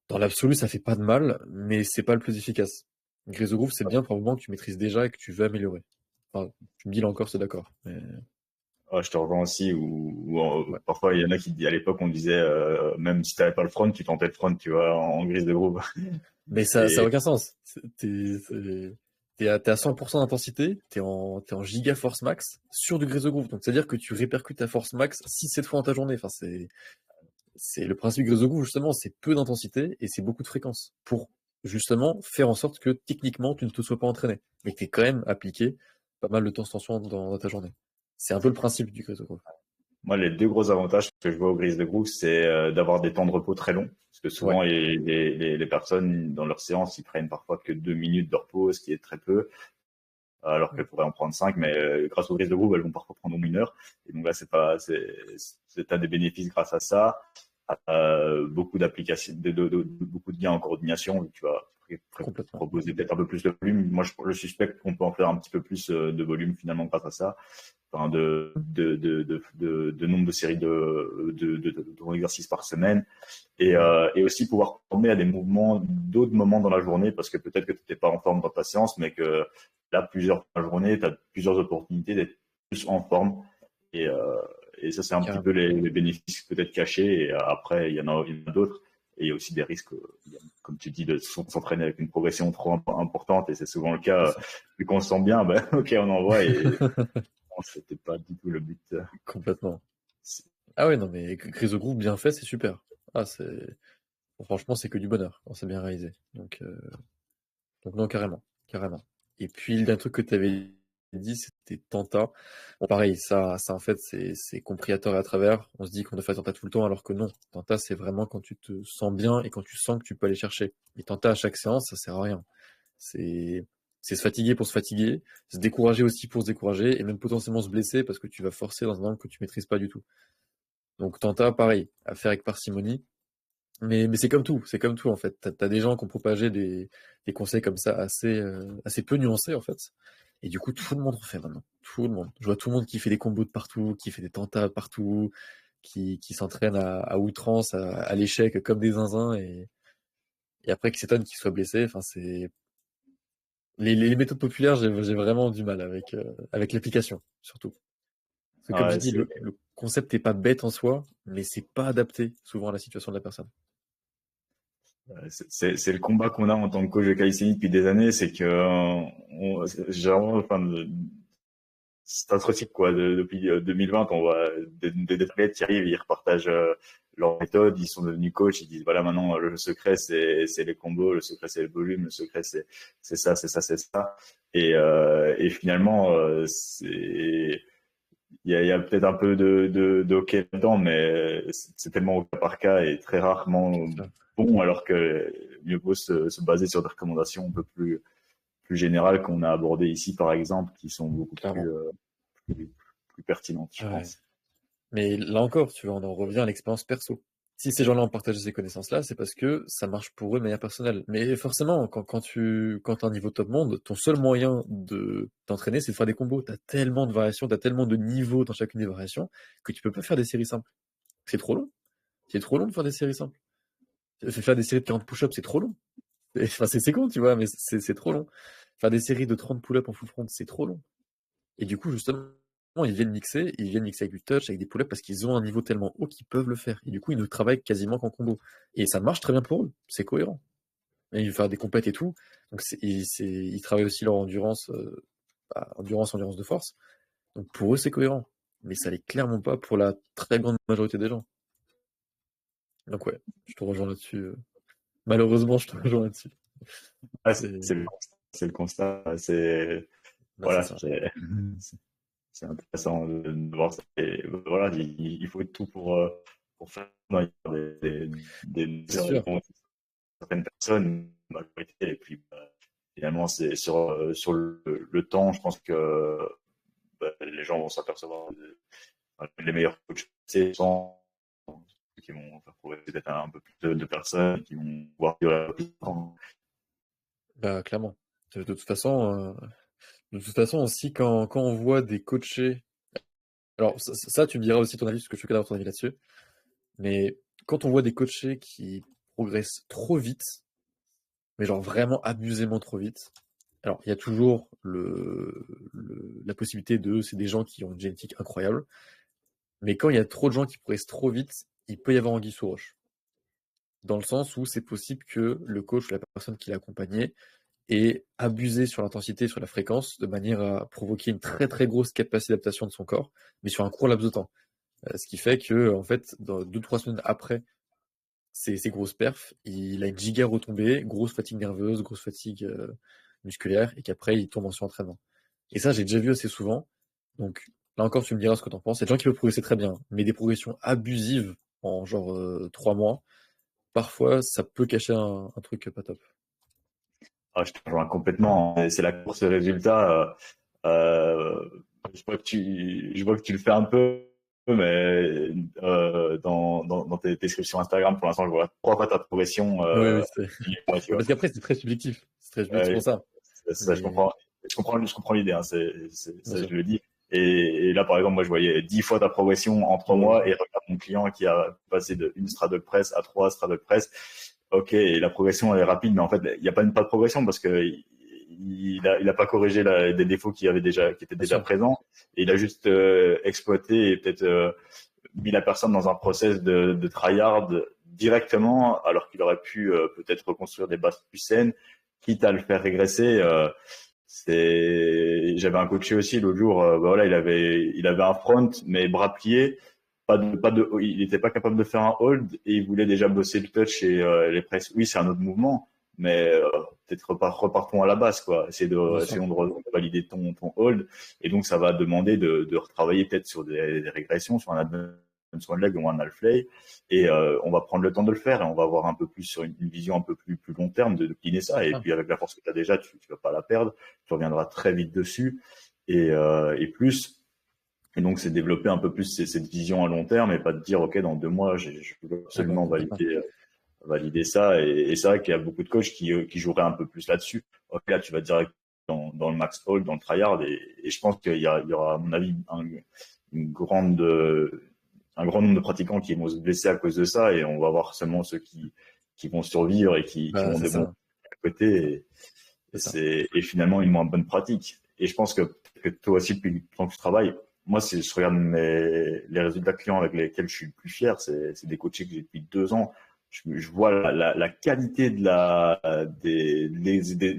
Dans l'absolu, ça fait pas de mal, mais c'est pas le plus efficace. Grise de groove, c'est bien pour un moment que tu maîtrises déjà et que tu veux améliorer. Enfin, tu me dis là encore, c'est d'accord. Mais Ouais, je te rejoins aussi, ouais. parfois il y en a qui, à l'époque, on disait, même si t'avais pas le front, tu tentais le front, tu vois, en grise de groove. Mais ça a Et aucun sens. T'es à 100% d'intensité, t'es en giga force max sur du grise de groove. Donc, c'est-à-dire que tu répercutes ta force max 6-7 fois dans ta journée. Enfin, c'est le principe du grise de groove, justement, c'est peu d'intensité et c'est beaucoup de fréquence. Pour, justement, faire en sorte que, techniquement, tu ne te sois pas entraîné. Mais que t'aies quand même appliqué pas mal de tension dans ta journée. C'est un peu le principe du grise de groove. moi, les deux gros avantages que je vois au grise de groove, c'est d'avoir des temps de repos très longs. Parce que Ouais. souvent, les personnes, dans leur séance, ils prennent parfois que 2 minutes de repos, ce qui est très peu, alors qu'elles pourraient en prendre 5, mais grâce au grise de groove, elles vont parfois prendre au moins 1 heure. Et donc là, t'as des bénéfices grâce à ça. beaucoup d'applications, beaucoup de liens en coordination. Tu vas Complètement. proposer peut-être un peu plus de volume. Moi, je suspecte qu'on peut en faire un petit peu plus de volume finalement grâce à ça. Enfin, de nombre de séries de exercices par semaine et aussi pouvoir former à des mouvements d'autres moments dans la journée parce que peut-être que tu n'étais pas en forme dans ta séance, mais que là, plusieurs fois dans la journée, tu as plusieurs opportunités d'être plus en forme et, euh, et ça, c'est un petit peu Carrément. les bénéfices peut-être cachés. Et après, il y en a d'autres. Et il y a aussi des risques, comme tu dis, de s'entraîner avec une progression trop importante. Et c'est souvent le C'est cas. ça. Vu qu'on se sent bien, ben, ok, on envoie. Et non, c'était pas du tout le but. Complètement. Ah ouais, non, mais crise de groupe bien fait, c'est super. Ah, c'est franchement, c'est que du bonheur quand c'est bien réalisé. Donc non, carrément, carrément. Et puis le dernier truc que tu avais dit, c'était Tanta. Bon, pareil, ça en fait, c'est compris à tort et à travers. On se dit qu'on doit faire Tanta tout le temps, alors que non. Tanta, c'est vraiment quand tu te sens bien et quand tu sens que tu peux aller chercher. Et Tanta à chaque séance, ça sert à rien. C'est c'est se fatiguer pour se fatiguer, se décourager aussi pour se décourager, et même potentiellement se blesser parce que tu vas forcer dans un angle que tu maîtrises pas du tout. Donc Tanta, pareil, à faire avec parcimonie. Mais c'est comme tout en fait. T'as des gens qui ont propagé des conseils comme ça assez peu nuancés en fait. Et du coup, tout le monde en fait maintenant. Tout le monde. Je vois tout le monde qui fait des combos de partout, qui fait des tentas partout, qui s'entraîne à outrance, à l'échec comme des zinzins et après qui s'étonne qu'ils soient blessés. Enfin, c'est les méthodes populaires, j'ai vraiment du mal avec l'application surtout. Parce que comme je Ouais, dis, le concept est pas bête en soi, mais c'est pas adapté souvent à la situation de la personne. c'est le combat qu'on a en tant que coach de calisthénie depuis des années, c'est que généralement, enfin, c'est un truc quoi. Depuis 2020, on voit des athlètes qui arrivent, ils repartagent leur méthode, ils sont devenus coachs, ils disent voilà maintenant le secret c'est les combos, le secret c'est le volume, le secret c'est ça, c'est ça, c'est ça. Et finalement, il y a peut-être un peu de hockey là-dedans, mais c'est tellement au cas par cas et très rarement C'est ça. bon, alors que mieux vaut se baser sur des recommandations un peu plus générales qu'on a abordées ici, par exemple, qui sont beaucoup Clairement. plus, plus pertinentes, je Ouais. pense. Mais là encore, tu vois, on en revient à l'expérience perso. Si ces gens-là ont partagé ces connaissances-là, c'est parce que ça marche pour eux de manière personnelle. Mais forcément, quand t'as un niveau top monde, ton seul moyen de t'entraîner, c'est de faire des combos. T'as tellement de variations, t'as tellement de niveaux dans chacune des variations que tu peux pas faire des séries simples. C'est trop long. C'est trop long de faire des séries simples. Faire des séries de 40 push-ups, c'est trop long. Enfin, c'est con, tu vois, mais c'est trop long. Faire des séries de 30 pull-ups en full front, c'est trop long. Et du coup, justement, ils viennent mixer avec du touch, avec des pull-ups, parce qu'ils ont un niveau tellement haut qu'ils peuvent le faire. Et du coup, ils ne travaillent quasiment qu'en combo. Et ça marche très bien pour eux. C'est cohérent. Et ils vont faire des compètes et tout. Donc, ils travaillent aussi leur endurance, endurance de force. Donc, pour eux, c'est cohérent. Mais ça l'est clairement pas pour la très grande majorité des gens. Donc, ouais, je te rejoins là-dessus. Malheureusement, je te rejoins là-dessus. Ah, C'est, c'est le constat, c'est, bah, c'est voilà, ça. c'est intéressant de voir ça. Et voilà, il faut tout pour faire des C'est erreurs sûr. de certaines personnes, majorité, et puis finalement, c'est sur le temps, je pense que les gens vont s'apercevoir les meilleurs coachs, c'est sont ceux qui vont faire progresser peut-être un peu plus de personnes, qui vont voir plus de temps. Bah, clairement. De toute façon aussi, quand on voit des coachés. Alors, ça, tu me diras aussi ton avis, parce que je suis curieux d'avoir ton avis là-dessus. Mais quand on voit des coachés qui progressent trop vite, mais genre vraiment abusément trop vite, alors il y a toujours la possibilité c'est des gens qui ont une génétique incroyable, mais quand il y a trop de gens qui progressent trop vite, il peut y avoir anguille sous roche. Dans le sens où c'est possible que le coach ou la personne qui l'a accompagné ait abusé sur l'intensité, sur la fréquence, de manière à provoquer une très très grosse capacité d'adaptation de son corps, mais sur un court laps de temps. Ce qui fait que, en fait, dans 2 3 semaines après ces grosses perfs, il a une giga retombée, grosse fatigue nerveuse, grosse fatigue musculaire, et qu'après il tombe en surentraînement. Et ça, j'ai déjà vu assez souvent. Donc là encore, tu me diras ce que t'en penses. Il y a des gens qui peuvent progresser très bien, mais des progressions abusives en genre 3 mois, parfois ça peut cacher un truc pas top. Ah, je te rejoins complètement. C'est la course au résultat. Je vois que tu le fais un peu. mais dans tes descriptions Instagram, pour l'instant, je vois 3 fois ta progression. Oui, oui, Ouais, tu vois. parce qu'après, c'est très subjectif. C'est très subjectif Ouais, pour ça. ça, je Mais, comprends. Je comprends l'idée, hein, bien ça, sûr. je le dis. Et là, par exemple, moi, je voyais 10 fois ta progression en 3 mois et regarde mon client qui a passé de une Straddle Press à 3 Straddle Press. Ok, et la progression, elle est rapide, mais en fait, il n'y a pas de progression parce que il a pas corrigé des défauts qui étaient Bien déjà sûr. présents. Et il a juste exploité et peut-être mis la personne dans un process de tryhard directement, alors qu'il aurait pu peut-être reconstruire des bases plus saines, quitte à le faire régresser. J'avais un coaché aussi l'autre jour. Voilà, il avait un front mais bras pliés, il n'était pas capable de faire un hold et il voulait déjà bosser le touch et les presses. Oui, c'est un autre mouvement, mais peut-être repartons à la base, quoi. Bien sûr. Essayons de valider ton hold. Et donc, ça va demander de retravailler peut-être sur des régressions, sur un advanced one leg ou un half lay. Et on va prendre le temps de le faire et on va avoir un peu plus sur une vision un peu plus long terme de cliner ça. Et Ah, puis, avec la force que tu as déjà, tu vas pas la perdre. Tu reviendras très vite dessus. Et plus. Et donc, c'est développer un peu plus cette vision à long terme et pas de dire, OK, dans 2 mois, je veux d'accord, absolument complètement. valider ça. Et c'est vrai qu'il y a beaucoup de coachs qui joueraient un peu plus là-dessus. OK, là, tu vas direct dans le max hold, dans le tryhard. Et je pense il y aura, à mon avis, un grand nombre de pratiquants qui vont se blesser à cause de ça. Et on va voir seulement ceux qui vont survivre et qui Bah, vont c'est des bons ça. à côté. C'est ça. Et finalement une moins bonne pratique. Et je pense que toi aussi, depuis le temps que tu travailles, moi, si je regarde les résultats clients avec lesquels je suis le plus fier, c'est des coachés que j'ai depuis 2 ans. Je vois la qualité de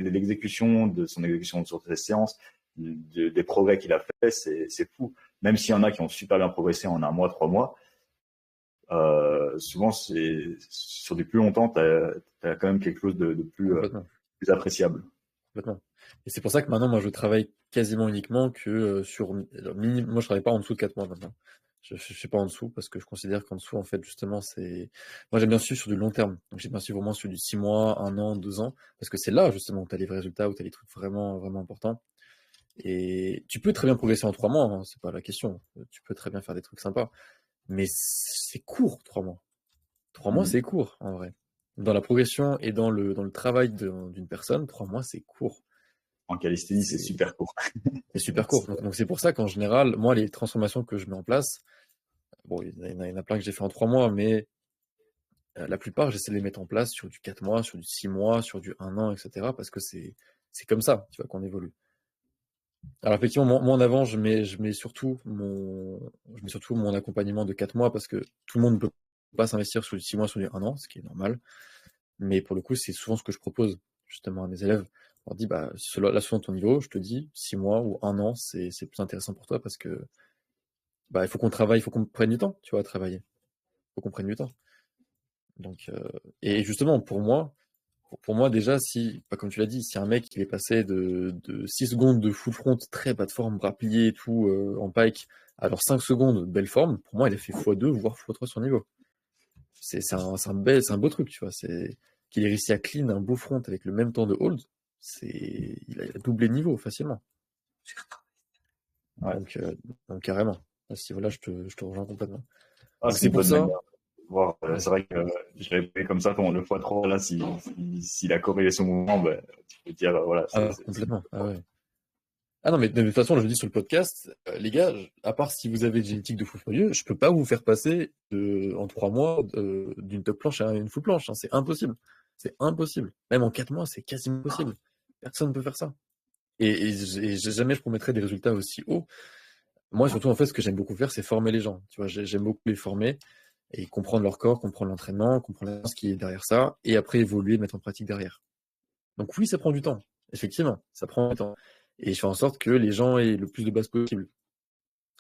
l'exécution, de son exécution sur ces séances, des progrès qu'il a fait, c'est fou. Même s'il y en a qui ont super bien progressé en 1 mois, 3 mois, souvent c'est sur du plus longtemps, t'as quand même quelque chose de Complètement. plus appréciable. Complètement. Et c'est pour ça que maintenant, moi, je travaille quasiment uniquement que sur moi, je travaille pas en dessous de 4 mois maintenant. Je suis pas en dessous parce que je considère qu'en dessous, en fait, justement, moi, j'aime bien suivre sur du long terme. Donc, j'aime bien suivre vraiment sur du 6 mois, 1 an, 2 ans, parce que c'est là, justement, où tu as les vrais résultats, où tu as les trucs vraiment, vraiment importants. Et tu peux très bien progresser en 3 mois, hein, c'est pas la question. Tu peux très bien faire des trucs sympas. Mais c'est court, 3 mois. 3 mois, Mm. c'est court, en vrai. Dans la progression et dans le travail d'une personne, 3 mois, c'est court. En calisthénie, c'est C'est super court. c'est super court. Donc c'est pour ça qu'en général, moi, les transformations que je mets en place, bon, il y en a plein que j'ai fait en 3 mois, mais la plupart, j'essaie de les mettre en place sur du 4 mois, sur du 6 mois, sur du 1 an, etc. Parce que c'est comme ça, tu vois, qu'on évolue. Alors effectivement, moi en avant, je mets surtout mon accompagnement de 4 mois parce que tout le monde ne peut pas s'investir sur du 6 mois, sur du 1 an, ce qui est normal. Mais pour le coup, c'est souvent ce que je propose justement à mes élèves. Je leur dis, bah, selon ton niveau, je te dis, 6 mois ou 1 an, c'est plus intéressant pour toi parce que bah, il faut qu'on travaille, il faut qu'on prenne du temps, tu vois, à travailler. Il faut qu'on prenne du temps. Donc, et justement, pour moi déjà, si, bah, comme tu l'as dit, si un mec il est passé de 6 secondes de full front, très bas de forme, bras pliés et tout, en pike, alors 5 secondes, belle forme, pour moi, il a fait x2, voire x3 son niveau. C'est un beau truc, tu vois. C'est qu'il ait réussi à clean un beau front avec le même temps de hold, il a doublé de niveau facilement. Ouais. Donc carrément. À ce niveau-là, je te rejoins complètement. Ah, Donc c'est c'est une pour bonne ça. manière de voir. Ouais. C'est vrai que je l'avais pris comme ça, le x3, là, s'il a corrigé son mouvement, ben, tu peux dire, voilà, Ah, c'est une complètement. Ah ouais. Ah non, mais de toute façon, je le dis sur le podcast, les gars, à part si vous avez une génétique de fou furieux, je peux pas vous faire passer en 3 mois d'une top planche à une full planche, hein. C'est impossible. C'est impossible. Même en 4 mois, c'est quasiment impossible. Personne ne peut faire ça. Et jamais je promettrai des résultats aussi hauts. Moi, surtout, en fait, ce que j'aime beaucoup faire, c'est former les gens. Tu vois, j'aime beaucoup les former et comprendre leur corps, comprendre l'entraînement, comprendre ce qui est derrière ça, et après évoluer, mettre en pratique derrière. Donc oui, ça prend du temps. Effectivement, ça prend du temps. Et je fais en sorte que les gens aient le plus de base possible.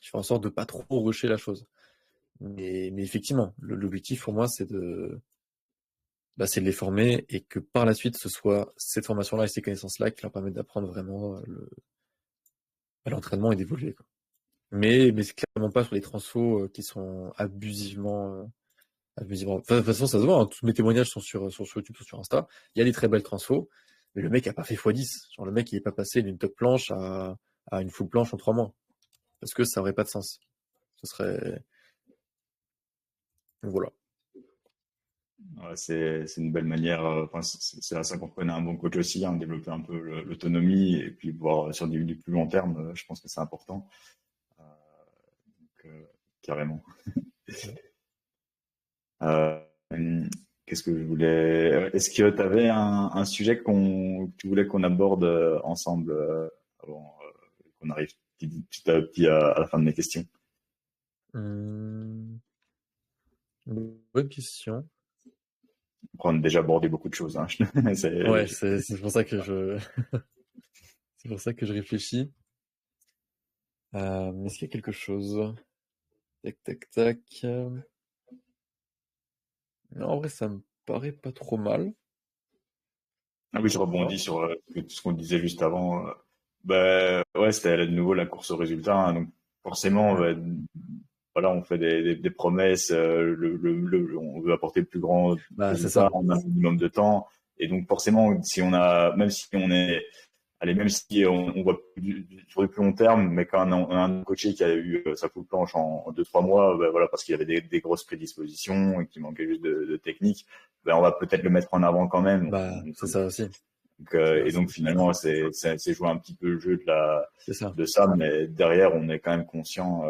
Je fais en sorte de pas trop rusher la chose. Mais effectivement, l'objectif pour moi, c'est de les former et que par la suite, ce soit cette formation-là et ces connaissances-là qui leur permettent d'apprendre vraiment l'entraînement et d'évoluer, quoi. Mais c'est clairement pas sur les transfos qui sont abusivement, abusivement. Enfin, de toute façon, ça se voit, hein. Tous mes témoignages sont sur YouTube, sont sur Insta. Il y a des très belles transfos, mais le mec a pas fait x10. Genre, le mec, il est pas passé d'une top planche à une full planche en 3 mois. Parce que ça aurait pas de sens. Ce serait, Donc voilà. Ouais, c'est une belle manière. Enfin, c'est à ça qu'on connaît un bon coach aussi, hein, développer un peu l'autonomie et puis voir sur du plus long terme. Je pense que c'est important. Donc, carrément. Ouais. Euh, Qu'est-ce que je voulais. Est-ce que tu avais un sujet que tu voulais qu'on aborde ensemble avant qu'on arrive petit à petit à la fin de mes questions? Hum, bonne question. On a déjà abordé beaucoup de choses, hein. Ouais, C'est- c'est pour ça que je c'est pour ça que je réfléchis. Est-ce qu'il y a quelque chose? Tac tac tac. Non, en vrai, ça me paraît pas trop mal. Ah oui, je Ah, rebondis sur ce qu'on disait juste avant. Ben ouais, c'était de nouveau la course au résultat, hein. Donc forcément, hum. voilà, on fait des promesses. On veut apporter le plus grand Bah, c'est résultat ça. en un minimum de temps. Et donc forcément, si on a, même si on est, allez, même si on voit sur le plus long terme, mais quand on a un coaché qui a eu sa coupe planche en 2, 3 mois, ben voilà, parce qu'il avait des grosses prédispositions et qu'il manquait juste de technique, ben on va peut-être le mettre en avant quand même. Bah, c'est ça aussi. Donc, Ça, et donc finalement, c'est jouer un petit peu le jeu c'est ça. de ça, mais derrière, on est quand même conscient de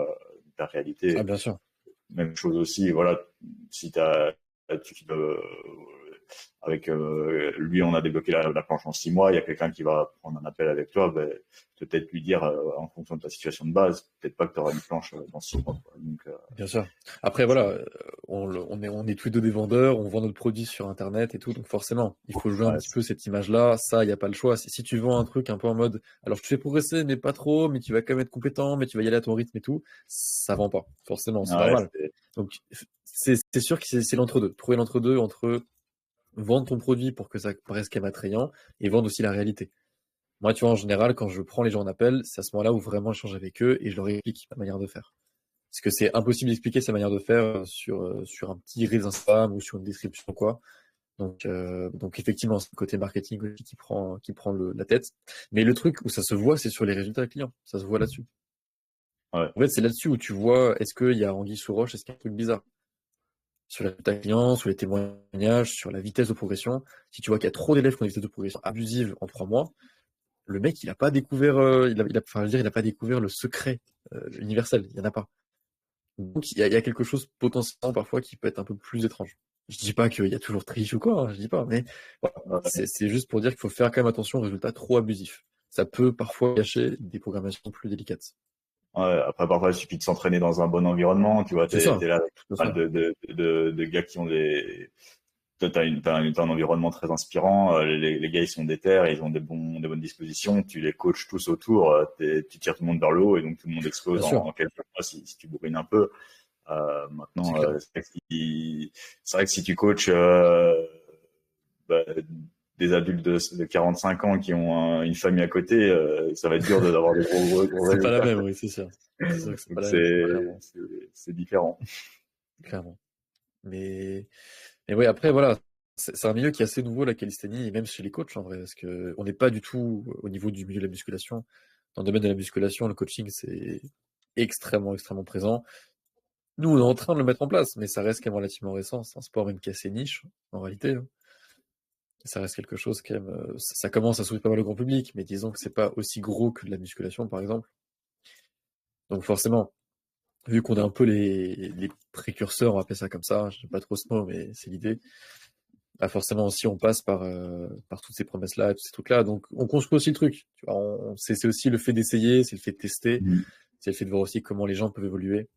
la Ah, réalité. bien sûr. Même chose aussi, voilà, si avec lui, on a débloqué la planche en 6 mois, il y a quelqu'un qui va prendre un appel avec toi, ben, peut-être lui dire en fonction de ta situation de base, peut-être pas que tu auras une planche dans 6 mois, quoi. Donc, Bien sûr. Après, voilà, on est tous les deux des vendeurs, on vend notre produit sur Internet et tout, donc forcément, il faut jouer un ouais, petit peu cette image-là. Ça, il n'y a pas le choix. Si tu vends un truc un peu en mode, alors je te fais progresser, mais pas trop, mais tu vas quand même être compétent, mais tu vas y aller à ton rythme et tout, ça vend pas. Forcément, c'est ouais, normal. Donc, c'est sûr que c'est l'entre-deux. Trouver l'entre-deux entre vendre ton produit pour que ça paraisse quand même attrayant et vendre aussi la réalité. Moi, tu vois, en général, quand je prends les gens en appel, c'est à ce moment-là où vraiment je change avec eux et je leur explique ma manière de faire. Parce que c'est impossible d'expliquer sa manière de faire sur un petit reel Instagram ou sur une description ou quoi. Donc effectivement, c'est le côté marketing aussi qui prend la tête. Mais le truc où ça se voit, c'est sur les résultats clients. Ça se voit là-dessus. ouais, En fait, c'est là-dessus où tu vois, est-ce qu'il y a anguille sous roche, est-ce qu'il y a un truc bizarre? Sur les résultats clients, sur les témoignages, sur la vitesse de progression. Si tu vois qu'il y a trop d'élèves qui ont une vitesse de progression abusive en 3 mois, le mec, il a pas découvert, enfin, je veux dire, il a pas découvert le secret universel. Il y en a pas. Donc il y a quelque chose potentiellement parfois qui peut être un peu plus étrange. Je dis pas qu'il y a toujours triche ou quoi, hein, je dis pas, mais voilà, ouais. c'est juste pour dire qu'il faut faire quand même attention aux résultats trop abusifs. Ça peut parfois cacher des programmations plus délicates. Ouais, après, parfois, il suffit de s'entraîner dans un bon environnement. Tu vois, C'est ça, t'es là avec c'est pas mal ça. de gars qui ont t'as un environnement très inspirant. Les gars, ils sont déter, ils ont des bonnes dispositions. Tu les coaches tous autour. Tu tires tout le monde vers le haut et donc tout le monde explose Bien sûr, en quelques mois si tu bourrines un peu. c'est Maintenant, clair. c'est vrai que si tu coaches bah, des adultes de 45 ans qui ont une famille à côté, ça va être dur d'avoir des gros C'est pas la résultats, même, quoi. oui, c'est sûr. C'est sûr que c'est pas Donc la même, clairement, c'est différent. clairement. Mais oui, après, voilà, c'est un milieu qui est assez nouveau, la calisthénie, et même chez les coachs, en vrai, parce que on n'est pas du tout au niveau du milieu de la musculation. Dans le domaine de la musculation, le coaching, c'est extrêmement, extrêmement présent. Nous, on est en train de le mettre en place, mais ça reste quand même relativement récent. C'est un sport même qui est assez niche, en réalité, hein. Ça reste quelque chose quand même. Ça commence à s'ouvrir pas mal au grand public, mais disons que c'est pas aussi gros que de la musculation, par exemple. Donc forcément, vu qu'on est un peu les précurseurs, on va appeler ça comme ça, j'aime pas trop ce mot, mais c'est l'idée. Bah forcément aussi, on passe par toutes ces promesses-là, et tous ces trucs-là. Donc on construit aussi le truc. Tu vois, c'est aussi le fait d'essayer, c'est le fait de tester, Mm. c'est le fait de voir aussi comment les gens peuvent évoluer.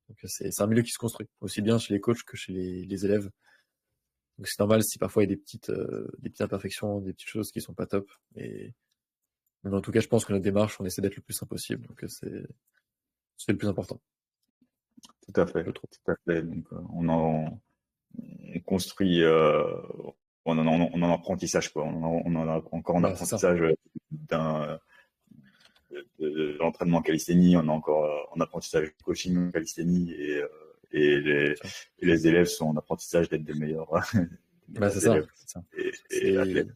Donc c'est un milieu qui se construit, aussi bien chez les coachs que chez les élèves. Donc c'est normal si parfois il y a des petites imperfections, des petites choses qui sont pas top. Mais en tout cas, je pense que notre démarche, on essaie d'être le plus simple possible. Donc c'est le plus important, Tout à fait, je trouve. tout à fait. Donc on construit, on en apprentissage quoi. On en a encore en Bah c'est ça, apprentissage d'un de l'entraînement calisthénie, on a encore en apprentissage de coaching calisthénie et les, bien sûr. et les élèves sont en apprentissage d'être des Bah c'est meilleurs ça, élèves c'est ça. et C'est athlètes.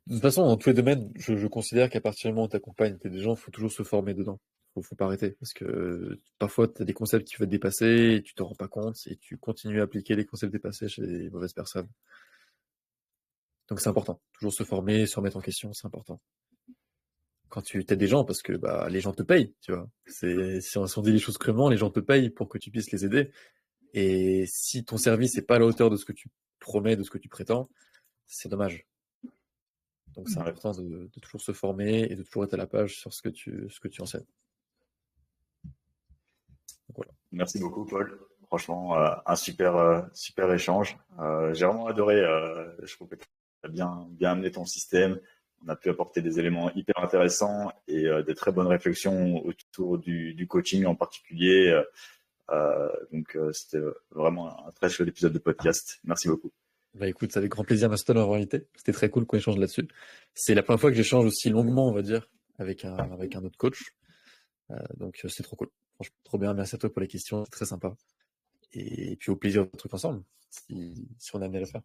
de toute façon dans tous les domaines, je considère qu'à partir du moment où tu accompagnes des gens, il faut toujours se former dedans. faut pas arrêter parce que parfois tu as des concepts qui veulent te dépasser et tu te rends pas compte et tu continues à appliquer les concepts dépassés chez les mauvaises personnes. Donc c'est important, toujours se former, se remettre en question, c'est important. Quand tu aides des gens, parce que bah les gens te payent, tu vois. Si on dit les choses crûment, les gens te payent pour que tu puisses les aider. Et si ton service n'est pas à la hauteur de ce que tu promets, de ce que tu prétends, c'est dommage. Donc c'est important de toujours se former et de toujours être à la page sur ce que tu enseignes. Donc, voilà. Merci beaucoup, Paul. Franchement, un super échange. J'ai vraiment adoré. Je trouve que tu as bien amené ton système. On a pu apporter des éléments hyper intéressants et des très bonnes réflexions autour du coaching en particulier. Donc, c'était vraiment un très chouette épisode de podcast. Merci beaucoup. Bah écoute, avec grand plaisir, merci de m'avoir invité. C'était très cool qu'on échange là-dessus. C'est la première fois que j'échange aussi longuement, on va dire, avec un autre coach. Donc c'est trop cool. Franchement, trop bien. Merci à toi pour les questions. C'est très sympa. Et puis au plaisir de trucs ensemble, si on est amené à le faire.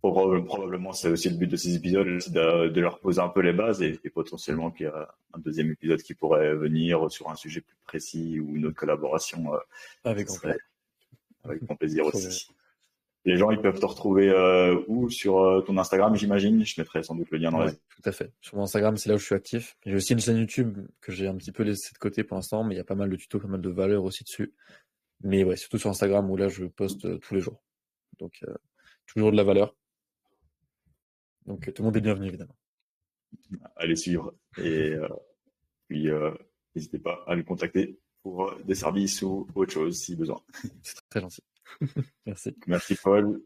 Probablement, c'est aussi le but de ces épisodes, de leur poser un peu les bases et potentiellement qu'il y a un deuxième épisode qui pourrait venir sur un sujet plus précis ou une autre collaboration. Avec grand plaisir. Avec grand plaisir aussi. Les gens, ils peuvent te retrouver où? Sur ton Instagram, j'imagine. Je mettrai sans doute le lien dans la... Tout à fait. Sur mon Instagram, c'est là où je suis actif. J'ai aussi une chaîne YouTube que j'ai un petit peu laissée de côté pour l'instant, mais il y a pas mal de tutos, pas mal de valeurs aussi dessus. Mais ouais, surtout sur Instagram où là, je poste tous les jours. Donc, toujours de la valeur. Donc, tout le monde est bienvenu, évidemment. Allez suivre. Et puis, n'hésitez pas à nous contacter pour des services ou autre chose si besoin. C'est très gentil. Merci. Merci, Paul.